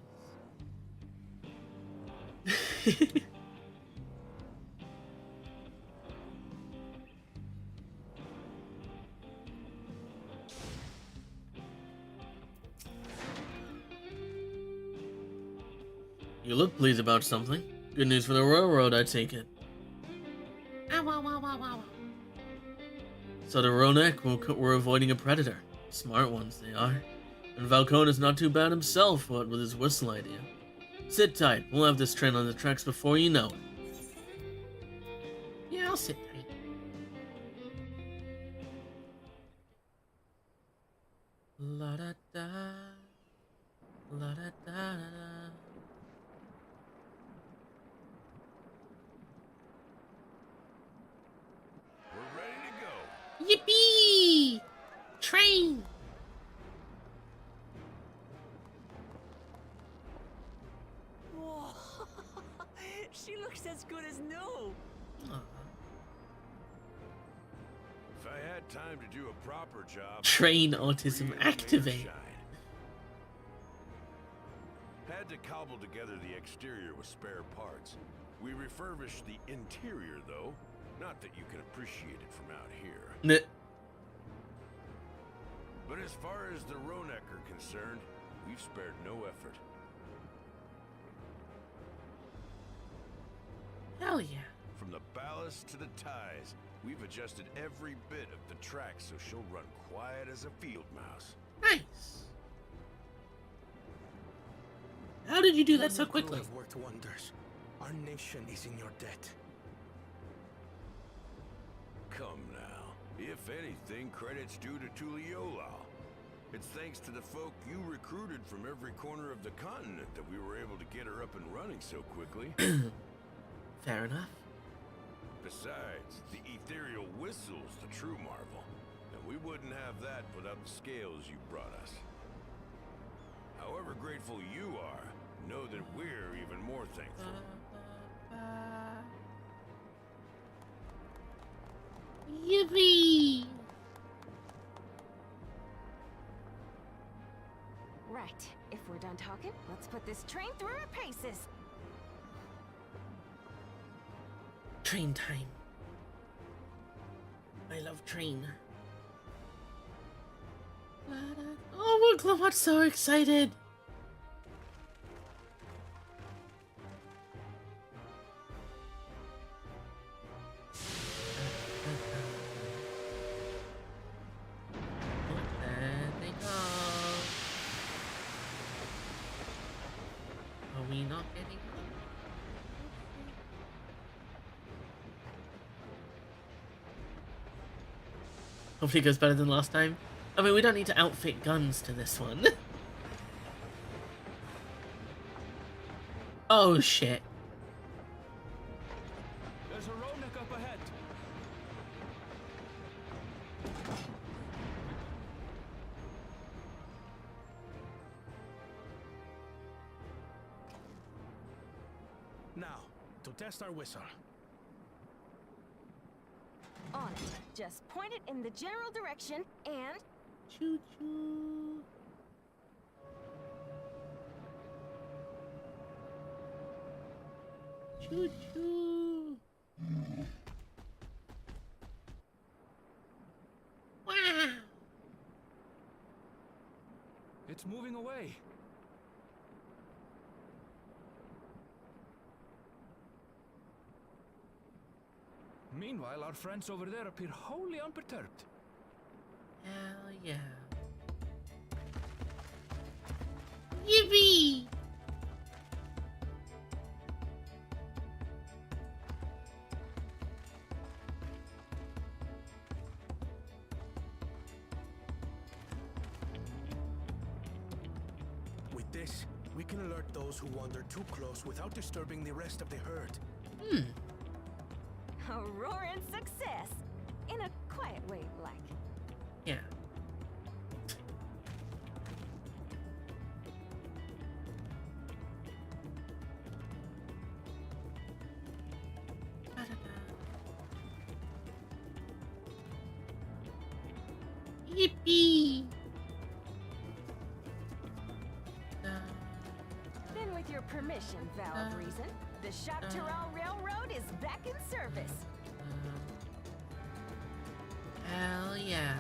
You look pleased about something. Good news for the railroad, I take it. So the Ronek were avoiding a predator. Smart ones they are. And Valcona's not too bad himself, what with his whistle idea. Sit tight, we'll have this train on the tracks before you know it. Yeah, I'll sit tight. La da da, la da da da da. We're ready to go. Yippee! Train! Whoa. She looks as good as new. If I had time to do a proper job, Train autism really made her activate. shine. Had to cobble together the exterior with spare parts. We refurbished the interior, though. Not that you can appreciate it from out here. But as far as the Ronek are concerned, we've spared no effort. Hell yeah. From the ballast to the ties, we've adjusted every bit of the track so she'll run quiet as a field mouse. Nice. How did you do that Your so new crew quickly? have worked wonders. Our nation is in your debt. Come now. If anything, credit's due to Tuliola. It's thanks to the folk you recruited from every corner of the continent that we were able to get her up and running so quickly. Fair enough. Besides, the ethereal whistle's the true marvel. And we wouldn't have that without the scales you brought us. However grateful you are, know that we're even more thankful. Yippee! Right. If we're done talking, let's put this train through our paces. Train time. I love train. Oh, look, I'm so excited. There they go. Are we not getting them? Hopefully it goes better than last time. I mean, we don't need to outfit guns to this one. Oh, shit. There's a Ronak up ahead. Now, to test our whistle. On it. Just point it in the general direction and... Choo-choo. Choo-choo. Wow. It's moving away. Meanwhile, our friends over there appear wholly unperturbed. Hell yeah. Yippee! With this, we can alert those who wander too close without disturbing the rest of the herd. a roaring success. In a quiet way, like. Yeah. Yippee! Then with your permission, Valve Reason, the Shaktaral Railroad is back in service. Hell yeah.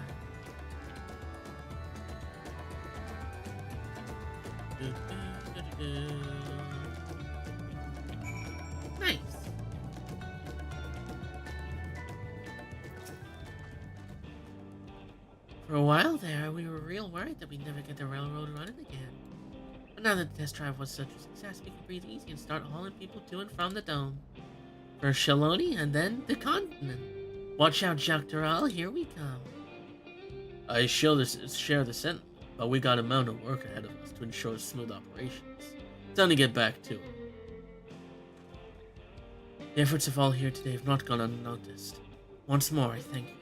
Nice. For a while there, we were real worried that we'd never get the railroad running again. But now that the test drive was such a success, we can breathe easy and start hauling people to and from the dome. First Shaloni, and then the continent. Watch out, Jacques Doral, here we come. I share the sentiment, but we got a mountain of work ahead of us to ensure smooth operations. Time to get back to it. The efforts of all here today have not gone unnoticed. Once more, I thank you.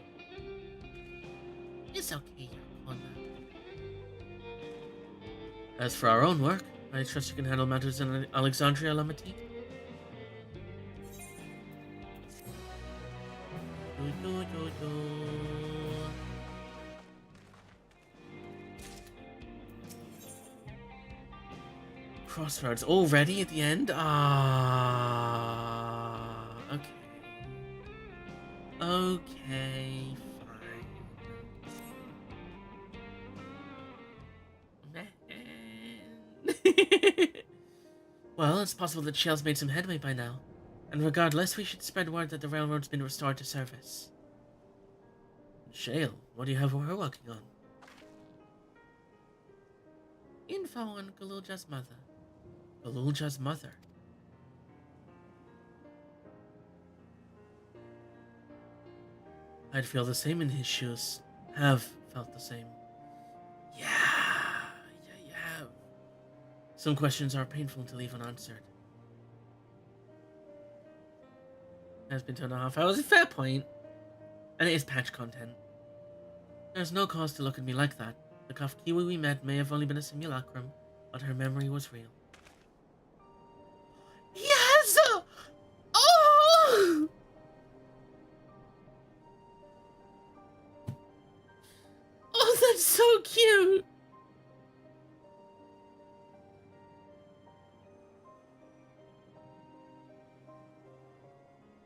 It's okay, Yakona. As for our own work, I trust you can handle matters in Alexandria, Lamatique. Crossroads already at the end? Ah, okay. Okay, fine. Well, it's possible that Shell's made some headway by now. And regardless, we should spread word that the railroad's been restored to service. Shale, what do you have for her working on? Info on Galulja's mother. Balulja's mother. I'd feel the same in his shoes. Have felt the same. Yeah, you have. Some questions are painful to leave unanswered. Has been 2.5 hours. A fair point. And it is patch content. There's no cause to look at me like that. The Kafkiwi we met may have only been a simulacrum, but her memory was real. Yes! Oh! Oh, that's so cute!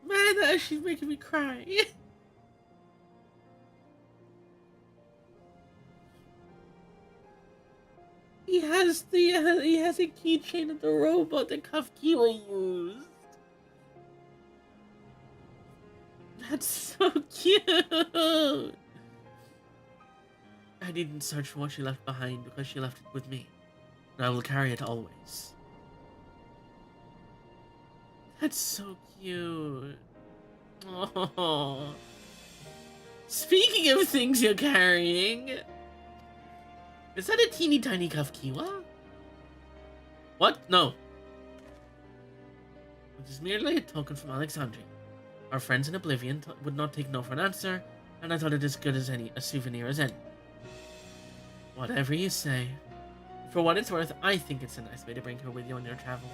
Man, that actually making me cry. He has a keychain of the robot that Kafkiwa used. That's so cute. I didn't search for what she left behind because she left it with me, and I will carry it always. That's so cute. Oh. Speaking of things you're carrying, is that a teeny tiny Kafkiwa? What? No. It is merely a token from Alexandria. Our friends in Oblivion would not take no for an answer, and I thought it as good as a souvenir as any. Whatever you say. For what it's worth, I think it's a nice way to bring her with you on your travels.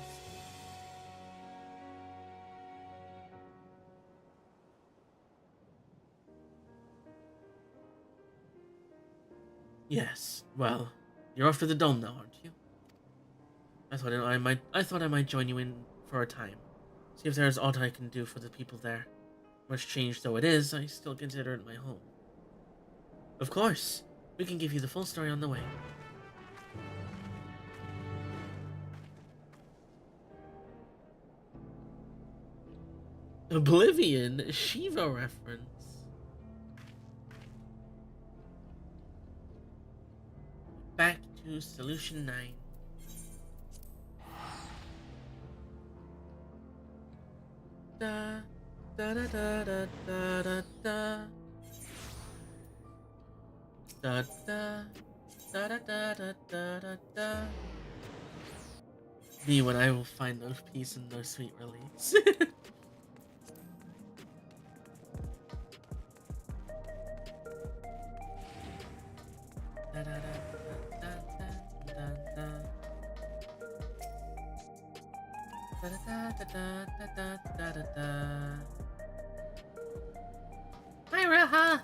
Yes, well, you're off to the dome now, aren't you? I thought I might join you in for a time. See if there's aught I can do for the people there. Much changed though it is, I still consider it my home. Of course, we can give you the full story on the way. Oblivion, Shiva reference. Back to Solution 9. Da da da da da da da da da da da da da da da da. Me when I will find no peace and no sweet release. Da da da da da da da. Da da da da da da da da. Hi, Raha.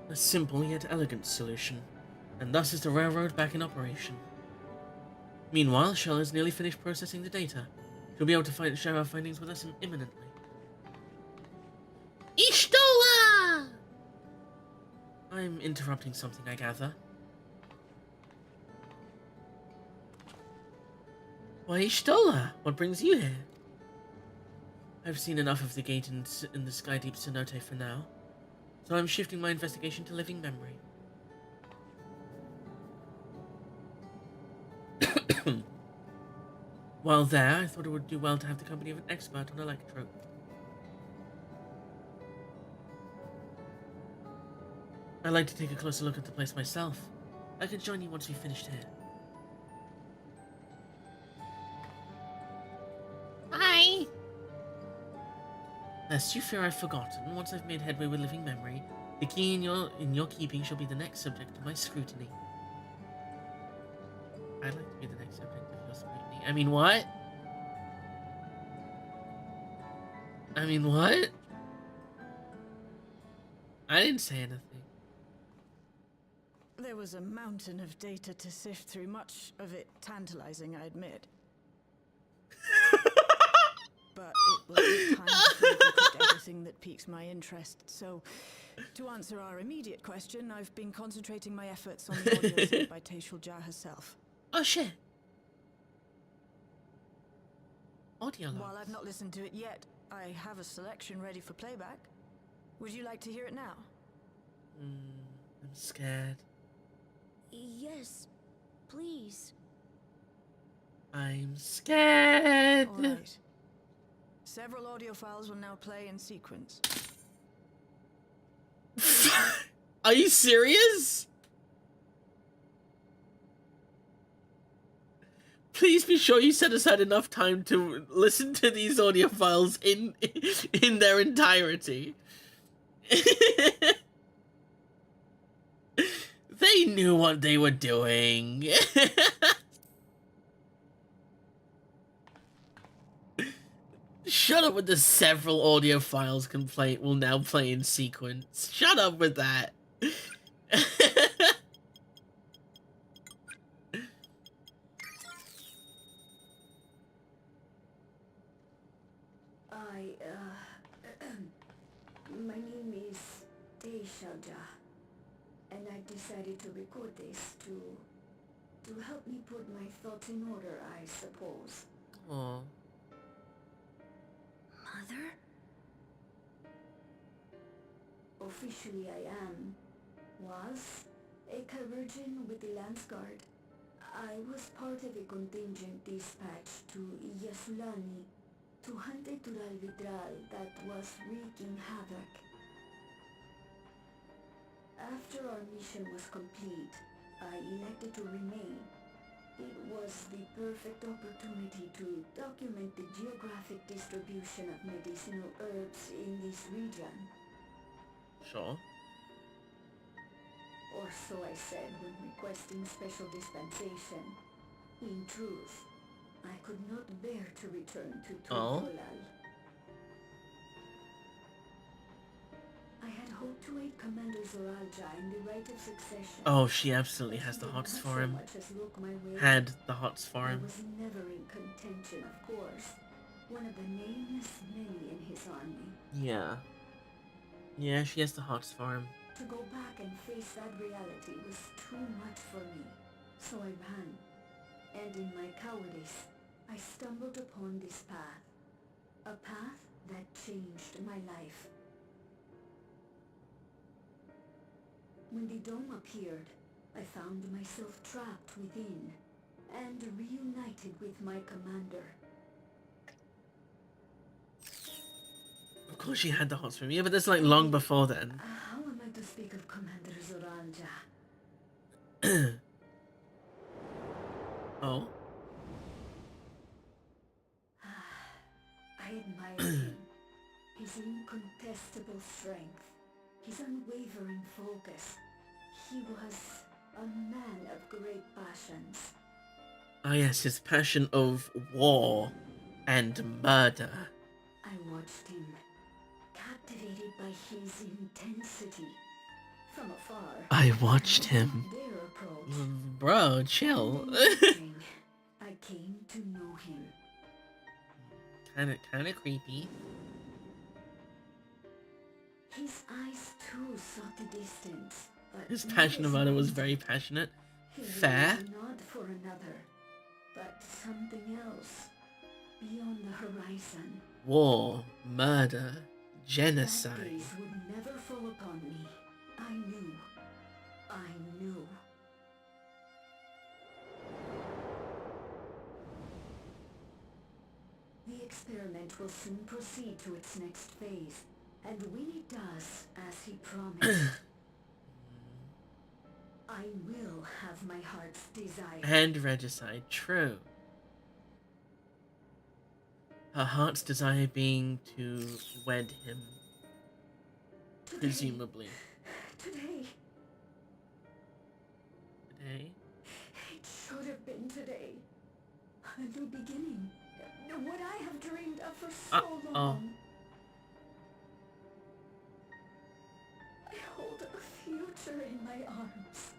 A simple yet elegant solution, and thus is the railroad back in operation. Meanwhile, Shell has nearly finished processing the data. She'll be able to share our findings with us imminently. Ishtola! I'm interrupting something, I gather. Why, Ishtola? What brings you here? I've seen enough of the gate in the Skydeep cenote for now, so I'm shifting my investigation to living memory. While there, I thought it would do well to have the company of an expert on electro. I'd like to take a closer look at the place myself. I could join you once we've finished here. Hi! Lest you fear I've forgotten, once I've made headway with living memory, the key in your keeping shall be the next subject of my scrutiny. I'd like to be the next subject of your scrutiny. I mean, what? I mean, what? I didn't say anything. There was a mountain of data to sift through, much of it tantalizing, I admit. But it will take time to decrypt everything that piques my interest, so to answer our immediate question, I've been concentrating my efforts on the audio sent by Teishul Jah herself. Oh shit! Audio logs. While I've not listened to it yet, I have a selection ready for playback. Would you like to hear it now? I'm scared. Yes, please. I'm scared. All right. Several audio files will now play in sequence. Are you serious? Please be sure you set aside enough time to listen to these audio files in their entirety. They knew what they were doing. Shut up with the several audio files complaint will now play in sequence. Shut up with that. My name is Teishalja, and I decided to record this to help me put my thoughts in order, I suppose. Aww. Mother? Officially I was a Chirurgeon with the Lance Guard. I was part of a contingent dispatched to Yasulani to hunt a Tural Vitral that was wreaking havoc. After our mission was complete, I elected to remain. It was the perfect opportunity to document the geographic distribution of medicinal herbs in this region. Sure. Or so I said when requesting special dispensation. In truth, I could not bear to return to Tulkulal. I had hoped to aid Commander Zoralja in the right of succession. Oh, she absolutely has the hots for him. Had the hots for him. I was never in contention, of course. One of the nameless many in his army. Yeah. Yeah, she has the hots for him. To go back and face that reality was too much for me. So I ran. And in my cowardice, I stumbled upon this path. A path that changed my life. When the dome appeared, I found myself trapped within and reunited with my commander. Of course she had the hots for him. Yeah, but that's like long before then. How am I to speak of Commander Zoralja? Oh? I admired him. His incontestable strength. His unwavering focus. He was a man of great passions. Ah yes, his passion of war and murder. I watched him, captivated by his intensity. From afar, I watched him. Their approach. Bro, chill. I came to know him. Kinda creepy. His eyes too sought the distance. But His passion about it was very passionate. Fair. Not for another, but something else beyond the horizon. War, murder, That genocide. gaze would never fall upon me. I knew. The experiment will soon proceed to its next phase. And when it does, as he promised, I will have my heart's desire. And regicide, true. Her heart's desire being to wed him. Today. Presumably. Today. Today? It should have been today. A new beginning. What I have dreamed of for so long. I hold a future in my arms.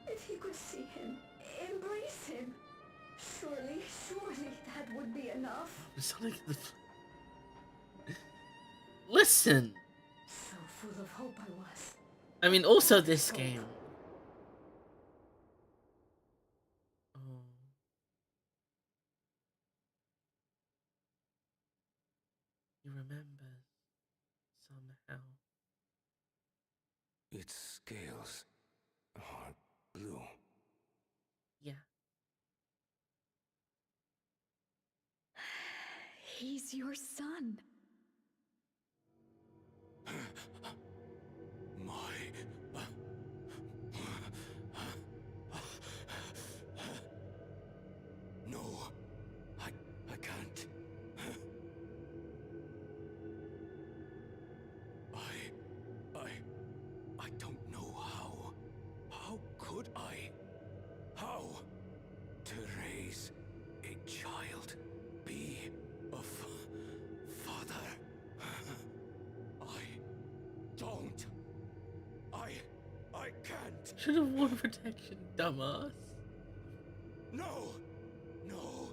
If you could see him, embrace him. Surely that would be enough. Sonic the Listen. So full of hope I was. I mean, also this game. Its scales are blue. Yeah. He's your son. No, I can't. I don't know how. How could I? How? To raise a child, be a father. I don't. I can't. Should have worn protection, dumbass. No! No!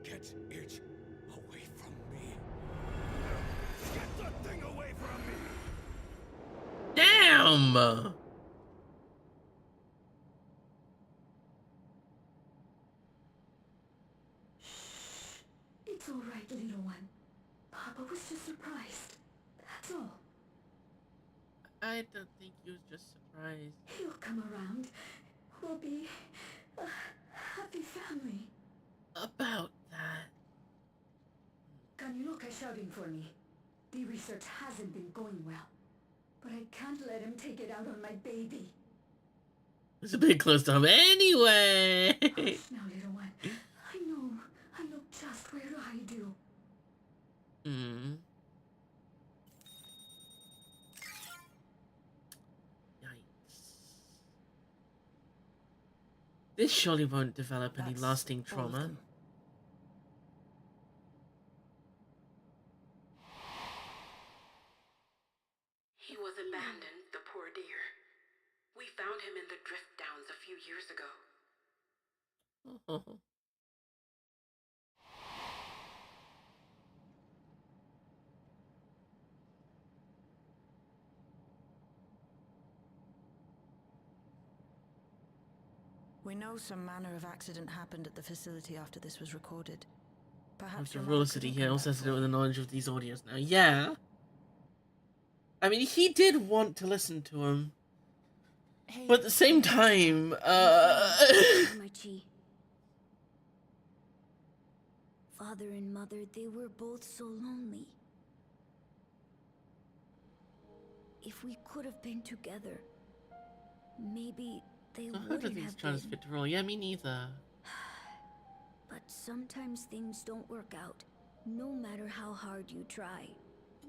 Get it away from me! Get that thing away from me! Damn! It's all right, little one. Papa was just surprised. That's all. I don't think he was just surprised. He'll come around. We'll be a happy family. About that. Kaniloka's shouting for me. The research hasn't been going well. But I can't let him take it out on my baby. It's a bit close to home anyway. Hush now, little one. I know just where to hide you. Yikes. This surely won't develop any lasting trauma. He was abandoned, the poor dear. We found him in the drift downs a few years ago. Oh. We know some manner of accident happened at the facility after this was recorded. Perhaps The ruler city here also has to do with the knowledge of these audios now. Yeah. I mean, he did want to listen to him. Hey, but at the same time, Father and mother, they were both so lonely. If we could have been together, maybe they wouldn't have trying to fit the role. Yeah, me neither. But sometimes things don't work out, no matter how hard you try.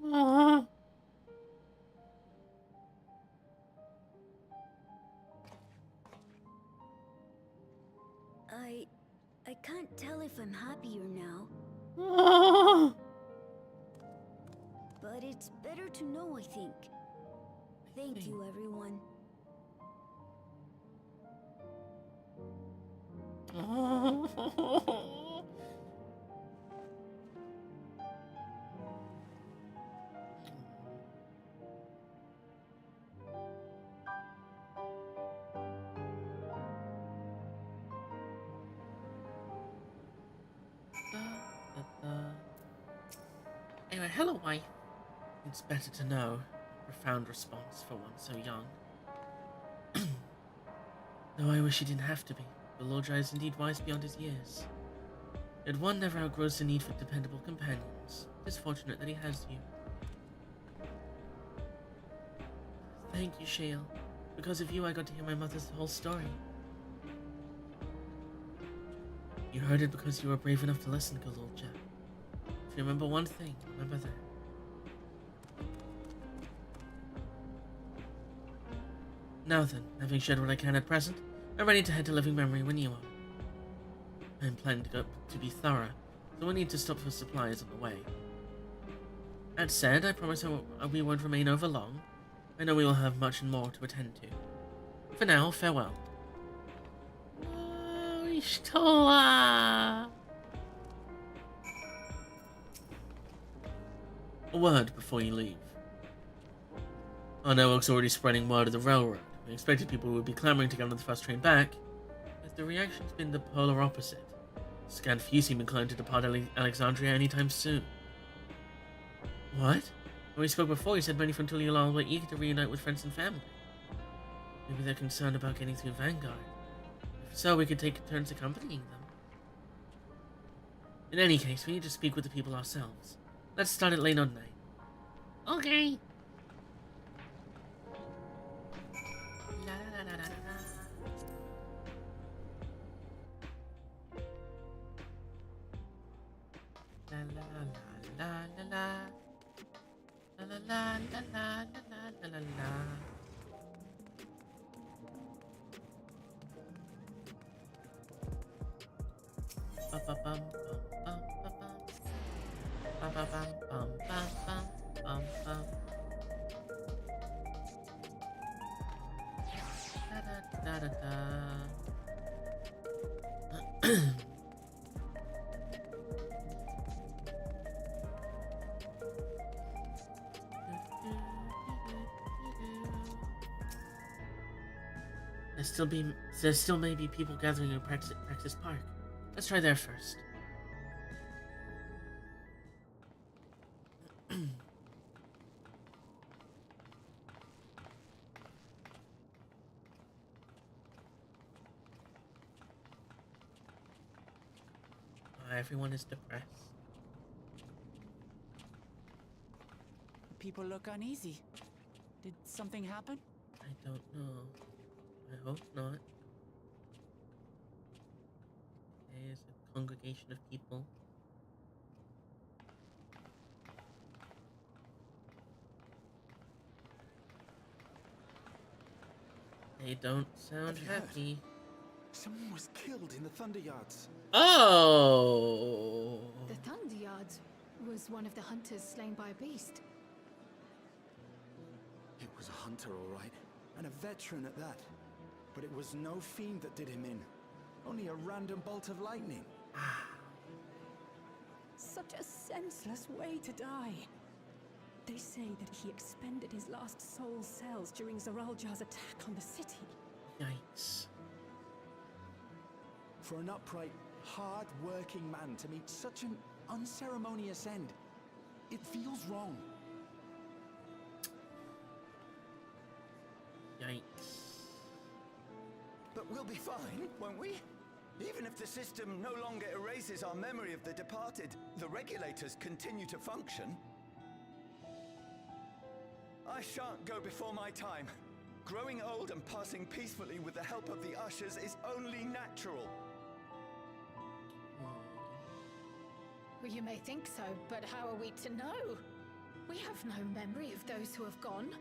Aww. I can't tell if I'm happier now. Aww. But it's better to know, I think. Thank you, everyone. Anyway, hello, wife. It's better to know. A profound response for one so young. Though I wish he didn't have to be. The Lord Jai is indeed wise beyond his years. Yet one never outgrows the need for dependable companions. It is fortunate that he has you. Thank you, Shael. Because of you, I got to hear my mother's whole story. You heard it because you were brave enough to listen, Galulja. If you remember one thing, remember that. Now then, having shared what I can at present, I'm ready to head to Living Memory when you are. I'm planning to go to be thorough, so we'll need to stop for supplies on the way. That said, I promise we won't remain over long. I know we will have much and more to attend to. For now, farewell. Oh, Ishtola! A word before you leave. Our network's already spreading word of the railroad. We expected people would be clamoring to get on the first train back, but the reaction's been the polar opposite. Scant few seem inclined to depart Alexandria anytime soon. What? When we spoke before, you said many from Tulialar were eager to reunite with friends and family. Maybe they're concerned about getting through Vanguard. If so, we could take turns accompanying them. In any case, we need to speak with the people ourselves. Let's start at late on night. Okay. La la la la la. La la la la la la. La la la la la la la la. Ba ba bum bum bum ba bum. Ba ba bum bum bum bum bum. Da da da da da. There still may be people gathering in Praxis Park. Let's try there first. Everyone is depressed. People look uneasy. Did something happen? I don't know. I hope not. There's a congregation of people. They don't sound happy. Someone was killed in the Thunder Yards. Oh! The Thunder Yards was one of the hunters slain by a beast. It was a hunter, all right, and a veteran at that. But it was no fiend that did him in. Only a random bolt of lightning. Such a senseless way to die. They say that he expended his last soul cells during Zoraljar's attack on the city. Yikes. For an upright, hard-working man to meet such an unceremonious end, it feels wrong. Yikes. But we'll be fine, won't we? Even if the system no longer erases our memory of the departed, the regulators continue to function. I shan't go before my time. Growing old and passing peacefully with the help of the ushers is only natural. Well, you may think so, but how are we to know? We have no memory of those who have gone.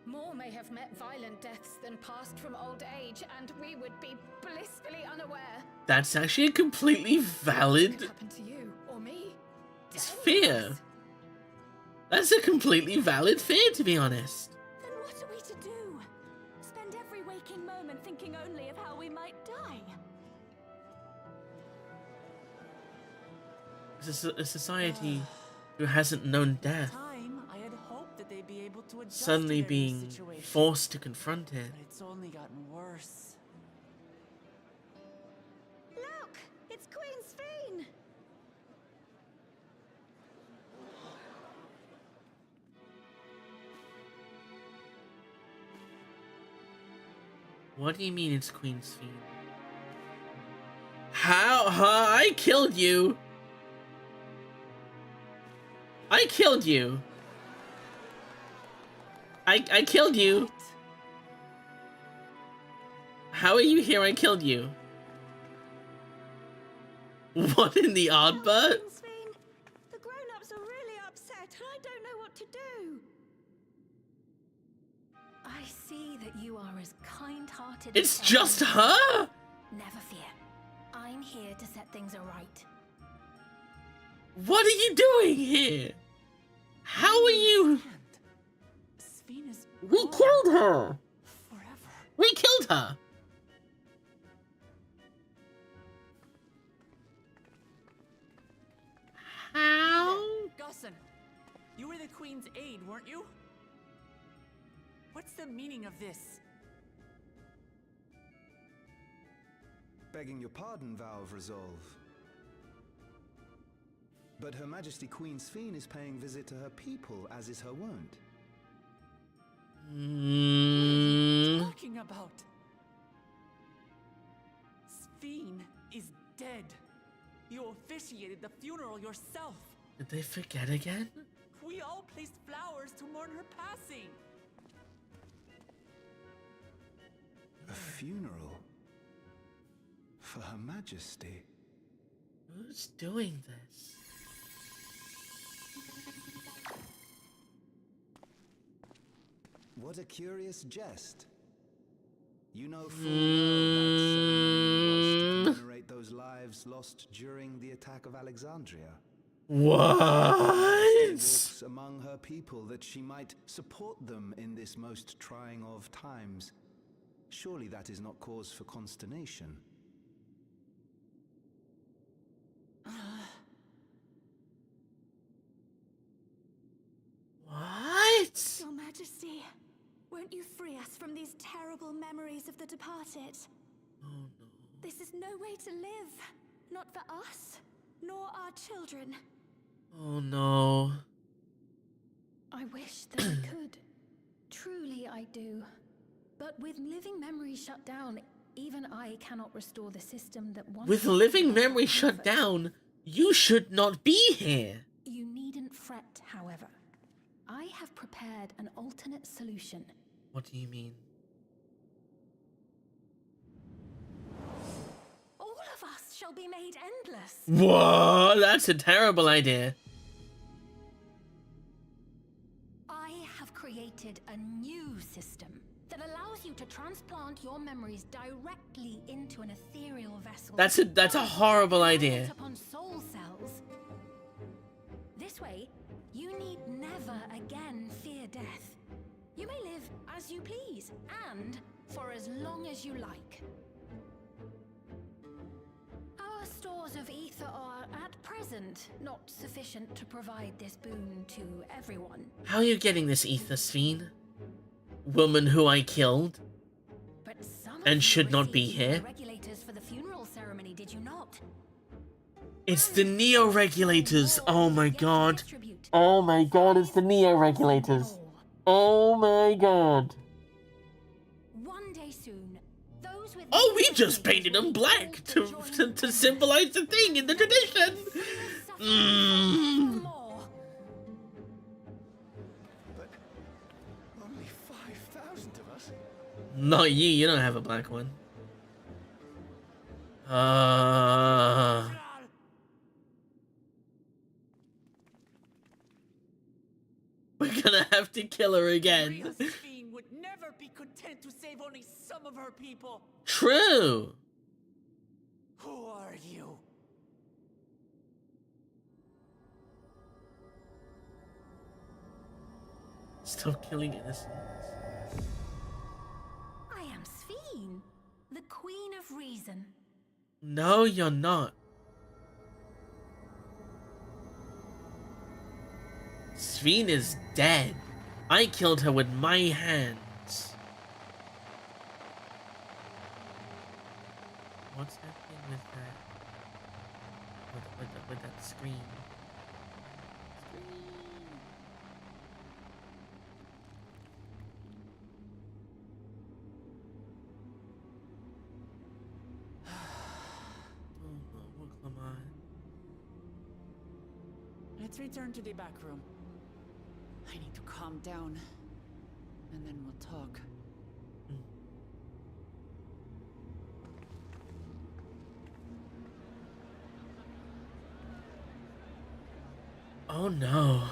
More may have met violent deaths than passed from old age, and we would be blissfully unaware. That's actually a completely valid What could happen to you or me? To fear. That's a completely valid fear, to be honest. Then what are we to do? Spend every waking moment thinking only of how we might die? It's a society who hasn't known death I had hoped that they'd be able to adjust suddenly to their new being situation, forced to confront it. but it's only gotten worse. Look! It's Queen Sphene! What do you mean it's Queen Sphene? How? I killed you! I killed you! I killed you! How are you here? I killed you. What in the oddbird? Queen Sphene, the grown-ups are really upset and I don't know what to do. I see that you are as kind-hearted It's as just anyone. her? Never fear. I'm here to set things aright. What are you doing here? How are you? Sphena's We killed her! forever. We killed her! How? Gusson, you were the Queen's aide, weren't you? What's the meaning of this? Begging your pardon, Vow of Resolve. But Her Majesty Queen Sphene is paying visit to her people, as is her wont. What are you talking about? Sphene is dead. You officiated the funeral yourself. Did they forget again? We all placed flowers to mourn her passing. A funeral? For Her Majesty? Who's doing this? What a curious jest. You know full well that ceremony was to commemorate those lives lost during the attack of Alexandria. What? She walks among her people that she might support them in this most trying of times. Surely that is not cause for consternation. What? Your Majesty, won't you free us from these terrible memories of the departed? Oh no. This is no way to live. Not for us, nor our children. Oh no. I wish that I could. Truly I do. But with living memory shut down, even I cannot restore the system that once... With living memory shut down, you should not be here. You needn't fret, however. I have prepared an alternate solution. What do you mean? All of us shall be made endless. Whoa, that's a terrible idea. I have created a new system that allows you to transplant your memories directly into an ethereal vessel. That's a horrible idea. Upon soul cells. This way, you need never again fear death. You may live as you please, and for as long as you like. Our stores of ether are, at present, not sufficient to provide this boon to everyone. How are you getting this ether, Sphene? Woman who I killed? But some and should not be received here? Regulators for the funeral ceremony, did you not? It's the Neo-Regulators! Oh my god. Oh my god, it's the Neo-Regulators. Oh my god. One day soon, those with Oh, we just painted them black to symbolize the thing in the tradition. But only 5,000 of us? Not you, you don't have a black one. We're gonna have to kill her again. Sphene would never be content to save only some of her people. True. Who are you? Stop killing innocents. I am Sphene, the Queen of Reason. No, you're not. Sphene is dead. I killed her with my hands. What's that thing with that? With that screen? Oh, come on. Let's return to the back room. I need to calm down, and then we'll talk. Oh no.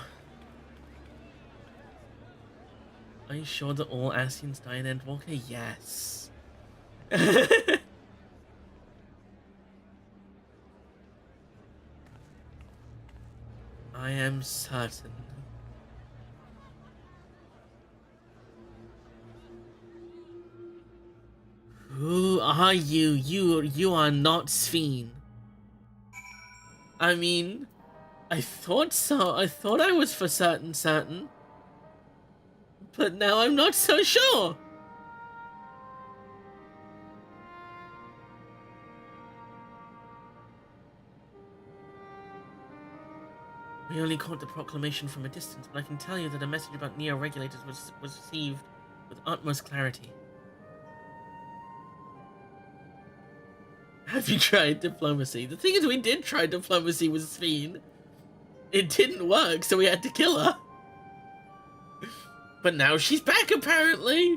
Are you sure that all Ascians die in Endwalker? Yes. I am certain. Who are you? You are not Sphene. I mean, I thought so. I thought I was for certain. But now I'm not so sure. We only caught the proclamation from a distance, but I can tell you that a message about neo-regulators was received with utmost clarity. Have you tried diplomacy? The thing is, we did try diplomacy with Sphene. It didn't work, so we had to kill her. But now she's back, apparently.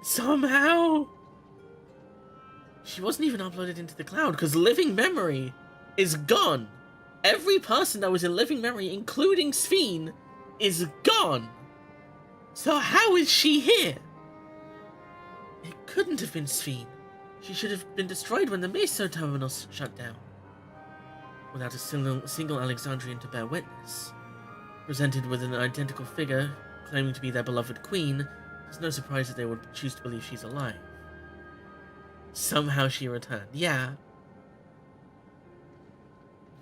Somehow. She wasn't even uploaded into the cloud, because Living Memory is gone. Every person that was in Living Memory, including Sphene, is gone. So how is she here? It couldn't have been Sphene. She should have been destroyed when the Meso terminal shut down. Without a single Alexandrian to bear witness. Presented with an identical figure, claiming to be their beloved queen, it's no surprise that they would choose to believe she's alive. Somehow she returned. Yeah.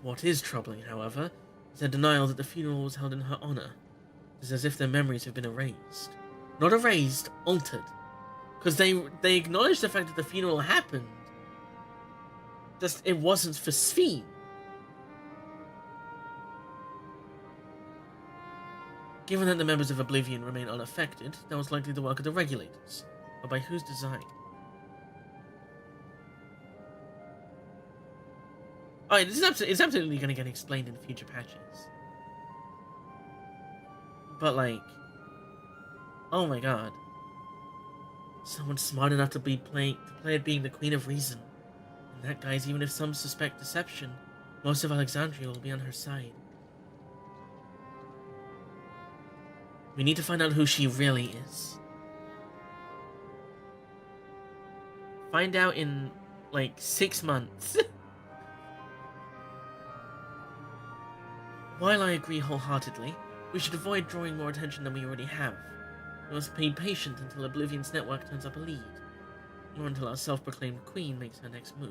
What is troubling, however, is their denial that the funeral was held in her honor. It's as if their memories have been erased. Not erased, altered. Because they acknowledged the fact that the funeral happened. Just, it wasn't for Sphene. Given that the members of Oblivion remain unaffected, that was likely the work of the regulators. But by whose design? Oh, it's absolutely going to get explained in future patches. But, like... Oh my god. Someone smart enough to play it being the Queen of Reason. And that, guys, even if some suspect deception, most of Alexandria will be on her side. We need to find out who she really is. Find out in, like, 6 months. While I agree wholeheartedly, we should avoid drawing more attention than we already have. We must be patient until Oblivion's network turns up a lead, or until our self-proclaimed queen makes her next move.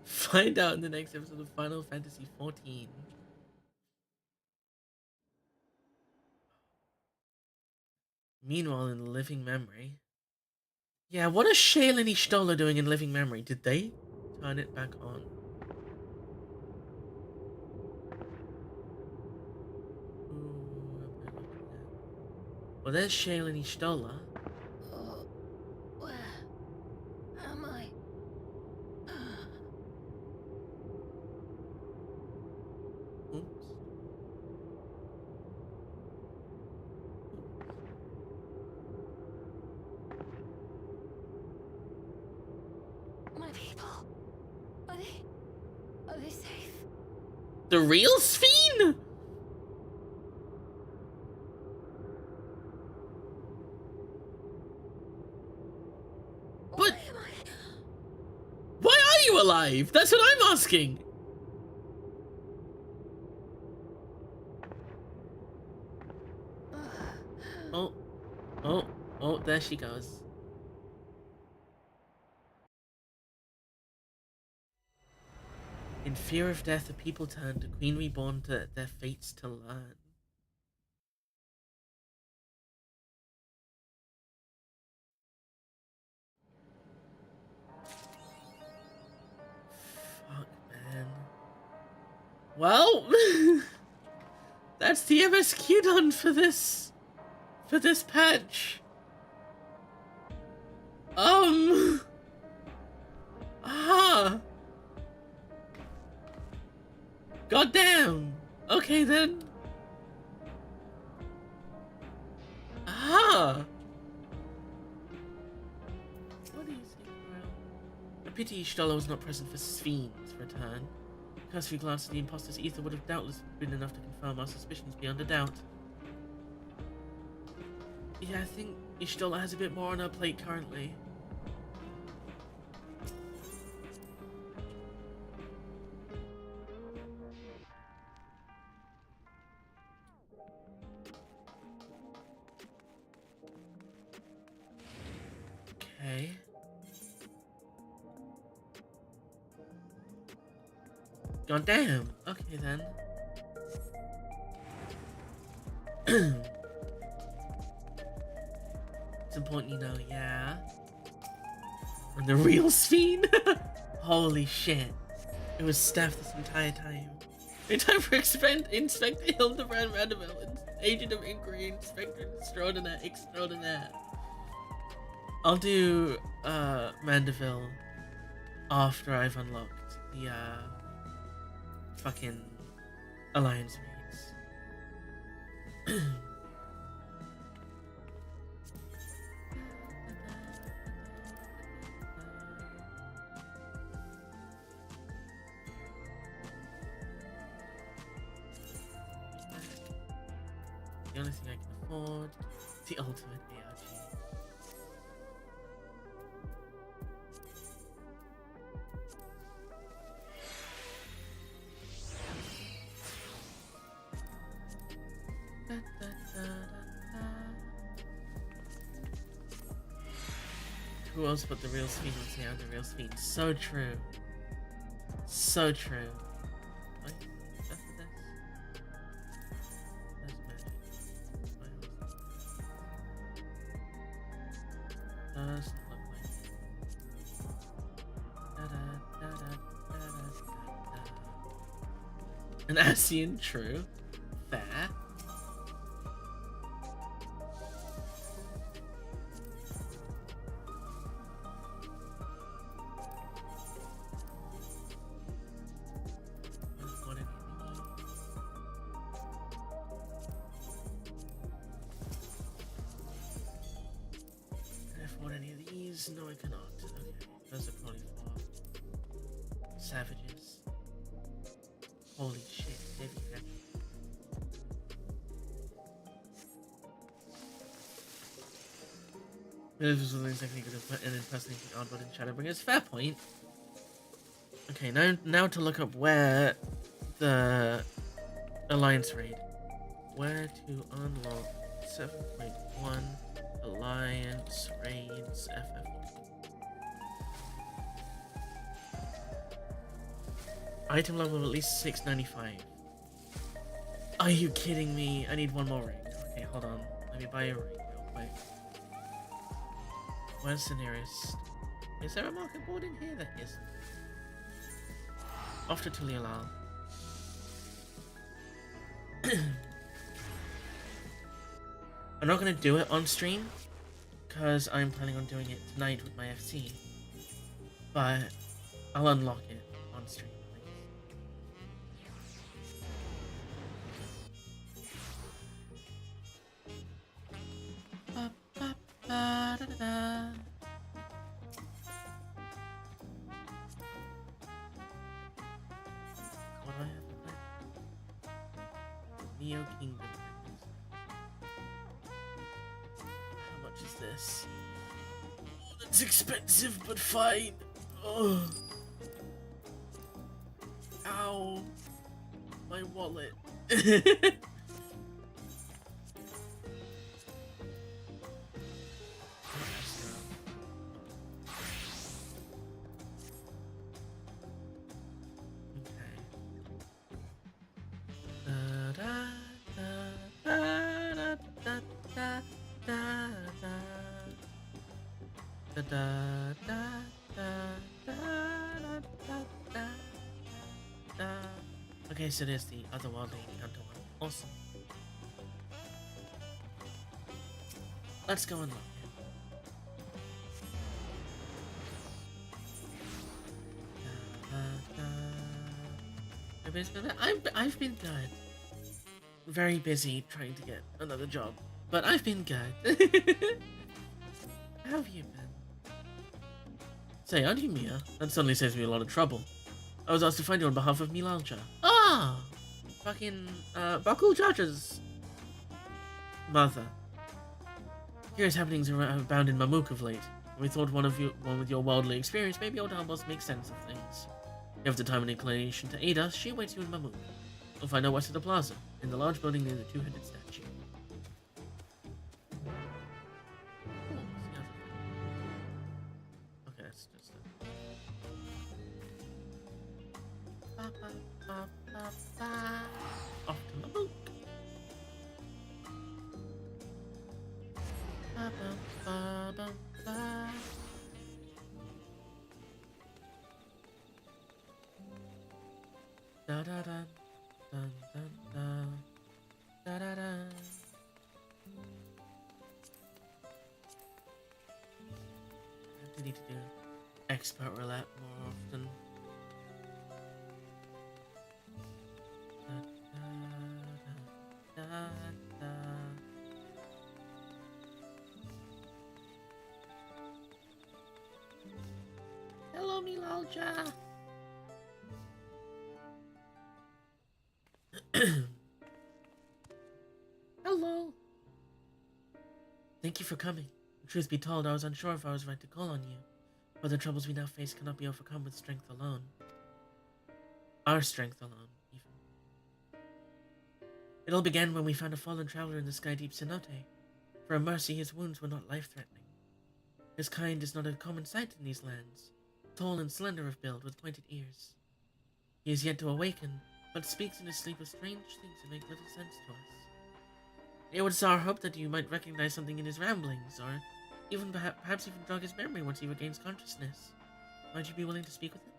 Find out in the next episode of Final Fantasy XIV. Meanwhile, in Living Memory... Yeah, what is Shale and Ishtola doing in Living Memory? Did they turn it back on? Well, there's Shale and Ishtola. Oh, where am I? Oops. My people. Are they safe? The real Sphene? But why are you alive? That's what I'm asking. Oh, there she goes. In fear of death, the people turn to Queen Reborn to their fates to learn. Fuck, man. Well, that's the MSQ done for this patch. Goddamn. Okay then. What do you say, Kyle? A pity Ishtola was not present for Sphene's return. Because if we glanced at the imposter's ether would have doubtless been enough to confirm our suspicions beyond a doubt. Yeah, I think Ishtola has a bit more on her plate currently. Okay. God damn. Okay then. It's important you know, yeah. And the real Sphene? Holy shit. It was Steph this entire time. In time for Inspector Hildebrand Vanderbilt, Agent of Inquiry, Inspector Extraordinaire. I'll do Mandeville after I've unlocked the fucking Alliance raids. The only thing I can afford is the ultimate ARG. Who else but the real Sphene would say I'm the real Sphene? So true. So true. Wait, that's the desk. That's magic. Doesn't look like it. An Asian, true. Fair. No, I cannot. Okay, those are probably for savages. Holy shit, heavy heavy. This wasn't exactly good an impersonating Oddbot in Shadowbringers. Fair point. Okay, now to look up where the Alliance raid. Where to unlock 7.1 Alliance raids FF. Item level of at least 695. Are you kidding me? I need one more ring. Okay, hold on. Let me buy a ring real quick. Where's the nearest? Is there a market board in here? There isn't. Off to Tulialal. I'm not gonna do it on stream because I'm planning on doing it tonight with my FC. But I'll unlock it on stream. What do I have to play? Neo Kingdom. How much is this? Oh, that's expensive, but fine. Oh. Ow. My wallet. Okay, so there's the otherworldly encounter one. Awesome. Let's go unlock it. I've been good. Very busy trying to get another job, but I've been good. How have you been? Say, aren't you Mia? That suddenly saves me a lot of trouble. I was asked to find you on behalf of Milalja. Ah! Fucking, Bakul Jaja's mother. Curious happenings are abound in Mamuk of late. We thought one with your worldly experience may be able to help us make sense of things. You have the time and inclination to aid us, she awaits you in Mamuk. You'll find her west of the plaza, in the large building near the two-headed statue. Okay, that's just it. Off to Mamuk. Da da da dun dun da da da da. I need to do expert roulette more often. Da, da, da, da. Hello, Milalja. Hello. Thank you for coming. Truth be told, I was unsure if I was right to call on you, but the troubles we now face cannot be overcome with strength alone. Our strength alone, even. It all began when we found a fallen traveler in the sky deep cenote. For a mercy, his wounds were not life-threatening. His kind is not a common sight in these lands, tall and slender of build with pointed ears. He is yet to awaken, but speaks in his sleep of strange things that make little sense to us. It was our hope that you might recognize something in his ramblings, or even perhaps even jog his memory once he regains consciousness. Might you be willing to speak with him?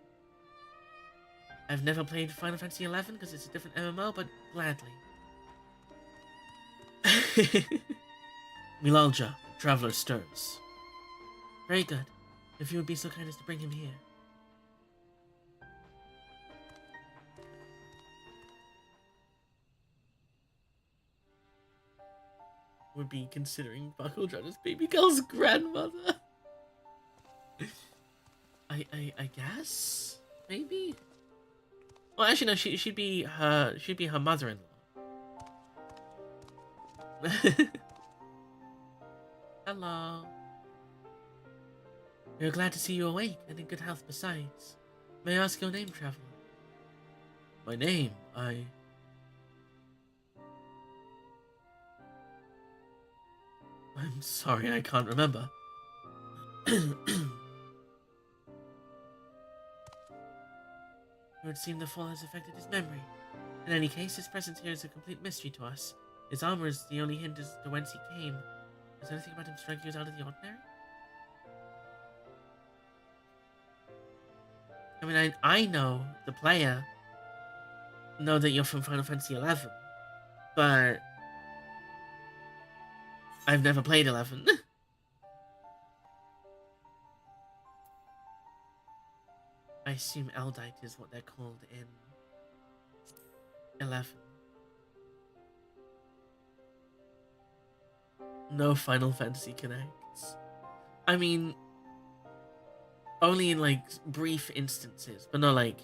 I've never played Final Fantasy XI because it's a different MMO, but gladly. Milalja, traveler stirs. Very good. If you would be so kind as to bring him here. Would be considering Bakujan's baby girl's grandmother. I guess? Maybe? Well, actually no, she'd be her mother-in-law. Hello. We are glad to see you awake and in good health besides. May I ask your name, traveler? My name, I'm sorry, I can't remember. It would seem the fall has affected his memory. In any case, his presence here is a complete mystery to us. His armor is the only hint as to whence he came. Is anything about him strike you as out of the ordinary? I mean, I know, the player, know that you're from Final Fantasy XI, but I've never played 11. I assume Eldite is what they're called in 11. No Final Fantasy connects. I mean, only in like brief instances, but not like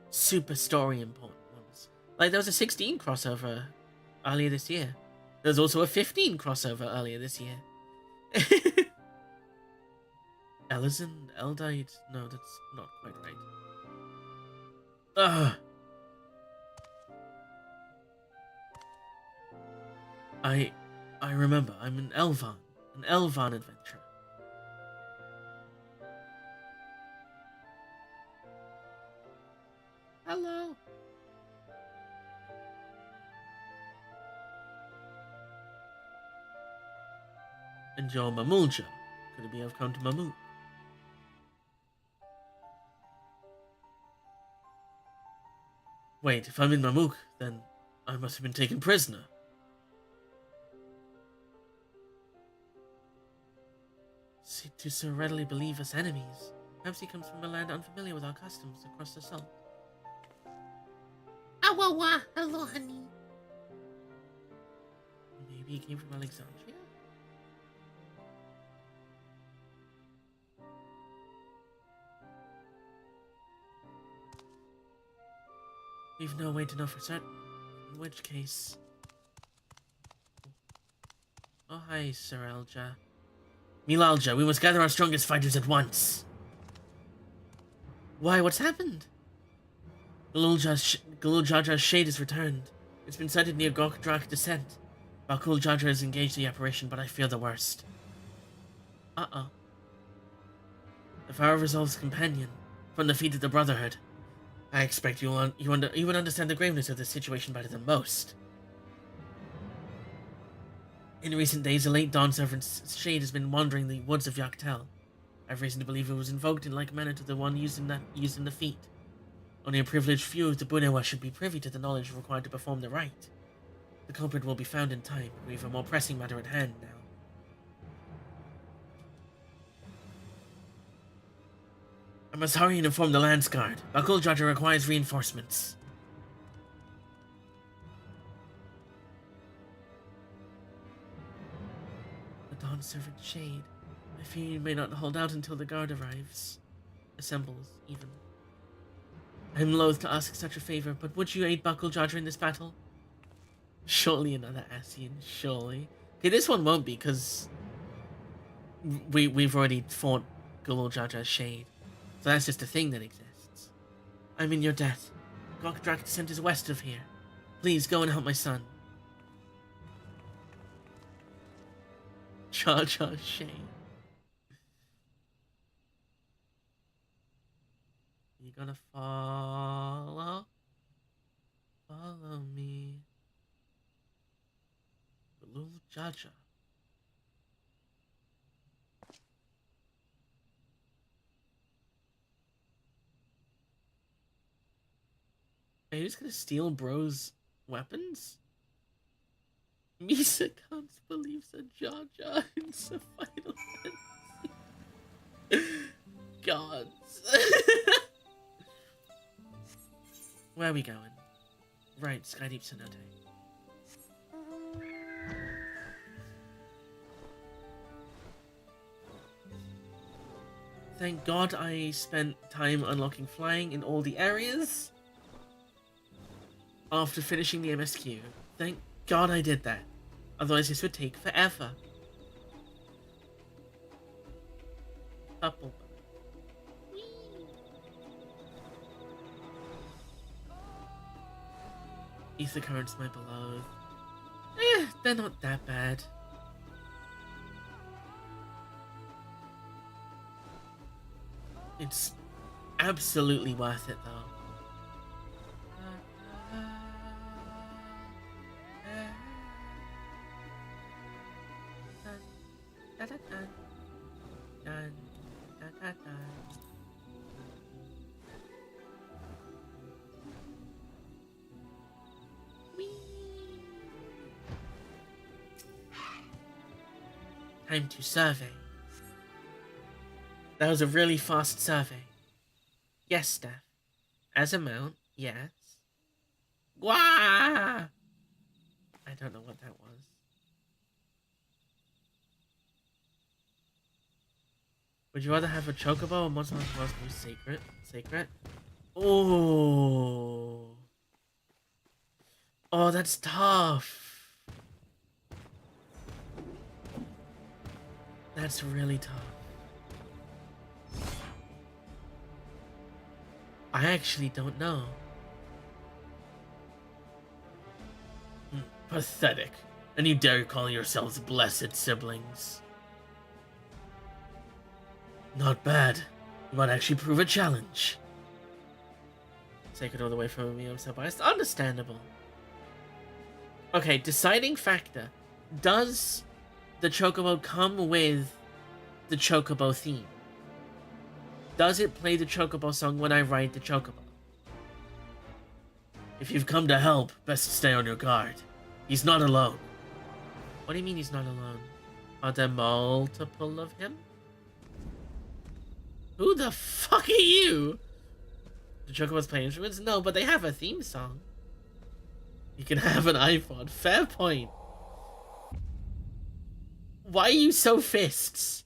super story important ones. Like there was a 16 crossover earlier this year. There's also a 15 crossover earlier this year. Ellison, Eldite? No, that's not quite right. Ugh. I remember. I'm an Elvan adventurer. Hello. And you're Mamulja. Could it be I've come to Mamut? Wait, if I'm in Mamuk, then I must have been taken prisoner. To so readily believe us enemies. Perhaps he comes from a land unfamiliar with our customs across the salt. Awawa, hello, honey. Maybe he came from Alexandria? We've no way to know for certain, in which case... Oh, hi, Sir Elja. Milalja, we must gather our strongest fighters at once. Why, what's happened? Galul-Jadra's shade has returned. It's been sighted near Gokdrak Descent. Bakul-Jadra has engaged the apparition, but I fear the worst. Uh-oh. The Pharaoh resolves companion, from the feet of the Brotherhood. I expect you would understand the graveness of this situation better than most. In recent days, the late Dawn Servant's shade has been wandering the woods of Yaktel. I've reason to believe it was invoked in like manner to the one used in the feat. Only a privileged few of the Bunewa should be privy to the knowledge required to perform the rite. The culprit will be found in time, but we have a more pressing matter at hand now. I must hurry and inform the Lance Guard. Bakuljaja requires reinforcements. The Dawn Servant Shade. I fear you may not hold out until the guard arrives. Assembles, even. I am loath to ask such a favor, but would you aid Bakuljaja in this battle? Surely another Asian, surely. Okay, this one won't be, because we've already fought Gululjaja's Shade. So that's just a thing that exists. I'm in your debt. Gokdrak descent is west of here. Please go and help my son. Jaja's Shade. You gonna follow? Follow me. Little Jaja. Are you just gonna steal Bro's weapons? Misa can't believe a Jaja in the Final Fantasy. Gods. Where are we going? Right, Skydeep Cenote. Thank God I spent time unlocking flying in all the areas after finishing the MSQ. Thank God I did that. Otherwise this would take forever. Couple. Ether currents, my beloved. They're not that bad. It's absolutely worth it, though. Time to survey. That was a really fast survey. Yes, Steph. As a mount, yes. Wah! I don't know what that was. Would you rather have a chocobo or Monster Hunter World's new secret? Oh. Oh, that's tough. That's really tough. I actually don't know. Pathetic. And you dare call yourselves blessed siblings. Not bad. You might actually prove a challenge. Take it all the way from me, I'm so biased. Understandable. Okay, deciding factor. Does the Chocobo come with the Chocobo theme? Does it play the Chocobo song when I ride the Chocobo? If you've come to help, best stay on your guard. He's not alone. What do you mean he's not alone? Are there multiple of him? Who the fuck are you? The Chocobos play instruments? No, but they have a theme song. You can have an iPod. Fair point. Why are you so fists?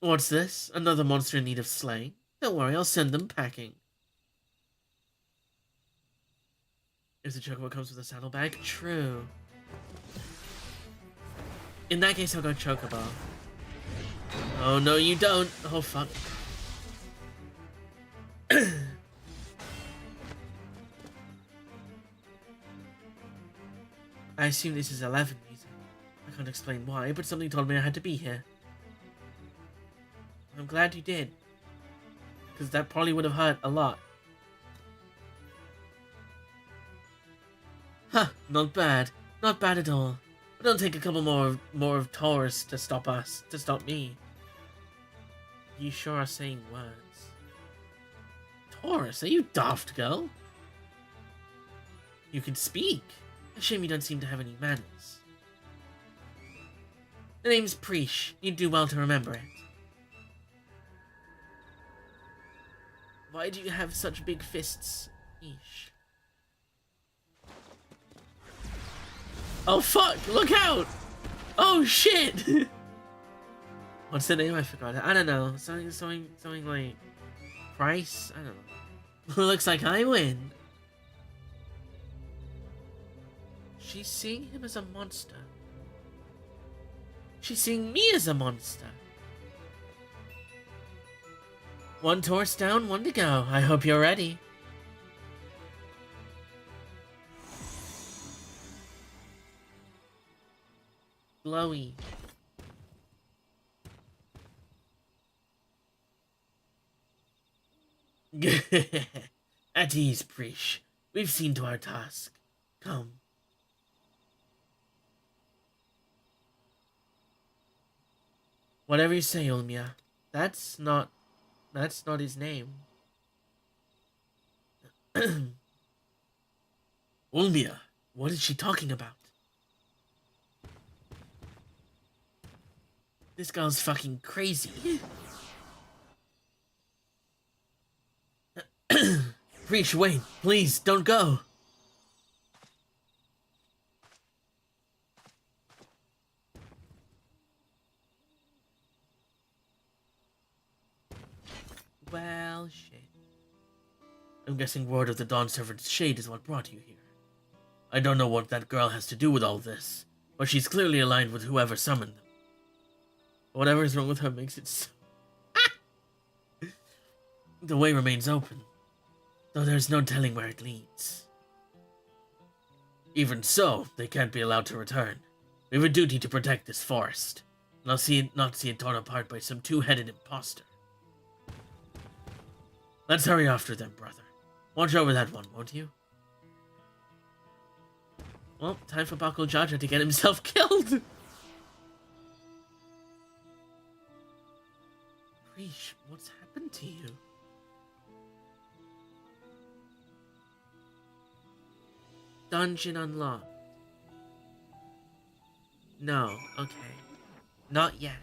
What's this? Another monster in need of slaying? Don't worry, I'll send them packing. If the Chocobo comes with a saddlebag? True. In that case, I'll go Chocobo. Oh, no, you don't. Oh, fuck. I assume this is 11 reason. I can't explain why, but something told me I had to be here. I'm glad you did. Because that probably would have hurt a lot. Huh, not bad. Not bad at all. But it'll take a couple more of Taurus to stop me. You sure are saying words. Taurus, are you daft, girl? You can speak. A shame you don't seem to have any manners. The name's Preesh. You'd do well to remember it. Why do you have such big fists? Eesh. Oh fuck! Look out! Oh shit! What's the name? I forgot it. I don't know. Something like Price? I don't know. Looks like I win. She's seeing him as a monster. She's seeing me as a monster. One Taurus down, one to go. I hope you're ready. Glowy. At ease, Preesh. We've seen to our task. Come. Whatever you say, Ulmia. That's not his name. Ulmia, what is she talking about? This girl's fucking crazy. Preesh, wait, please, don't go. Well, shit. I'm guessing word of the Dawn Servant's shade is what brought you here. I don't know what that girl has to do with all this, but she's clearly aligned with whoever summoned them. Whatever is wrong with her makes it so... The way remains open, though there's no telling where it leads. Even so, they can't be allowed to return. We have a duty to protect this forest, and not see it torn apart by some two-headed imposter. Let's hurry after them, brother. Watch over that one, won't you? Well, time for Bakul Jaja to get himself killed! Preesh, what's happened to you? Dungeon unlocked. No, okay. Not yet.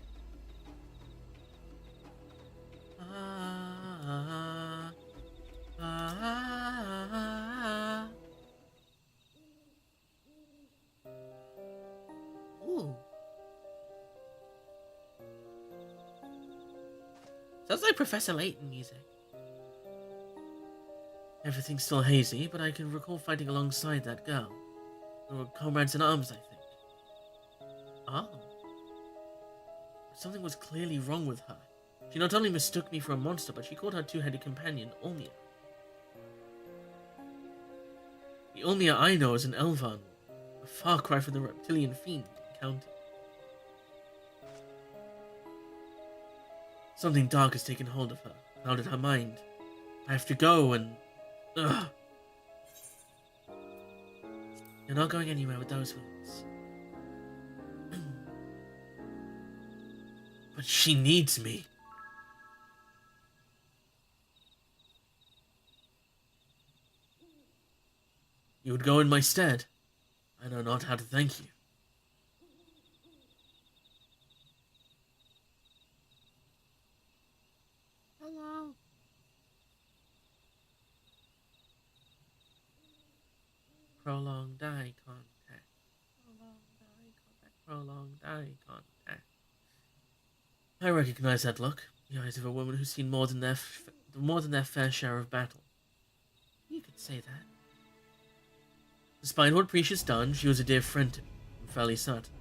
Ooh. Sounds like Professor Layton music. Everything's still hazy, but I can recall fighting alongside that girl. We were comrades in arms, I think. Oh. Something was clearly wrong with her. She not only mistook me for a monster, but she called her two-headed companion Ulmia. The Ulmia I know is an Elvan, a far cry from the reptilian fiend encountered. Something dark has taken hold of her, clouded her mind. I have to go and... Ugh. You're not going anywhere with those wounds. But she needs me. You would go in my stead. I know not how to thank you. Hello. Prolonged eye contact. Prolonged eye contact. I recognize that look. The eyes of a woman who's seen more than their fair share of battle. You could say that. Despite what Preesh has done, she was a dear friend to me, and fairly certain.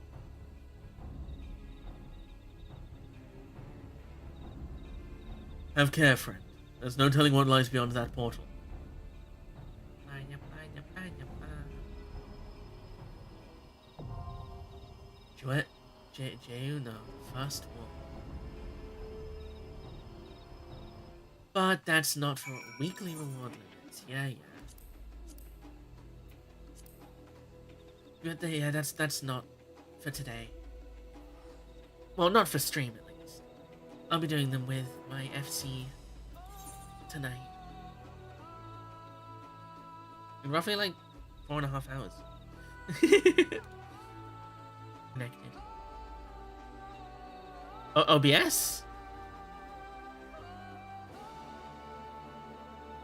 Have care, friend. There's no telling what lies beyond that portal. Jeuno, first one. But that's not for weekly reward limits. Yeah. But yeah, that's not for today. Well, not for stream at least. I'll be doing them with my FC tonight. In roughly like 4.5 hours. Connected. OBS?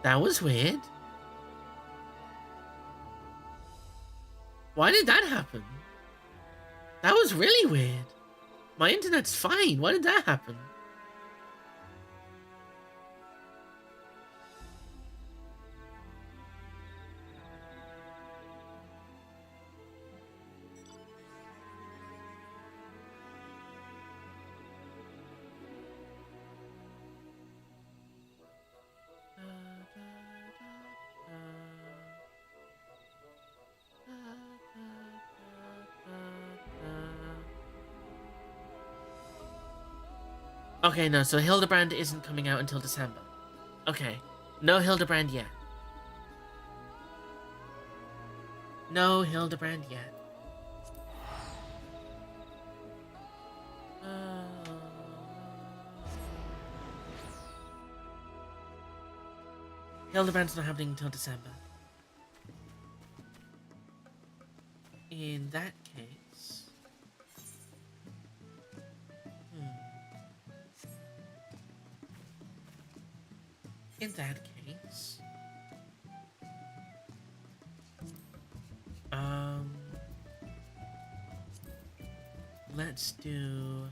That was weird. Why did that happen? That was really weird. My internet's fine. Why did that happen? Okay, no, so Hildebrand isn't coming out until December. Okay, no Hildebrand yet. No Hildebrand yet. Hildebrand's not happening until December. In that case... In that case... Let's do...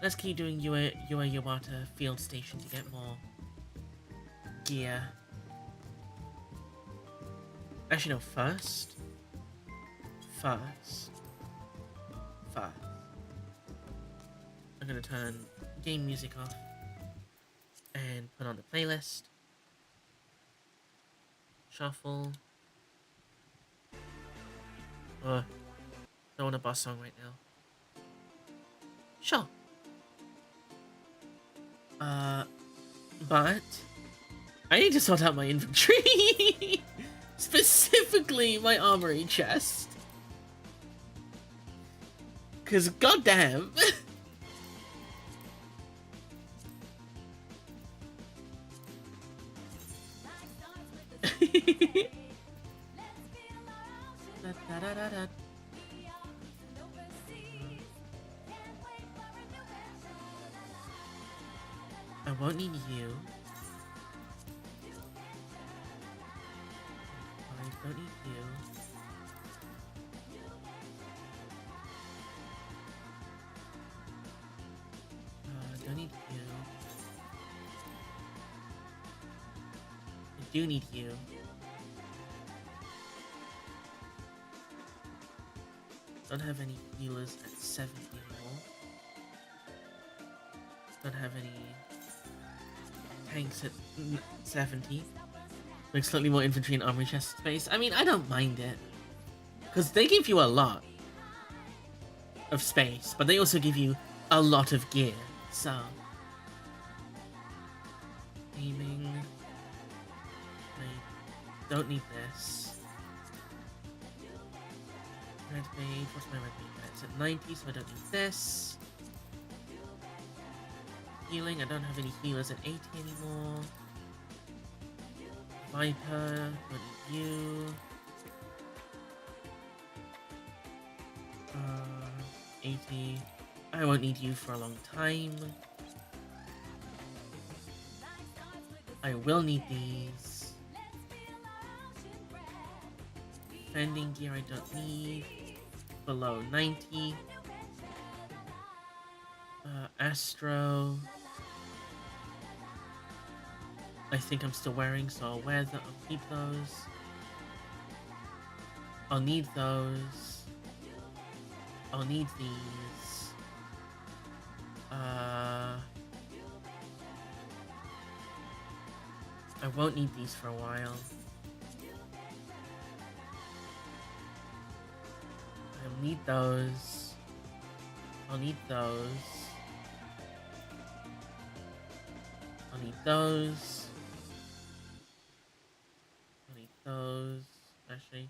Let's keep doing Yawata Field Station to get more gear. Actually, no, first. I'm gonna turn game music off and put on the playlist. Shuffle. Don't want a boss song right now. Sure. But I need to sort out my inventory. Specifically my armory chest. Cause goddamn. I won't need you. I don't need you. Don't need you. I do need you. Don't have any healers at 70 anymore. Don't have any tanks at 70. Like slightly more infantry and armory chest space. I mean, I don't mind it. Because they give you a lot of space, but they also give you a lot of gear. So, aiming. I don't need this. Red mage, what's my red mage? It's at 90, so I don't need this. Healing, I don't have any healers at 80 anymore. Viper, don't need you. 80. I won't need you for a long time. I will need these. Defending gear I don't need. Below 90. Astro. I think I'm still wearing, so I'll wear them. I'll keep those. I'll need those. I'll need these. I won't need these for a while. I'll need those. I'll need those. I'll need those. I'll need those. Actually,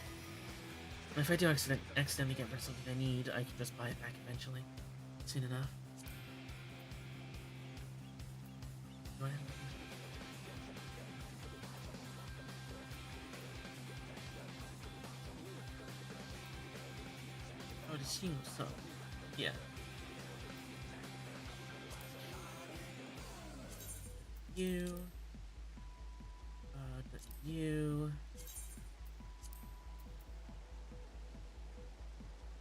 If I do accidentally get rid of something I need, I can just buy it back eventually. Soon enough. Do I have I would assume so. Yeah. You. You.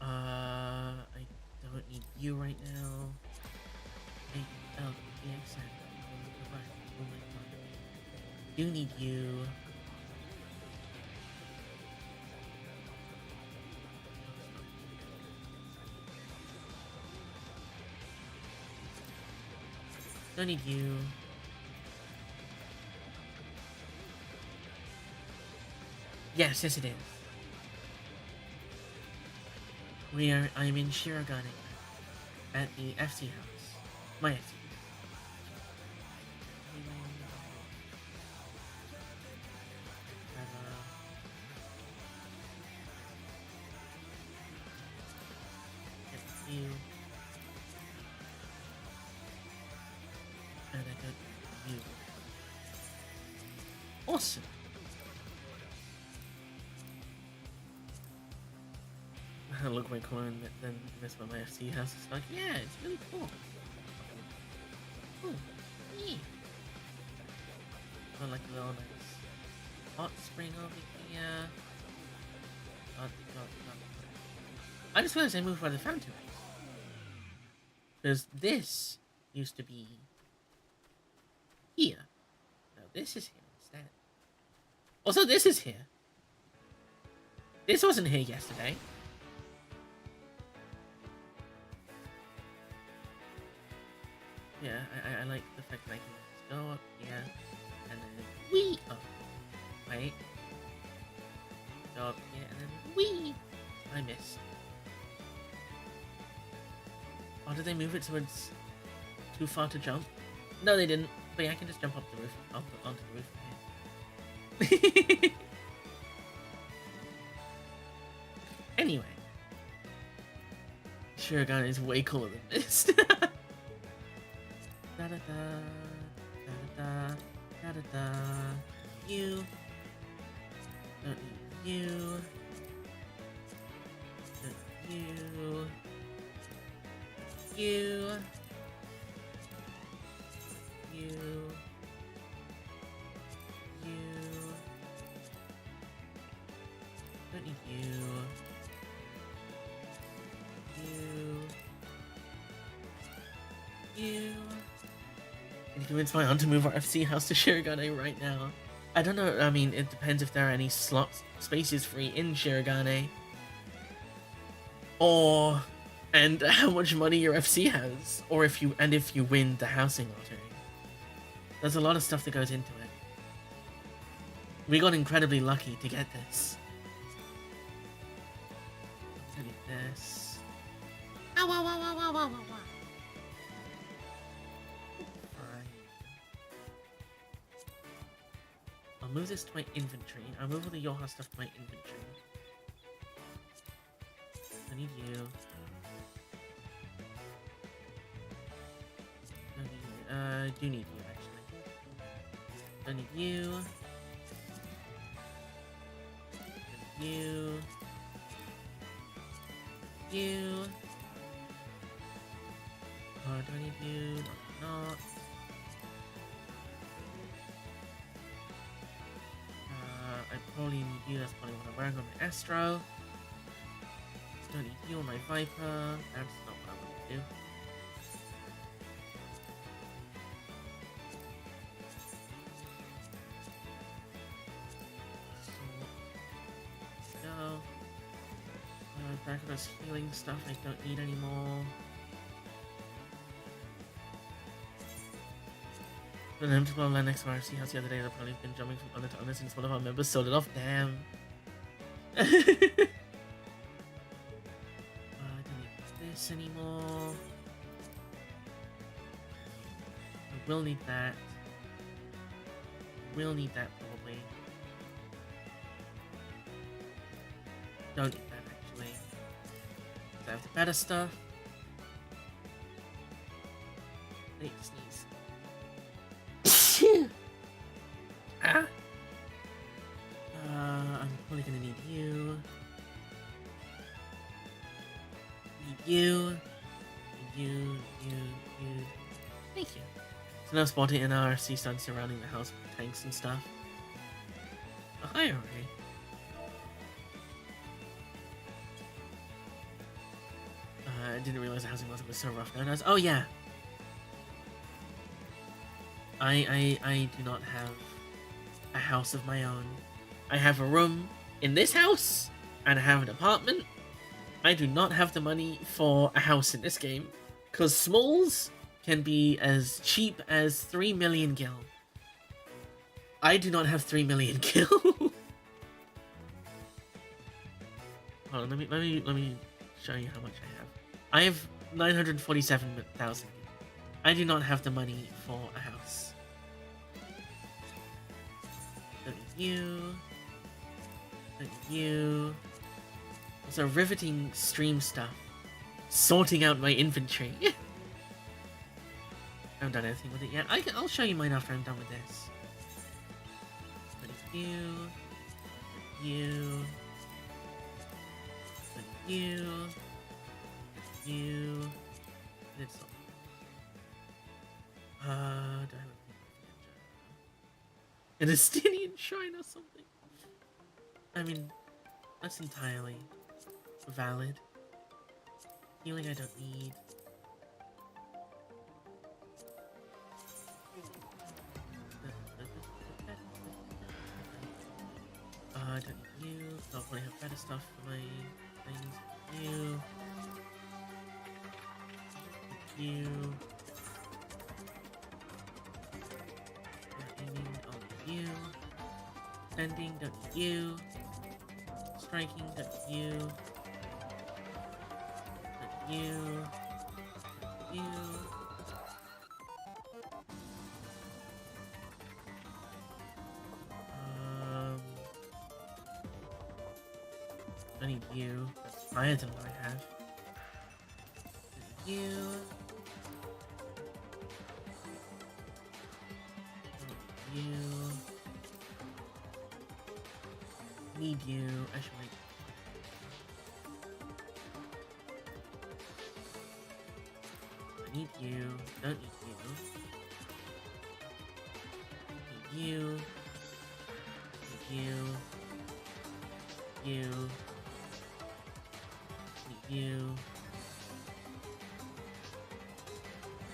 I don't need you right now. Oh, yeah, exactly. Oh my god. Do need you. Don't need you. Yes, yes it is. I'm in Shirogane at the FC house. My FC. Get you. And I got you. Awesome. I look way cooler and then miss what my FC house is like. Yeah, it's really cool. Cool. Yeah. Got like a little nice hot spring over here. I just realized I moved where the fountain is. Because this used to be here. No, this is here instead. Also, this is here. This wasn't here yesterday. Yeah, I like the fact that I can just go up here and then wee up. Wait. Go up here and then wee. I missed. Oh, did they move it so it's too far to jump? No, they didn't. But yeah, I can just jump up the roof, onto the roof from here. Anyway. Shurigan is way cooler than this. Da da da da da da da. You. Don't need you. Don't you. You. You. You. Don't need you. You. I can convince my aunt to move our FC house to Shirogane right now. I don't know, I mean, it depends if there are any spaces free in Shirogane. Or, and how much money your FC has. Or if you win the housing lottery. There's a lot of stuff that goes into it. We got incredibly lucky to get this. I need this. Ow, ow, ow, ow, ow, ow, ow, ow. I'll move this to my inventory. I'll move all the Yoha stuff to my inventory. I need you. I do need you, actually. I need you. You. You. Oh, do I need you? Not. I probably need you. That's probably what I'm wearing on my Astro. Don't need you on my Viper. That's not what I want to do. Back of this healing stuff I don't need anymore. The inevitable land next to our FC house the other day, they've probably been jumping from under to under since one of our members sold it off. Damn. I don't need this anymore. I will need that. Will need that probably. Don't need that. I have the better stuff. I need to sneeze. Ah. I'm probably gonna need you. Need you. You. Thank you. So now spotting an RC sun surrounding the house with tanks and stuff. Oh, hi, Ori. I didn't realize the housing market was so rough nowadays. Oh yeah. I do not have a house of my own. I have a room in this house, and I have an apartment. I do not have the money for a house in this game, because smalls can be as cheap as 3 million gil. I do not have 3 million gil. Hold on, let me show you how much I have. I have 947,000. I do not have the money for a house. Look at you. Look at you. Also, riveting stream stuff. Sorting out my inventory. I haven't done anything with it yet. I'll show you mine after I'm done with this. Look at you. Look at you. Look at you. You. It's all. Do I have an Estinian shrine or something? I mean, that's entirely valid. Healing I don't need. I don't need you. I'll probably have better stuff for my things. You. You. Aiming, I'll need you. Sending, don't need you. Striking, don't need you. Don't need you. Don't need you. I need you. That's higher than what I have. You. You. Need you. I should make. I need you. Don't need you. Need you. Need you. You. Need you.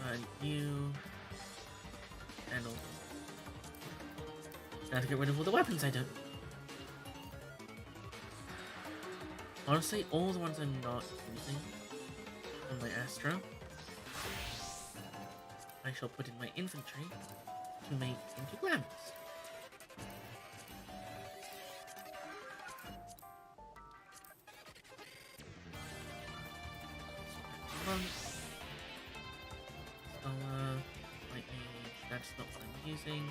I need you. And all. Now to get rid of all the weapons I don't need. Honestly, all the ones I'm not using on my Astro, I shall put in my inventory to make into glamours. Lightning, that's not what I'm using.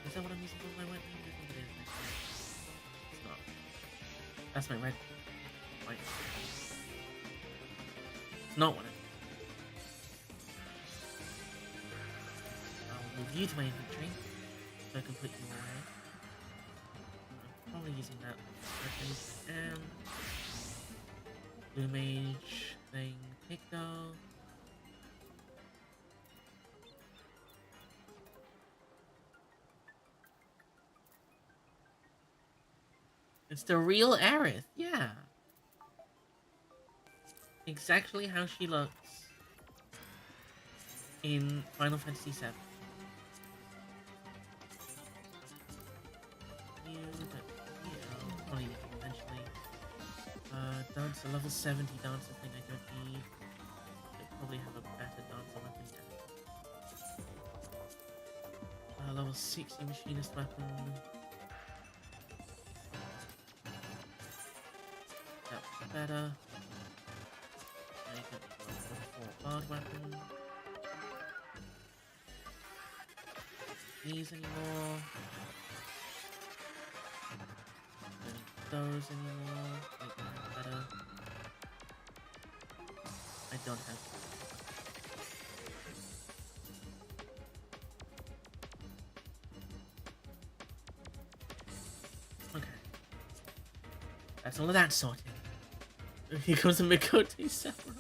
Is that what I'm using for my weapon? I think it is. It's not. That's my red. White. It's not what I'm using. I'll move you to my inventory so I can put you away. I'm probably using that weapon. And Blue Mage thing, Picto. It's the real Aerith, yeah. Exactly how she looks in Final Fantasy VII. Probably eventually. Dancer, level 70 dancer thing I don't need. Could probably have a better dancer weapon yet. Level 60 machinist weapon. That's better. I got level 4 bard weapon. These anymore. those anymore. Wait, I have better. I don't have. Okay. That's all of that sorted. Here comes the Mikote Sephiroth.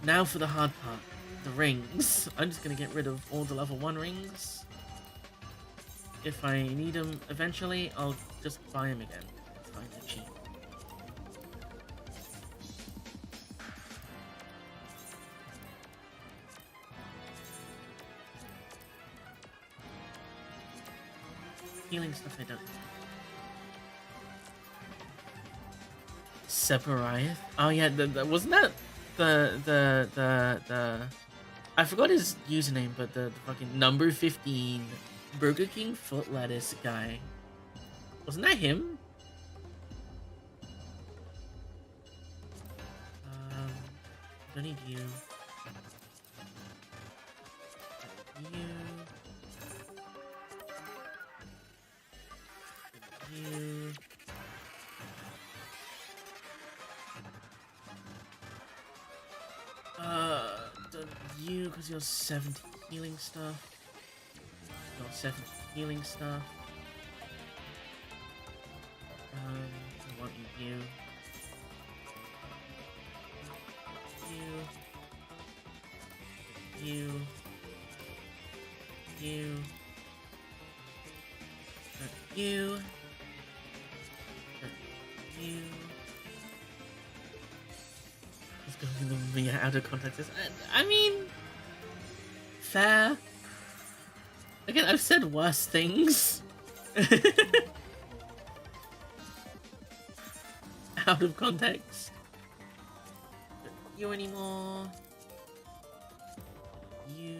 Now for the hard part. The rings. I'm just gonna get rid of all the level 1 rings. If I need them eventually, I'll just buy them again. It's fine, they're cheap. Healing stuff I don't need. Sephiroth. Oh yeah, wasn't that the I forgot his username, but the fucking number 15 Burger King foot lettuce guy. Wasn't that him? Don't need you. You. You, because you're 70 healing stuff. You're 70 healing stuff. I want you. You. Let's go in the Mia out of context. I mean, fair. Again, I've said worse things. Out of context. Don't need you anymore. You,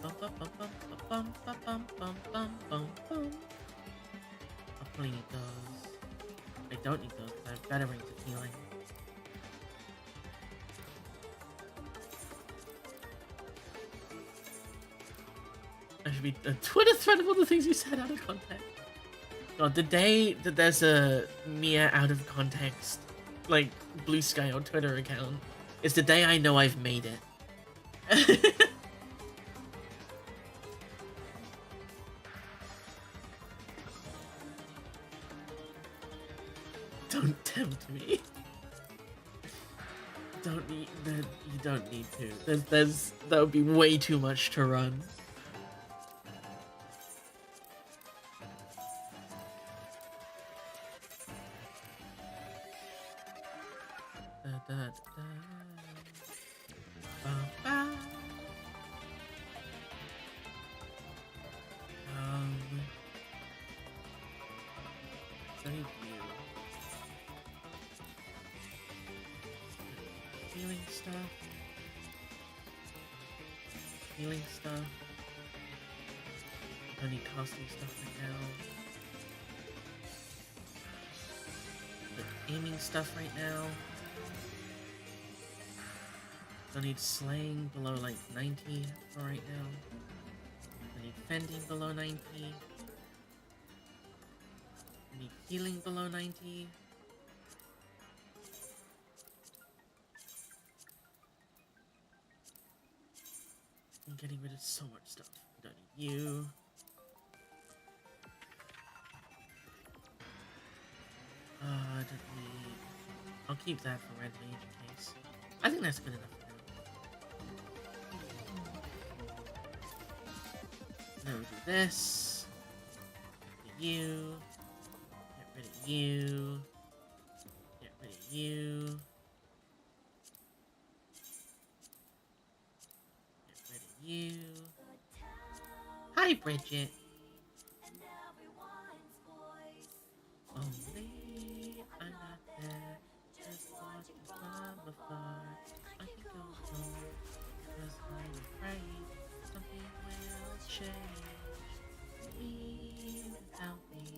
I'll probably need those. I don't need those because I have better rings of healing. I should be a Twitter thread of all the things you said out of context. God, the day that there's a Mia out of context, like, Blue Sky or Twitter account, is the day I know I've made it. Don't tempt me. You don't need to. That would be way too much to run. I need you. Healing stuff. Healing stuff. I need casting stuff right now. But aiming stuff right now. I need slaying below like 90 for right now. I need fending below 90. I need healing below 90. I'm getting rid of so much stuff. I don't need you. I don't need... I'll keep that for red mage in case. I think that's good enough for now. Now we do this. Get you. Get rid of you. Get rid of you. Get rid of you. Hi, Bridget. Only I'm not there, just watching from afar. I can go home, cause I'm afraid something will change. Me without me,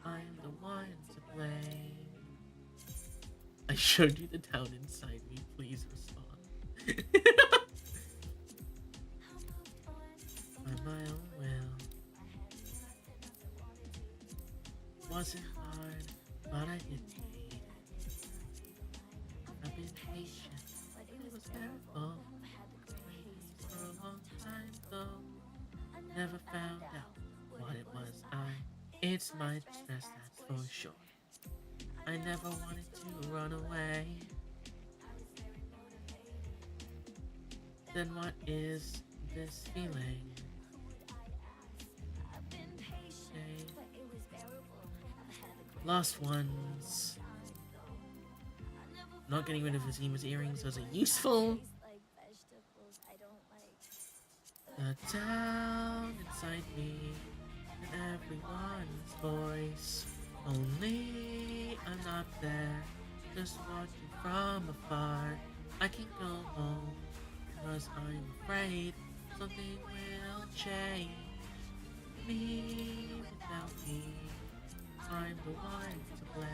I'm the one to blame. I showed you the town inside me, please respond. wasn't hard, but I did wait. I've been patient, but it was painful. For a long time though, never found out what it was. It's my stress, that's for sure. I never wanted to run away. Then what is this feeling? Lost ones. Not getting rid of Azima's earrings, those are useful. The down inside me and everyone's voice. Only I'm not there, just watching from afar. I can't go home, cause I'm afraid something will change. Me without me, I'm the one to blame.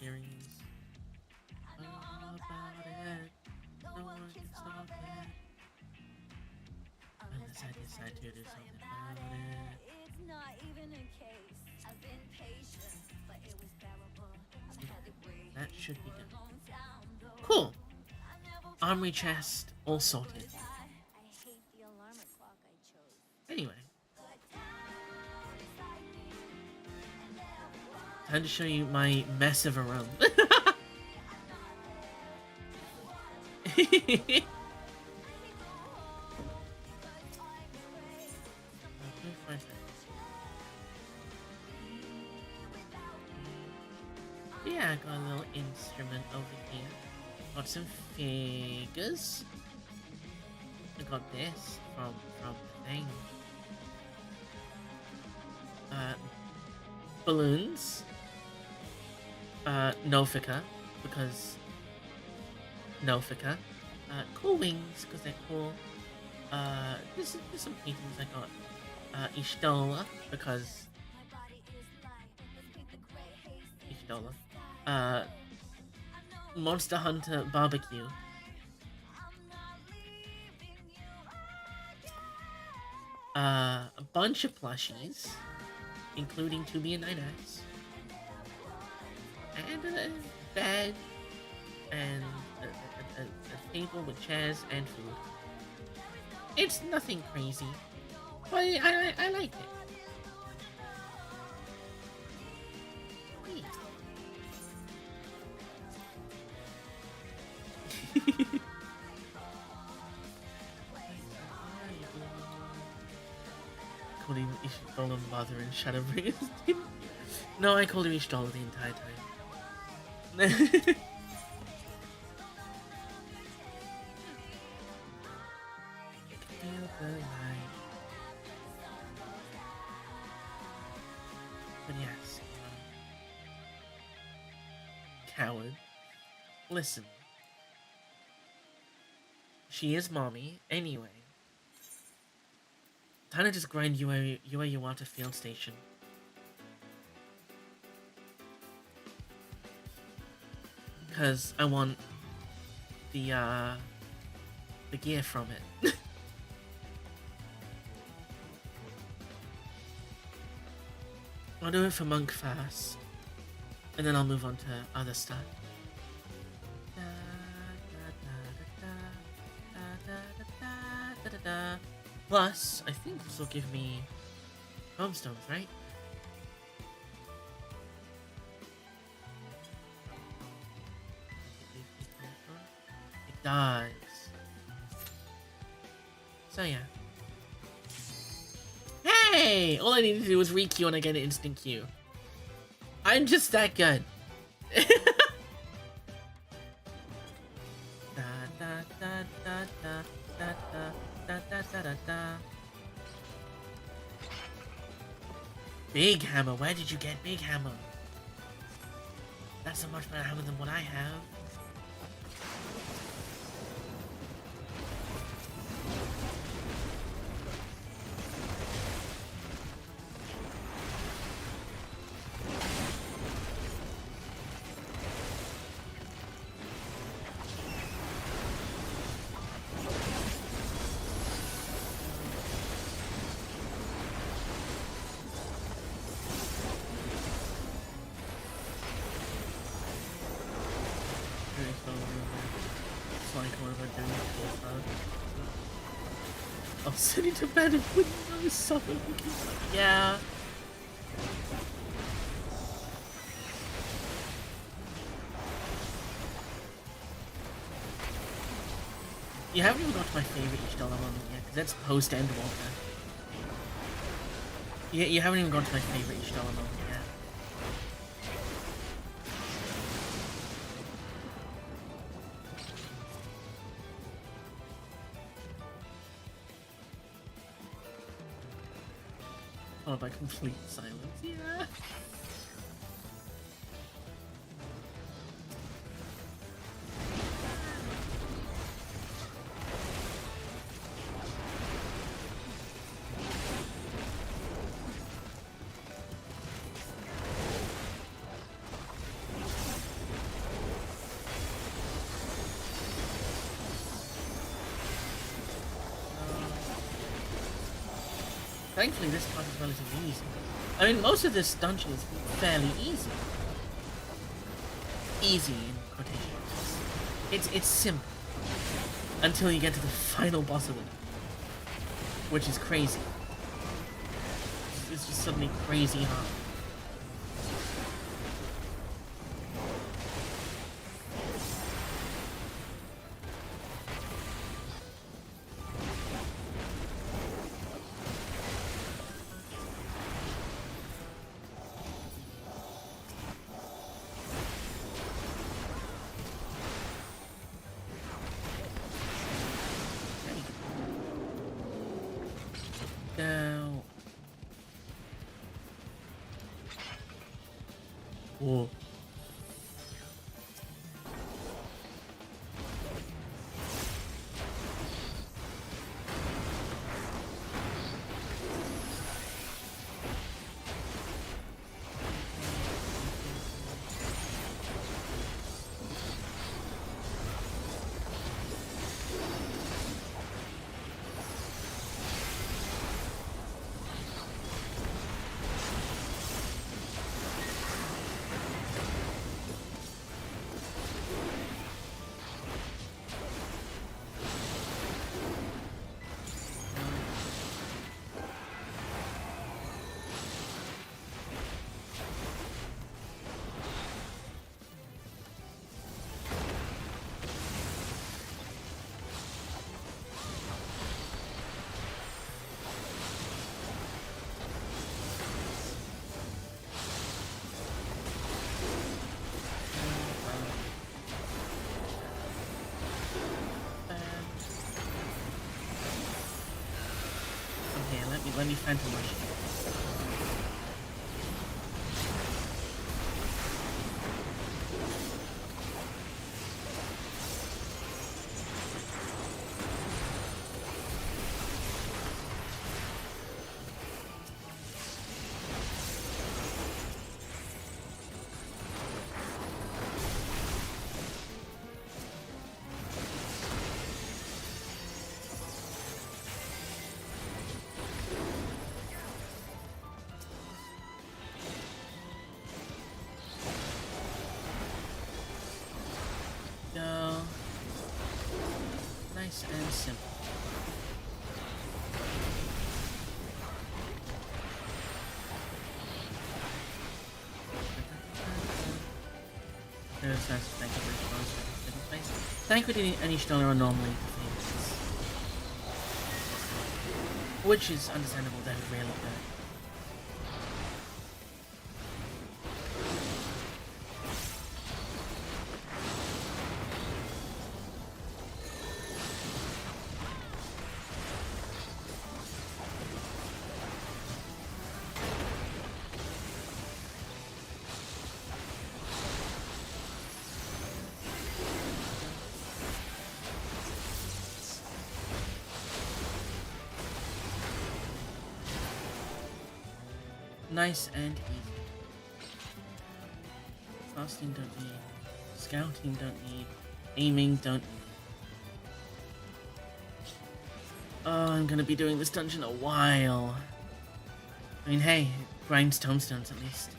Earrings. All about it. No one can stop it. Unless I decide to do something about it. It's not even a case. I've been patient, but it was bearable. I've had to wait. That should be done. Cool. Armory chest all sorted. I hate the alarm clock I chose. Anyway. Time to show you my mess of a room. Yeah, I got a little instrument over here. Got some figures. I got this from the thing. Balloons. Nofika, because Nofika. Cool wings, because they're cool. There's some paintings I got. Ishtola, because Ishtola. Monster Hunter Barbecue. A bunch of plushies, including 2B and 9S. And a bed, and a table with chairs and food. It's nothing crazy, but I like it. Called him Ishtola Mother and Shadowbringers. No, I called him Ishtola the entire time. But yes, coward. Listen, she is mommy anyway. Time to just grind you where you want to field station. Because I want the gear from it. I'll do it for Monk first, and then I'll move on to other stuff. Plus, I think this will give me homestones, right? It does. So yeah. Hey! All I need to do is re-queue and I get an instant queue. I'm just that good. Big hammer, where did you get big hammer? That's a much better hammer than what I have. doing it. I'm sitting to bed and windows suffer. Yeah. You haven't even got to my favorite each dollar moment yet, because that's post-end Walker. You haven't even got to my favorite each dollar moment yet. Followed by complete silence. Yeah. Thankfully, this part is relatively easy. I mean, most of this dungeon is fairly easy. Easy in quotations. It's simple. Until you get to the final boss of it. Which is crazy. It's just suddenly crazy hard. Now. Whoa. Let me phantom rush. Nice and simple. There's nice thank you for response. Thank you to any stoner are normally things. Which is understandable, they're really good. Nice and easy. Fasting don't need. Scouting don't need. Aiming don't need. Oh, I'm gonna be doing this dungeon a while. I mean, hey, it grinds tomestones at least.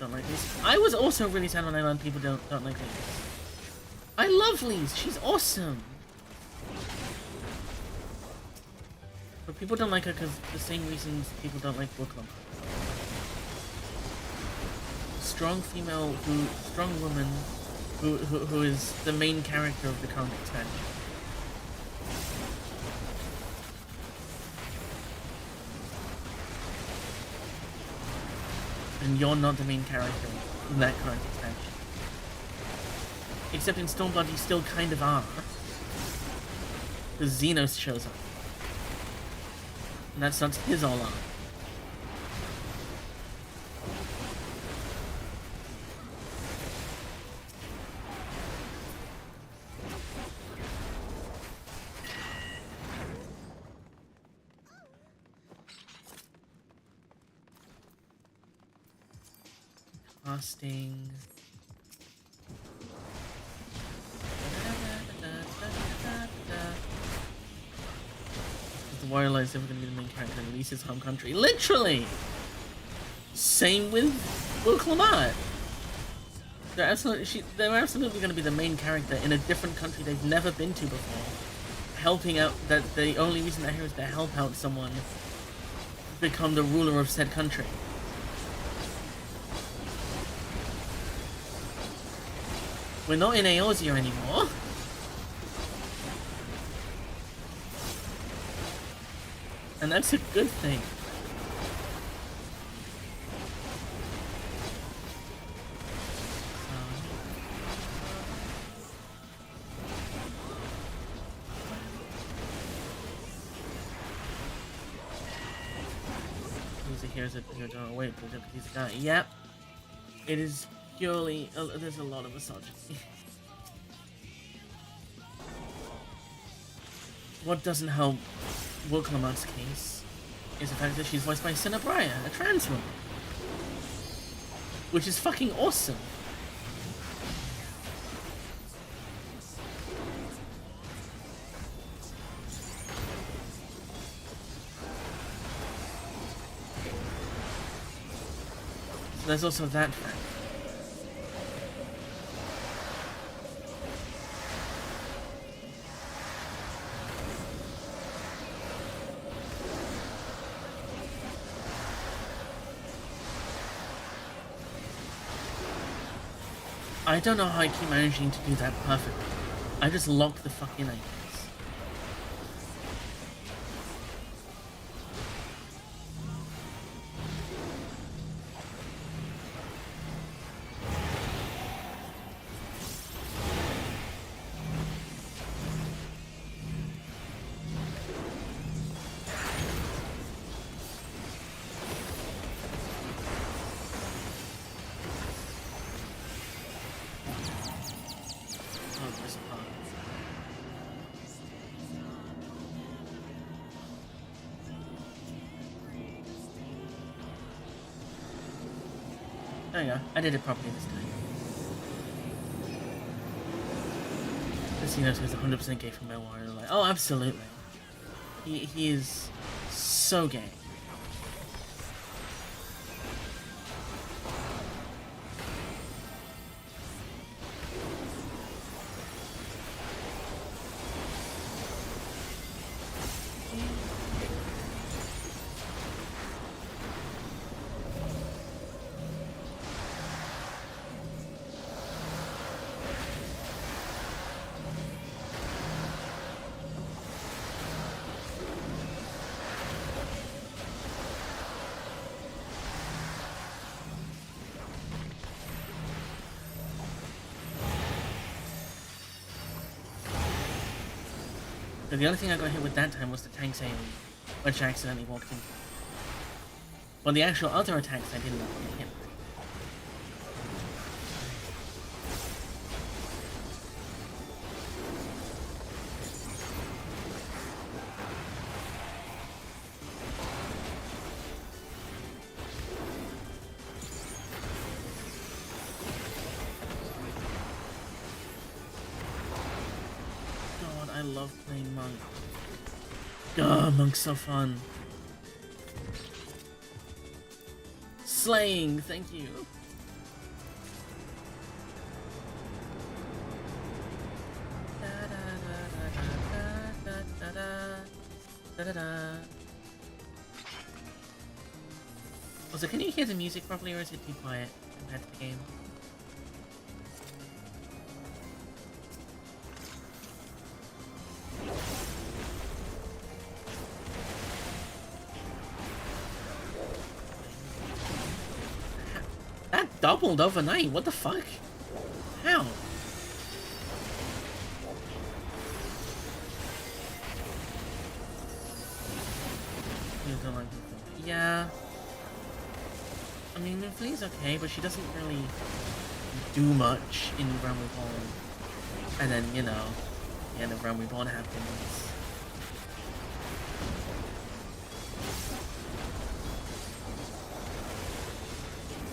don't like Lise. I was also really sad when I learned people don't like Lise. I love Lise. She's awesome. But people don't like her because the same reasons people don't like Brooklyn. Strong woman who is the main character of the current expansion. And you're not the main character in that current expansion. Except in Stormblood you still kind of are. Because Xenos shows up. And that starts his all arc. Casting. The Warrior is never going to be the main character in Lisa's home country. Literally! Same with Will Clamart. They're absolutely going to be the main character in a different country they've never been to before. Helping out, that the only reason they're here is to help out someone become the ruler of said country. We're not in Eorzea anymore. And that's a good thing. Here's a wait, he's a guy. Yep. It is purely there's a lot of misogyny. What doesn't help Wilclamart's case is the fact that she's voiced by Cinnabraya, a trans woman. Which is fucking awesome. So there's also that fact. I don't know how I keep managing to do that perfectly. I just lock the fuck in, I guess. There you go. I did it properly this time. Casino says 100% gay from Memoir. Like, oh, absolutely. He is so gay. But the only thing I got hit with that time was the tank sale, which I accidentally walked into. But the actual other attacks I didn't get hit. I love playing Monk. God, Monk's so fun. Slaying, thank you. Da-da-da. Also, can you hear the music properly, or is it too quiet compared to the game? That doubled overnight. What the fuck? How? Yeah. I mean, Flea's okay, but she doesn't really do much in Realm Reborn. And then, you know, the end of Realm Reborn happens.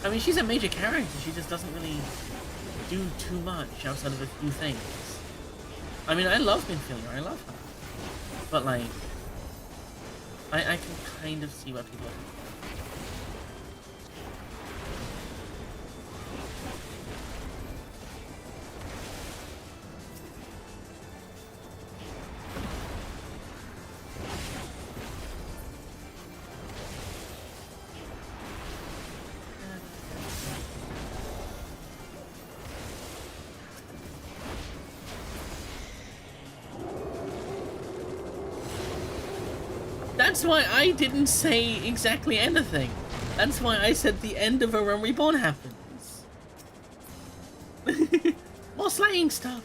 I mean, she's a major character, she just doesn't really do too much outside of a few things. I mean, I love Minfilia, I love her. But, like, I can kind of see what people are doing. That's why I didn't say exactly anything. That's why I said the end of A Realm Reborn happens. More slaying stuff.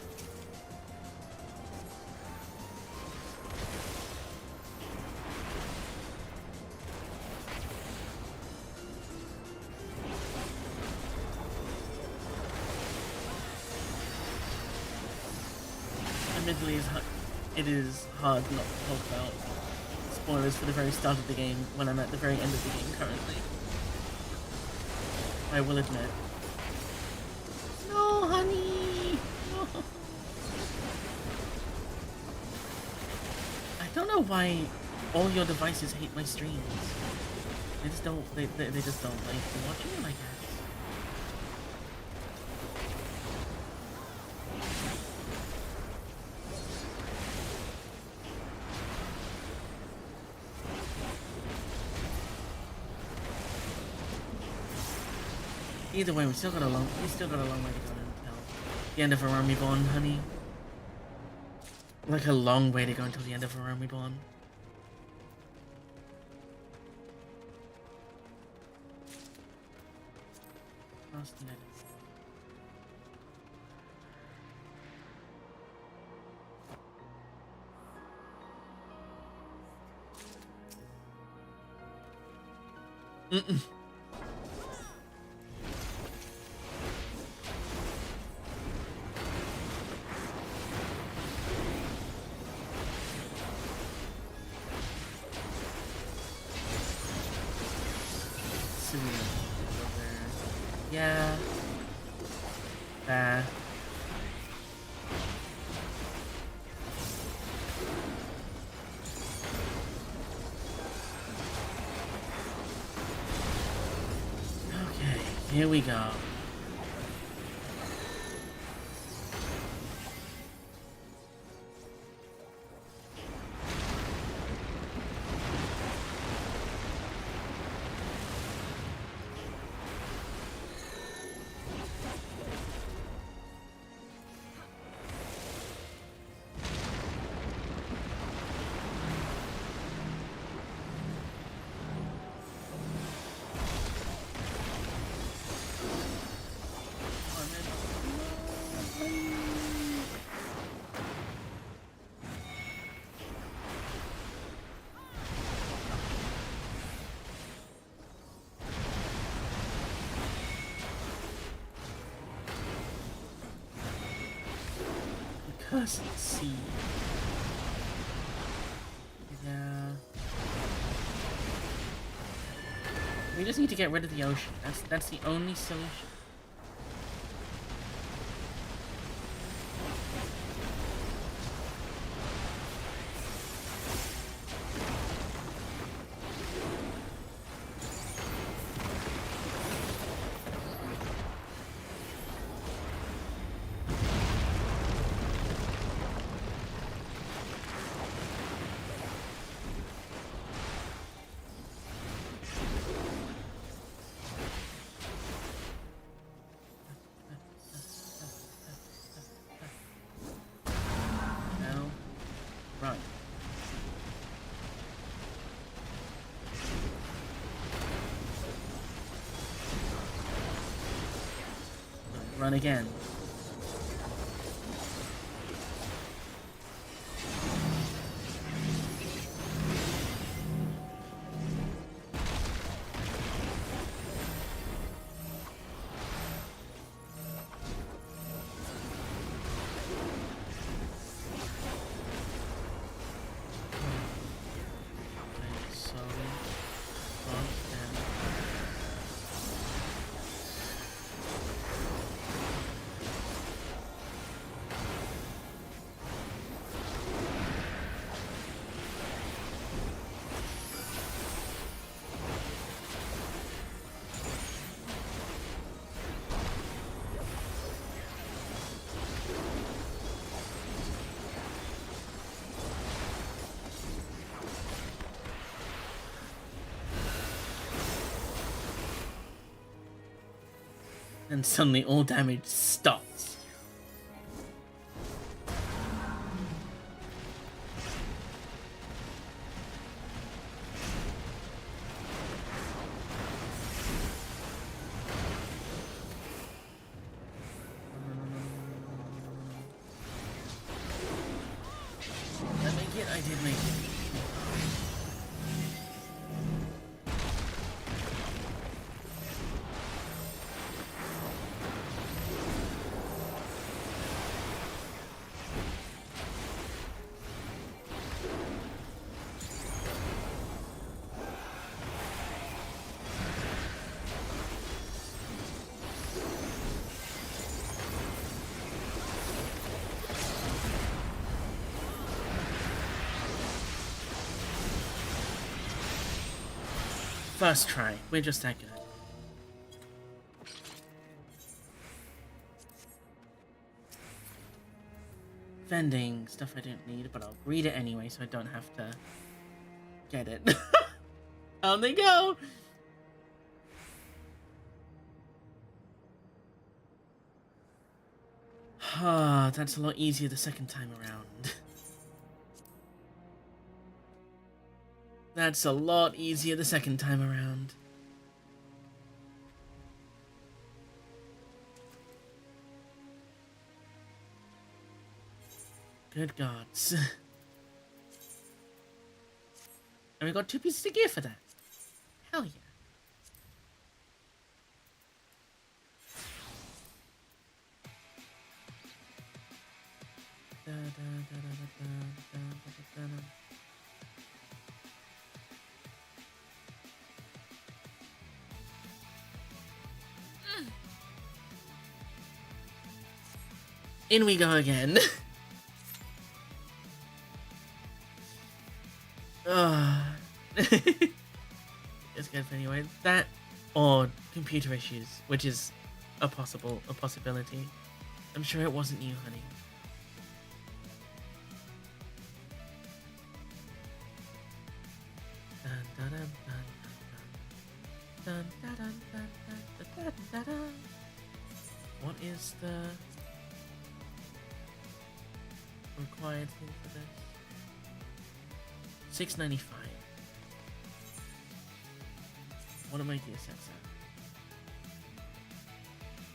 Admittedly, it is hard not to talk about spoilers for the very start of the game when I'm at the very end of the game currently. I will admit. No, honey! No. I don't know why all your devices hate my streams. They just don't, they just don't like watching them, I guess. Either way, we still got a long way to go until the end of A Realm Reborn, honey. Like a long way to go until the end of A Realm Reborn. Mm-mm. Yeah. Okay, here we go. Cursed sea. Yeah. We just need to get rid of the ocean. That's the only solution. Run. Run again. And suddenly all damage stops. Did I make it? I did make it. First try. We're just that good. Vending. Stuff I don't need, but I'll read it anyway so I don't have to get it. On they go! Ah, that's a lot easier the second time around. That's a lot easier the second time around. Good gods. And we got 2 pieces of gear for that. Hell yeah. Da, da, da, da, da, da, da, da, da. In we go again. It's good anyway. That or computer issues, which is a possibility. I'm sure it wasn't you, honey. What is the required thing for this? 695. What are my gear sets at?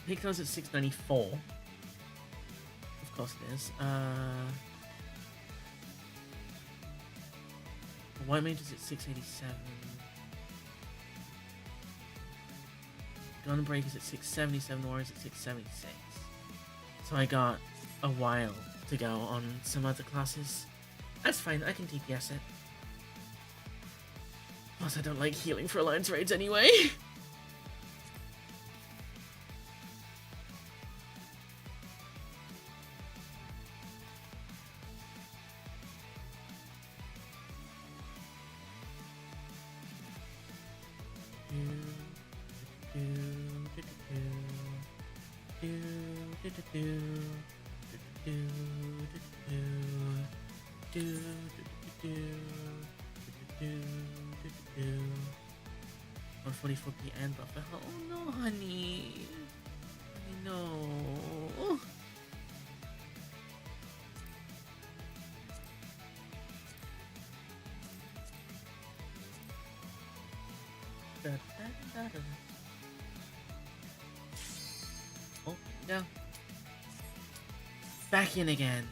Pick those at 694. Of course it is. White mage is at 687. Gunbreak is at 677. Warriors at 676. So I got a while to go on some other classes. That's fine, I can DPS it. Plus I don't like healing for alliance raids anyway. And buffer. Oh no, honey. Honey, no. Oh, yeah. Back in again.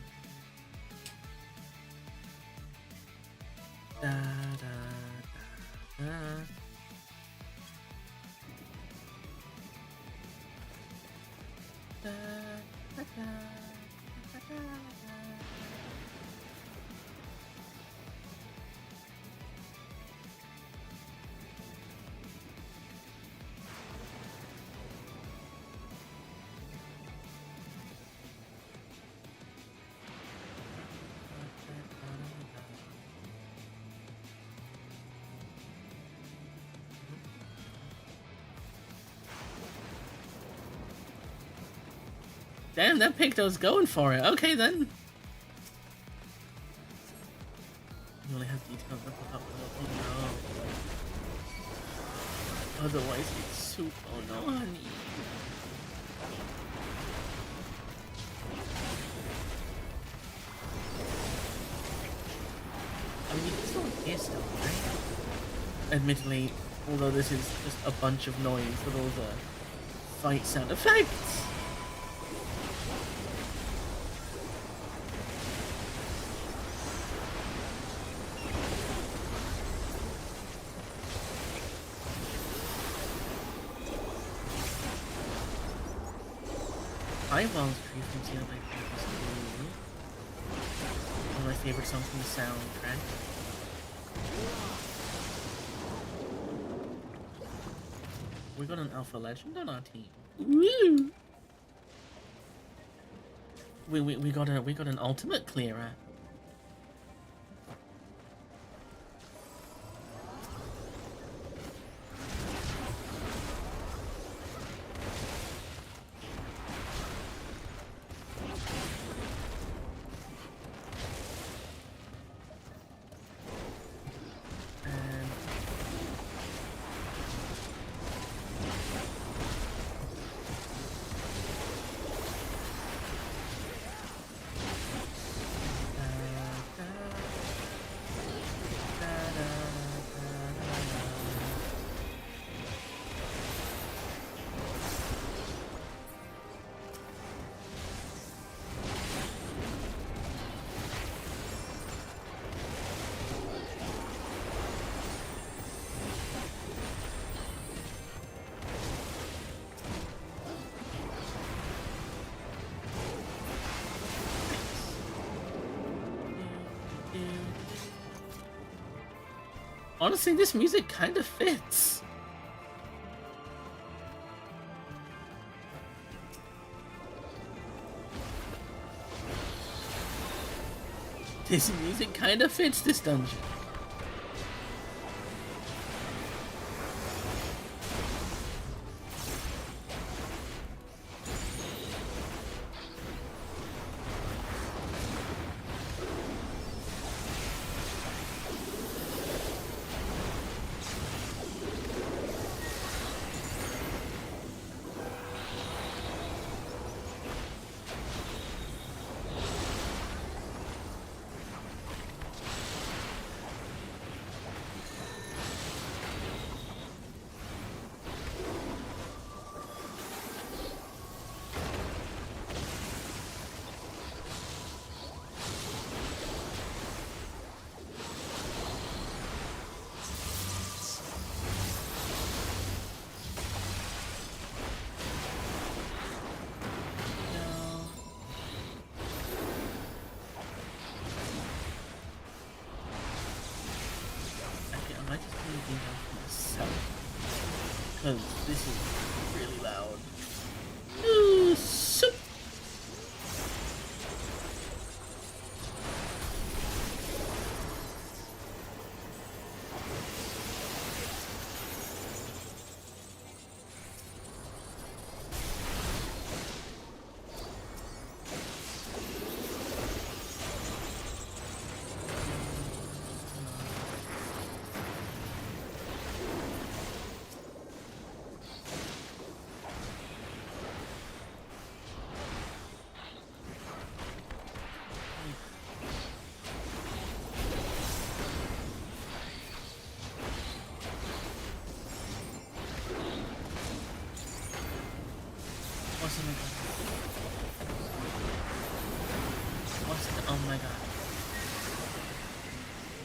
Da, da, da, da. Da, da, da, da, da, da. Damn, that Picto's going for it. Okay, then. You only have details up the top. Oh no. Otherwise, it's soup. Oh no, honey. I mean, you can still hear stuff, right? Admittedly, although this is just a bunch of noise with all the fight sound effects. Eyeballs Tree from Xenoblade Chronicles 2. One of my favorite songs from the soundtrack. We got an Alpha Legend on our team. Woo! We got an ultimate clearer. Honestly, this music kind of fits. This music kind of fits this dungeon. Because this is really loud. Ooh, soup.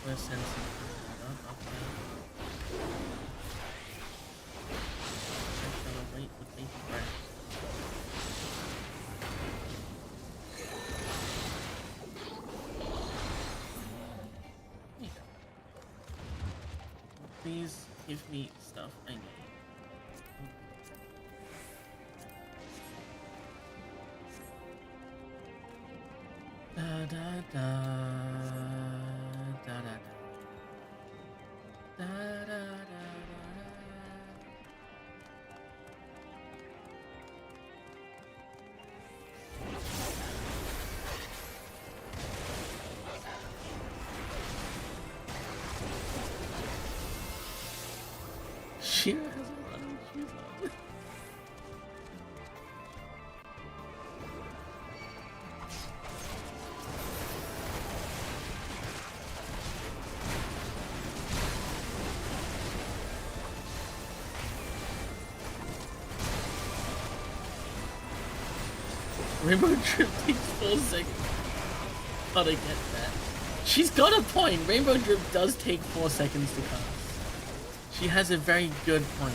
we're sensing that up, okay. I shall await with bated breath. Please give me stuff I need. Da da da da da da da da da. Shira has a lot of shoes on. Rainbow Drip takes 4 seconds. Gotta get that. She's got a point. Rainbow Drip does take 4 seconds to cast. She has a very good point.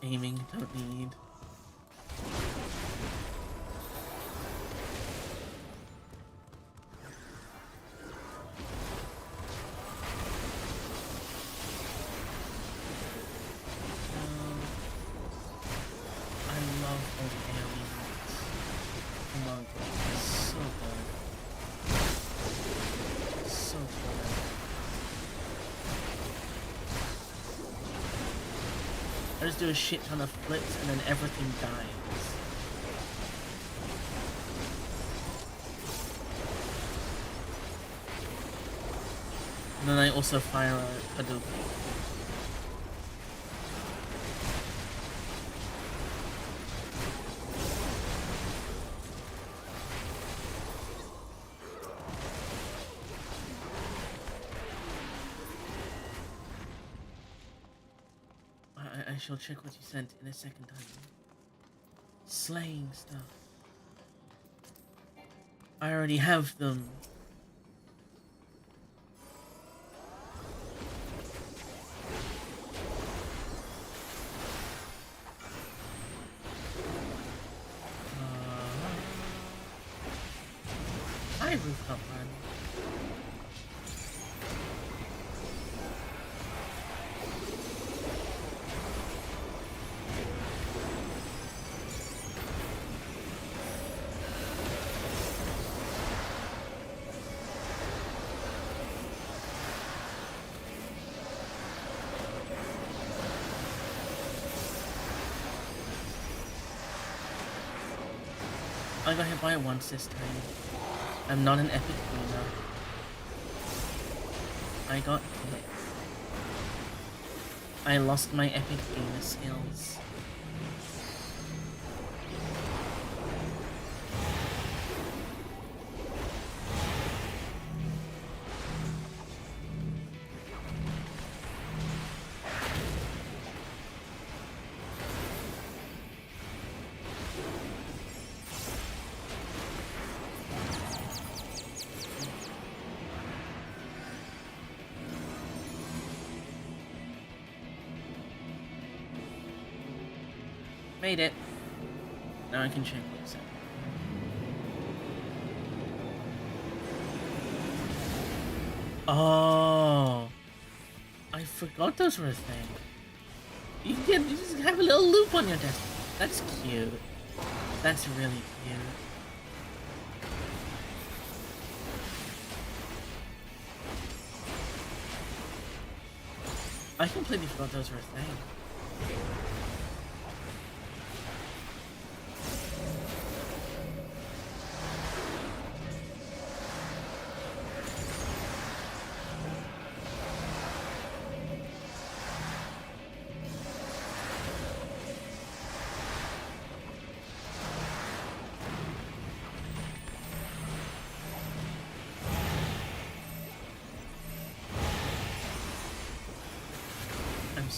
Aiming, don't need. I love all the AoE moves. Come on, it's so good. So good. I just do a shit ton of flips and then everything dies. And then I also fire a Hadouken. I shall check what you sent in a second time. Slaying stuff. I already have them. Hi, Rooftop Run. I got hit by it once this time. I'm not an epic gamer. I got hit. I lost my epic gamer skills. Made it. Now I can check what's up. Oh, I forgot those were a thing. You just have a little loop on your desk. That's cute. That's really cute. I completely forgot those were a thing.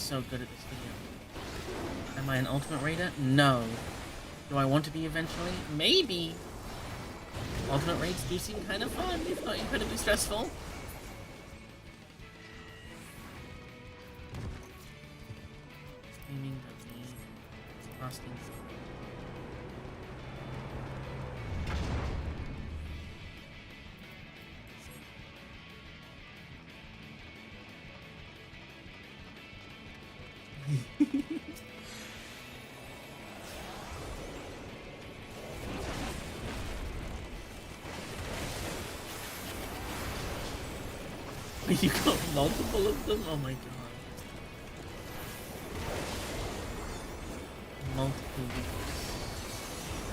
so good at this video. Am I an ultimate raider? No. Do I want to be eventually? Maybe. Ultimate raids do seem kind of fun, if not incredibly stressful. Streaming of me. Casting. You got multiple of them? Oh my god. Multiple weeks.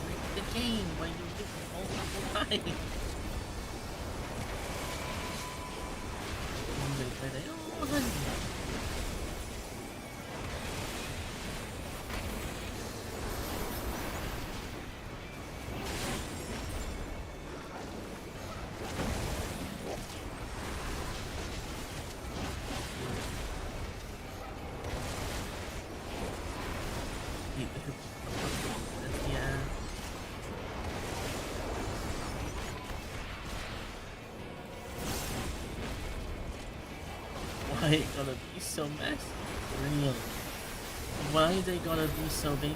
Like the game where you get multiple times. Where they all hunt you. Why it gotta be so messy? Really? Why they gotta be so big?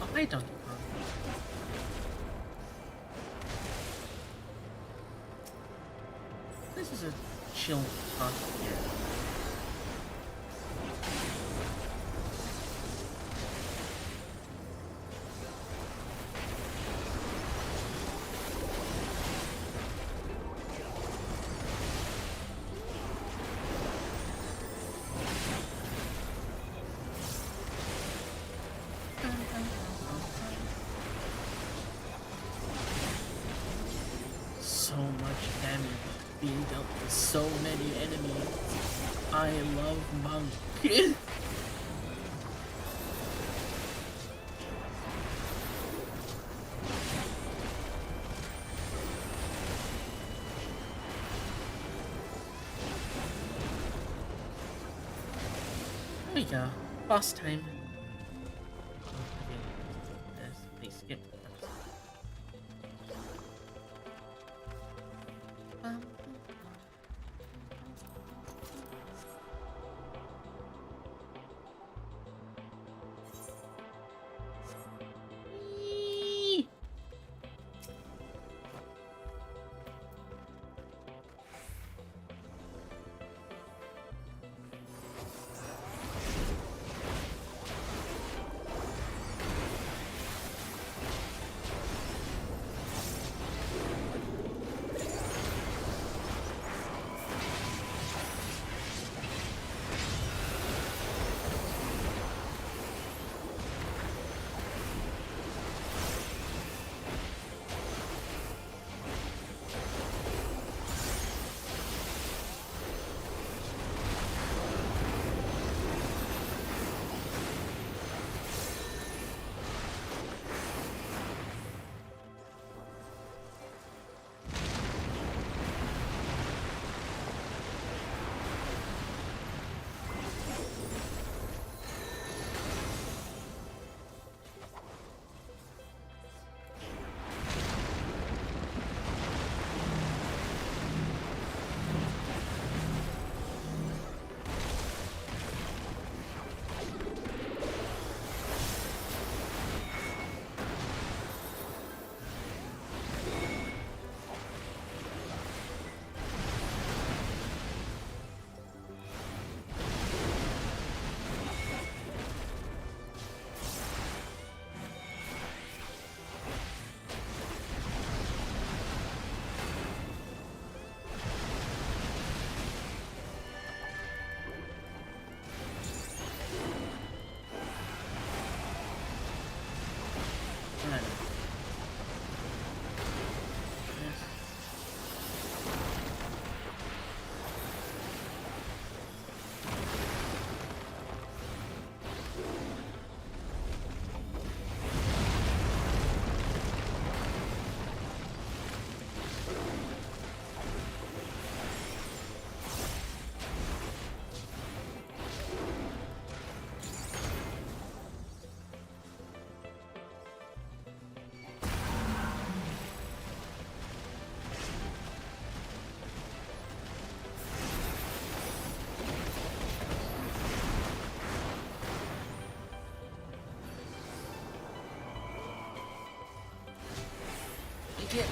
Oh, I don't. This is a chill spot here. So much damage being dealt with so many enemies. I love Monk. There we go. Boss time. Please skip.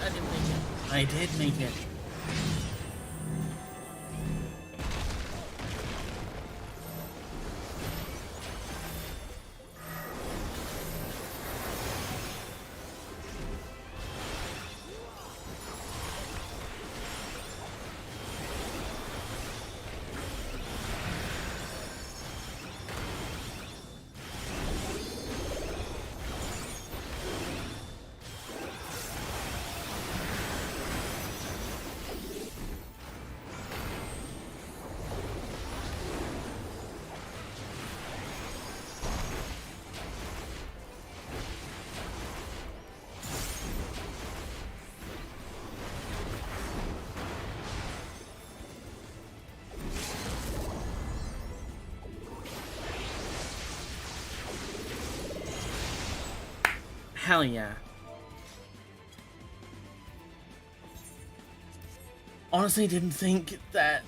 I didn't make it. I did make it. Hell yeah. Honestly didn't think that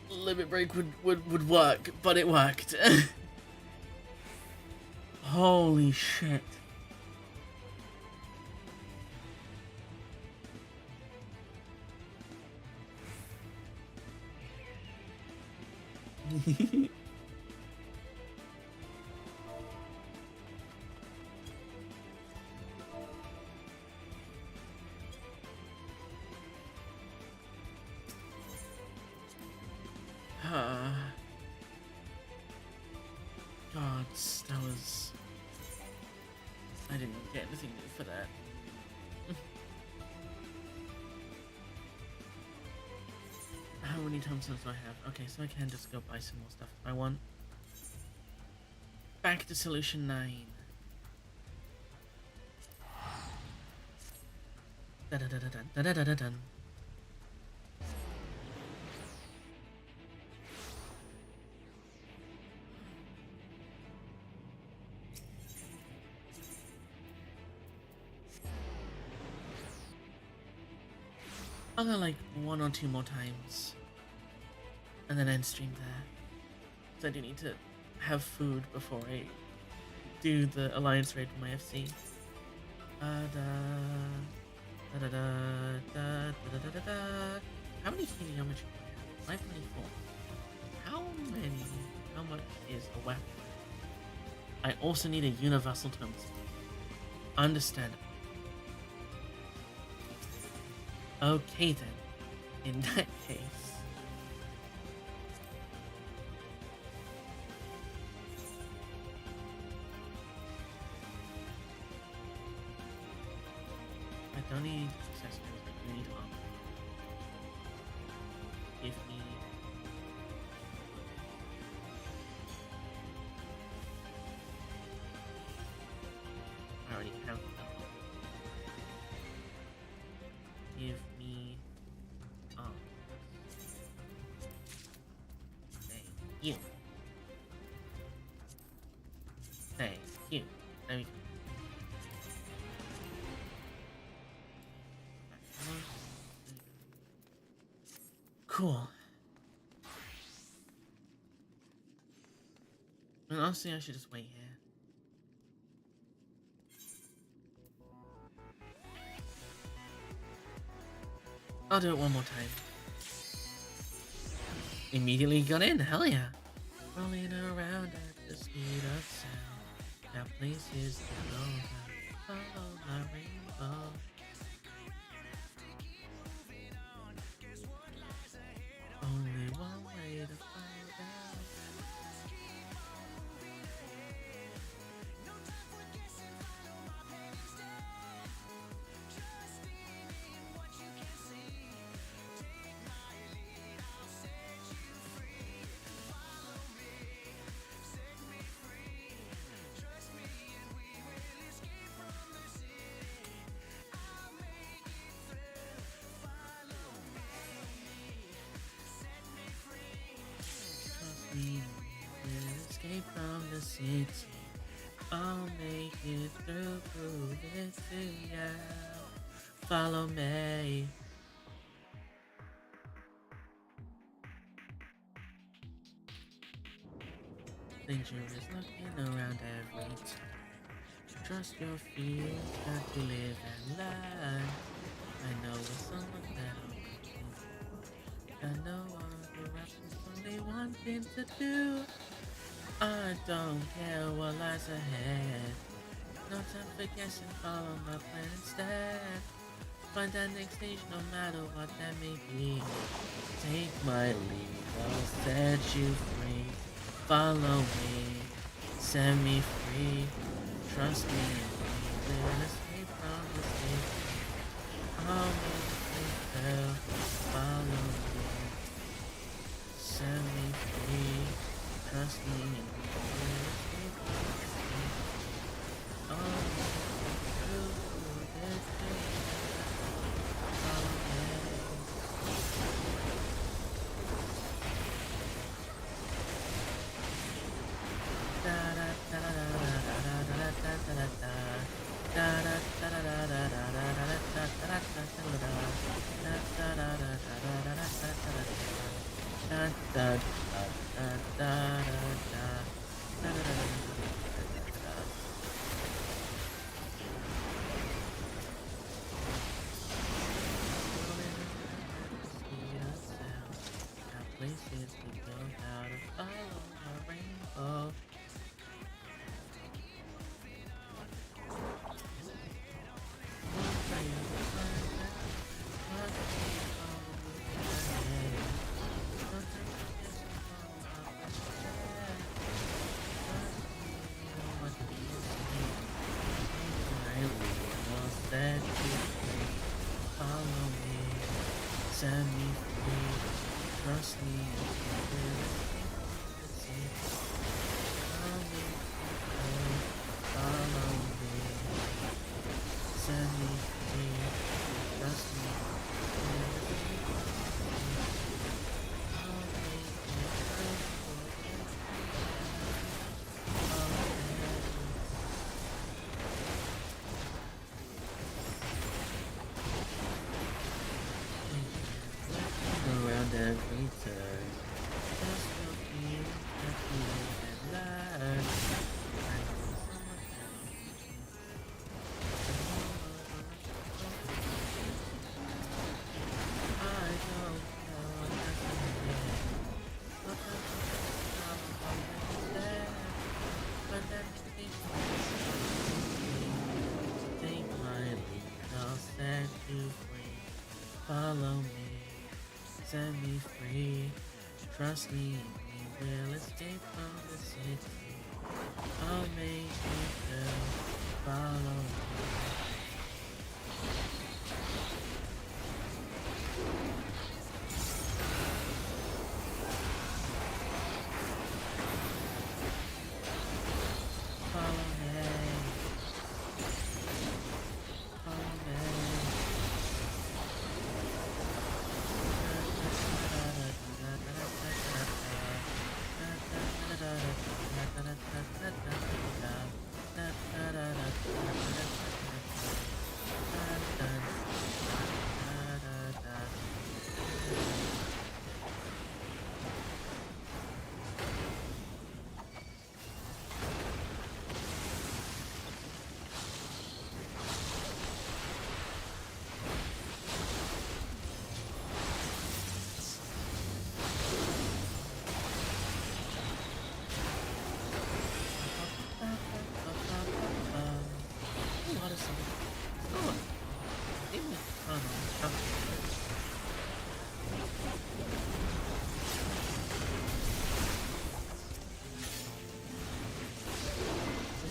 limit break would work, but it worked. Holy shit. Gods, that was... I didn't get anything new for that. How many tombstones do I have? Okay, so I can just go buy some more stuff if I want. Back to solution 9. Da-da-da-da-dun, da-da-da-da-dun. I'll go like 1 or 2 more times and then end stream there. So I do need to have food before I do the alliance raid for my FC. How many geometry do I have? 524. How much is a weapon? I also need a universal tombstone. Understandable. Okay then, in that case. I don't need accessories, I do need armor. Give me... I already have them. Give me thank you. Thank you. There we go. Cool. And honestly, I should just wait here. I'll do it one more time. Immediately got in, hell yeah. Rolling around at the speed of sound. Now places to go down. Follow my rainbow. Only one way to find out. Escape from the city. I'll make it through this city. Follow me. Danger is looking around every time. Trust your fears, got to live and learn. I know it's someone that I'll be. I know all of the rappers only one thing to do. I don't care what lies ahead. No time for guessing, follow my plan instead. Find that next stage no matter what that may be. Take my lead, I'll set you free. Follow me, set me free. Trust me, we'll escape from the state. I'll make it fail. Follow me, set me free. Trust me, we'll escape from the state. I'll make it through this day. Follow me. Da da da da da da da da da da da. Da da da da da da da da da da da da da. Da da da da da da da da da da. Da da da da da da. Da da da da. Places to go, how to follow a rainbow. Set you free, follow me, set me free, trust me, you will escape from the state. Follow me, set me free, trust me, you will escape from the state. I'll make it through around every turn. Just will be that you and learn. I know someone I don't know what happened. What happened there? But that take my lead, I'll set you free. Follow me. Set me free, trust me, we will escape from the city. I'll make you feel, follow me. Follow me. Follow me.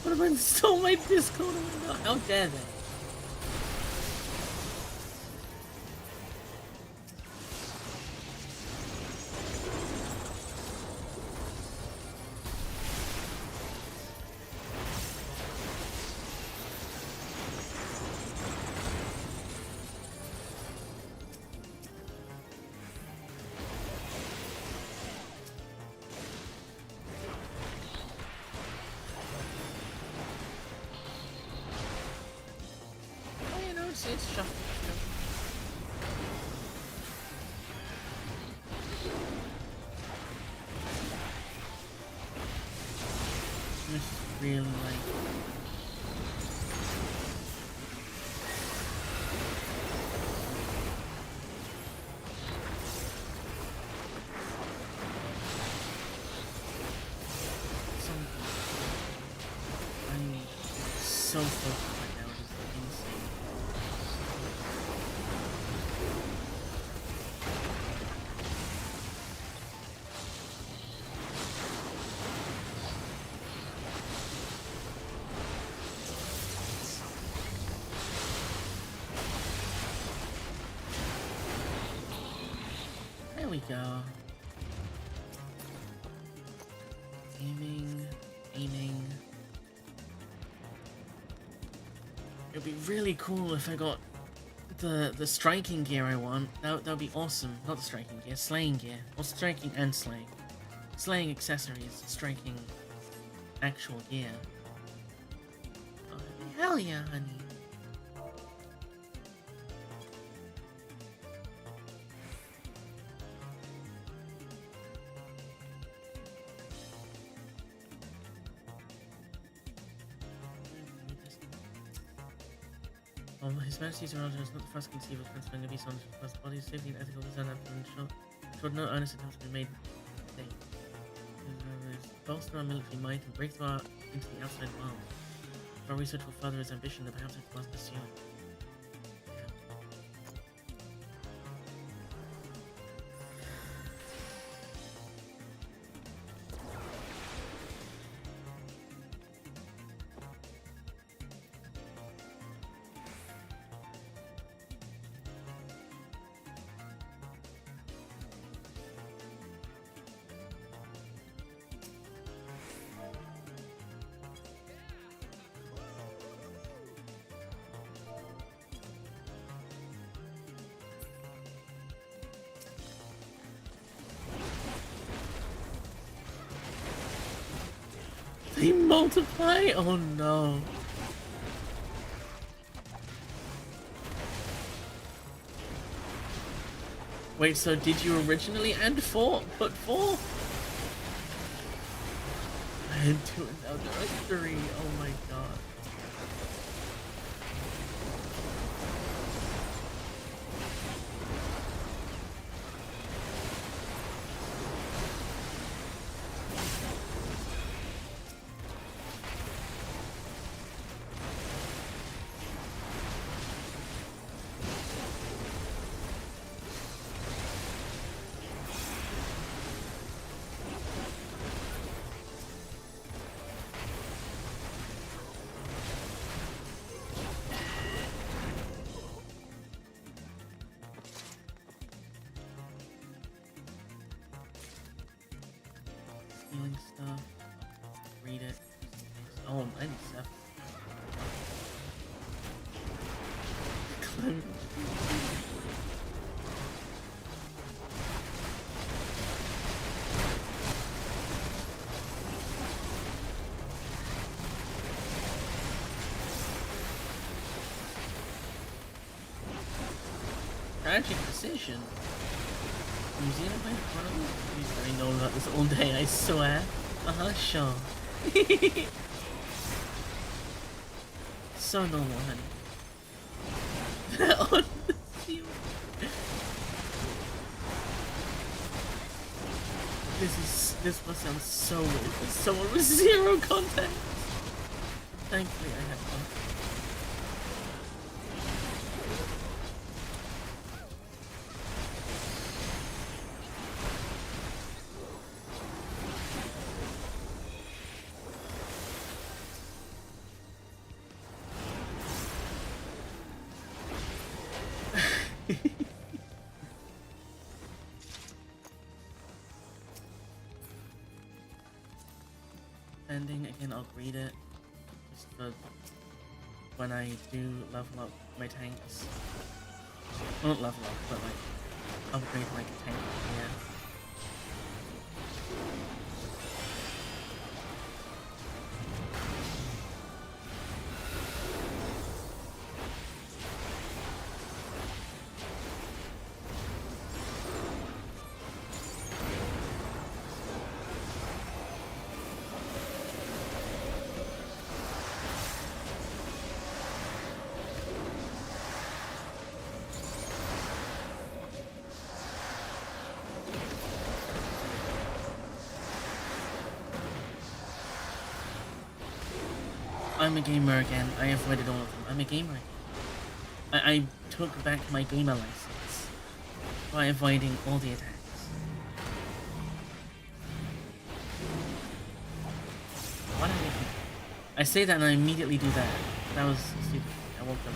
What if I stole my Discord window? How dare they? It's shuffle. Just really like so focused right now. It is insane. There we go. Aiming. It'd be really cool if I got the striking gear I want. That would be awesome. Not the striking gear, slaying gear. Or striking and slaying. Slaying accessories, striking actual gear. Oh, hell yeah, honey. His Majesty's Royal is not the first conceived of transferring a beast on the first body. Safety and ethical design have been showed no earnest attempts have been made to date. Bolster our military might and break through into the outside world. If our research will further his ambition, then perhaps it must pursue it. They multiply? Oh no. Wait, so did you originally add 4? Put 4? And to another 3. Oh my god. Healing stuff. Read it. Oh, 97. Tragic decision. New Zealand by Chronicles? I know about this all day, I swear. Sure. So normal, honey. On the field. This must sound so weird for someone with 0 context. Thankfully I have one. Ending again, I'll read it just for when I do level up my tanks. Well, not level up, but like upgrade my tank. Yeah. I'm a gamer again. I avoided all of them. I'm a gamer again. I took back my gamer license by avoiding all the attacks. Why did I say that and I immediately do that. That was stupid. I woke up.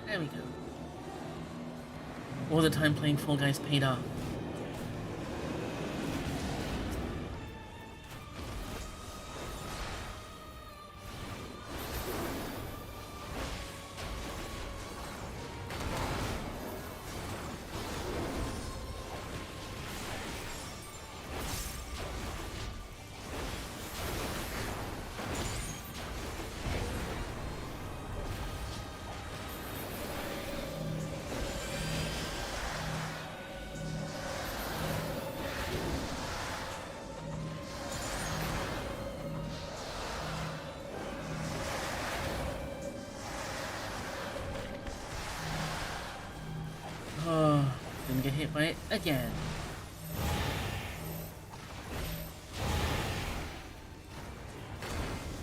There we go. All the time playing Fall Guys paid off. Oh, didn't get hit by it again.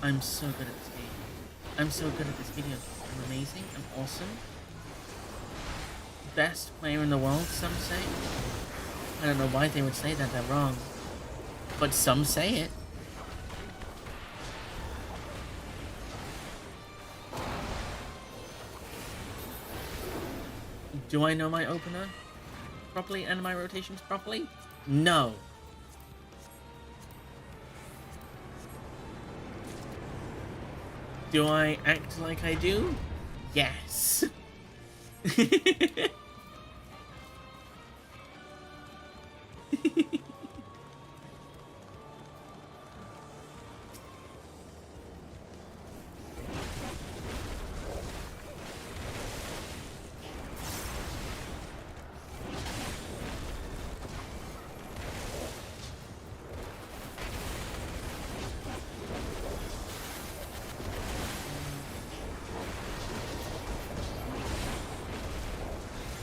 I'm so good at this game. I'm so good at this video game. I'm amazing. I'm awesome. Best player in the world, some say. I don't know why they would say that. They're wrong. But some say it. Do I know my opener properly and my rotations properly? No. Do I act like I do? Yes.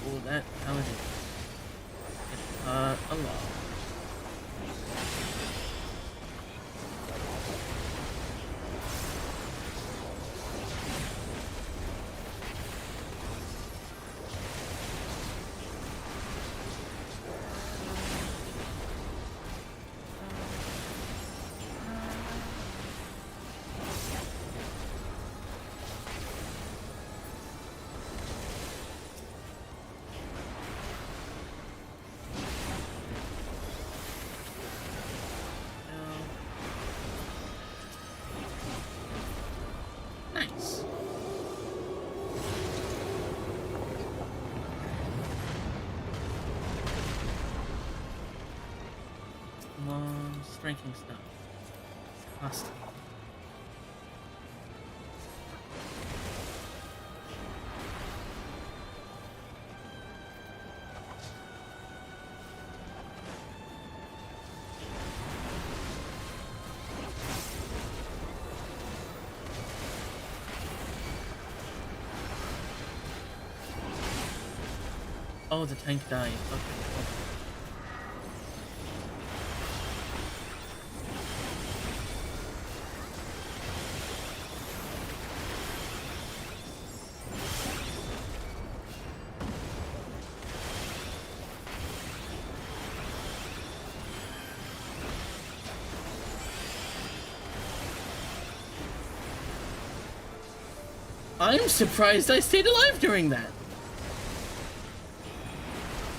Oh, that paladin. It hurt a lot. Nice. Long striking stuff. Disgusting. Oh, the tank died. Okay. I'm surprised I stayed alive during that.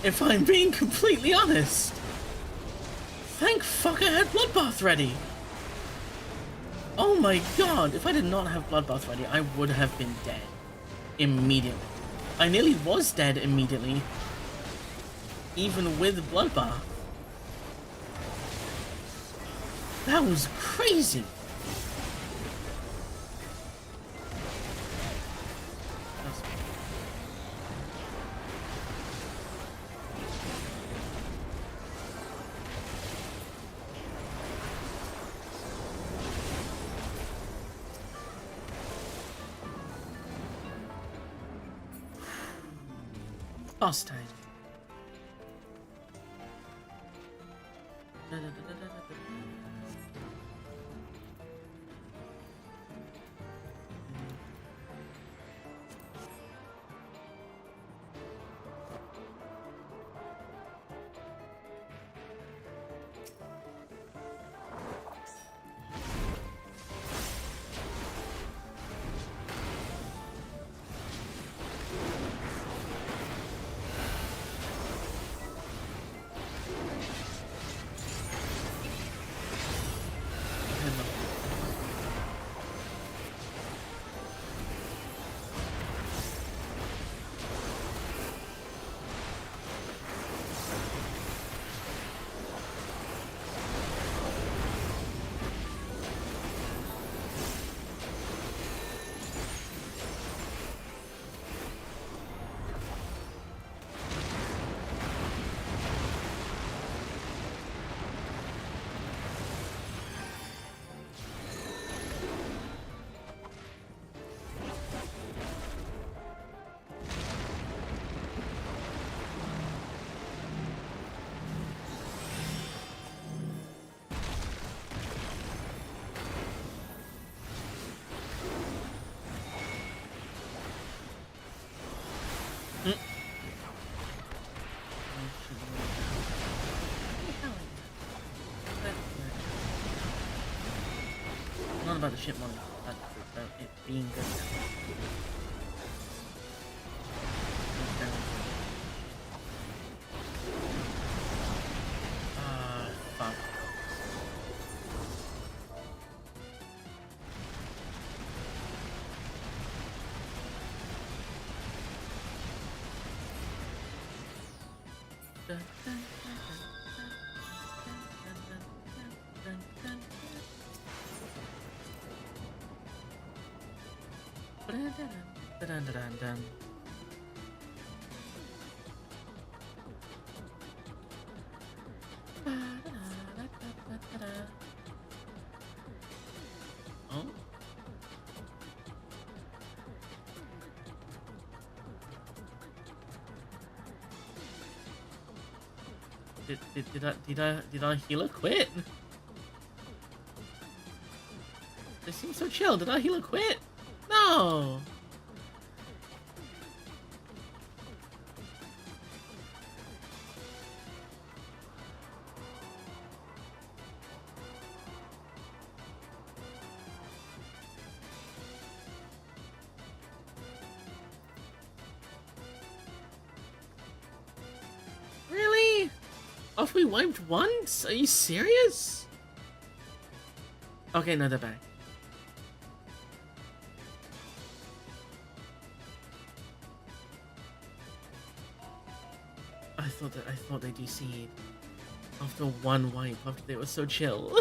If I'm being completely honest. Thank fuck I had Bloodbath ready. Oh my god, if I did not have Bloodbath ready, I would have been dead. Immediately. I nearly was dead immediately. Even with Bloodbath. That was crazy. Boss time. Not about the ship money, but about it being good. Fuck. Dun. Oh. Did I heal or quit? They seem so chill. Did I heal or quit? No. Really? Off we wiped once? Are you serious? Okay, no, they're back. I thought they DC'd after one wipe after they were so chill.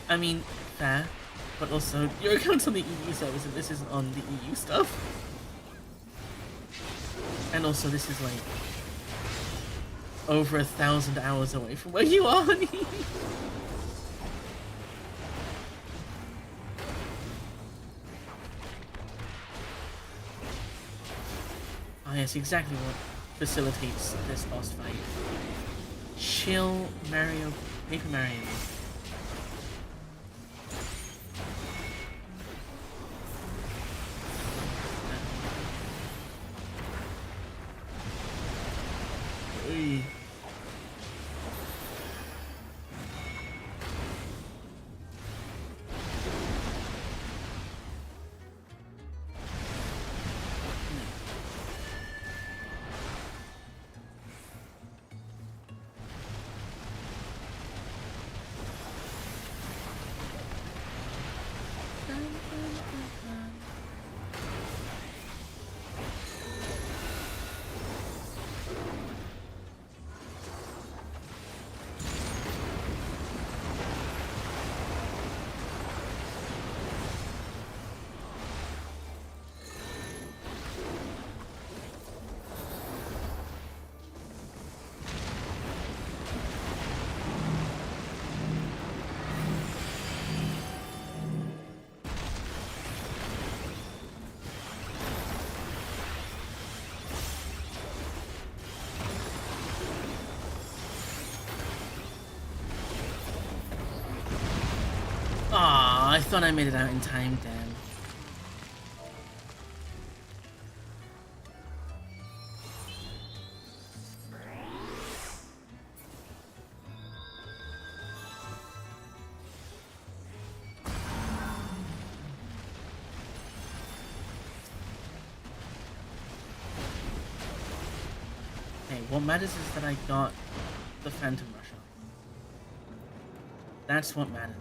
I mean, fair, but also your account's on the EU service and this isn't on the EU stuff. And also this is like over 1,000 hours away from where you are, honey. Ah, yes, exactly what facilitates this boss fight. Chill Mario, Paper Mario. I thought I made it out in time, damn. Hey, what matters is that I got the Phantom Rush on. That's what matters.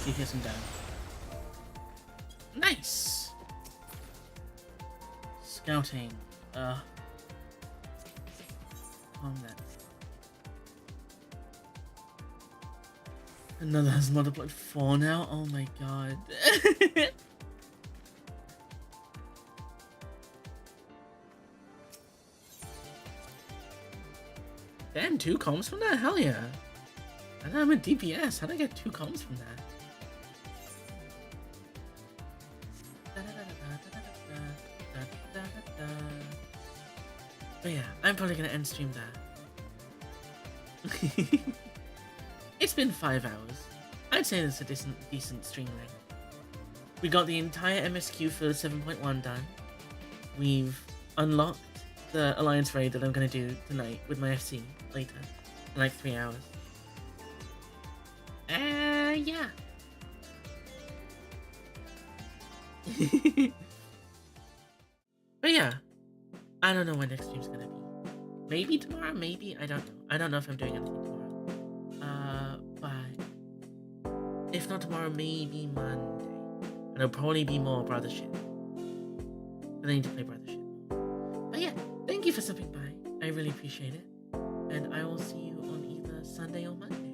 He hits him down. Nice! Scouting. Calm that. Another has multiplied 4 now? Oh my god. Damn, 2 comms from that? Hell yeah. I know I'm a DPS. How'd I get 2 comms from that? But yeah, I'm probably gonna end stream there. It's been 5 hours. I'd say that's a decent stream length. We got the entire MSQ for 7.1 done. We've unlocked the Alliance raid that I'm gonna do tonight with my FC later, in like 3 hours. Yeah. But yeah, I don't know when next stream's gonna be. Maybe tomorrow, maybe, I don't know. I don't know if I'm doing anything tomorrow. But if not tomorrow, maybe Monday. And it'll probably be more Brothership. I need to play Brothership. But yeah, thank you for stopping by. I really appreciate it. And I will see you on either Sunday or Monday.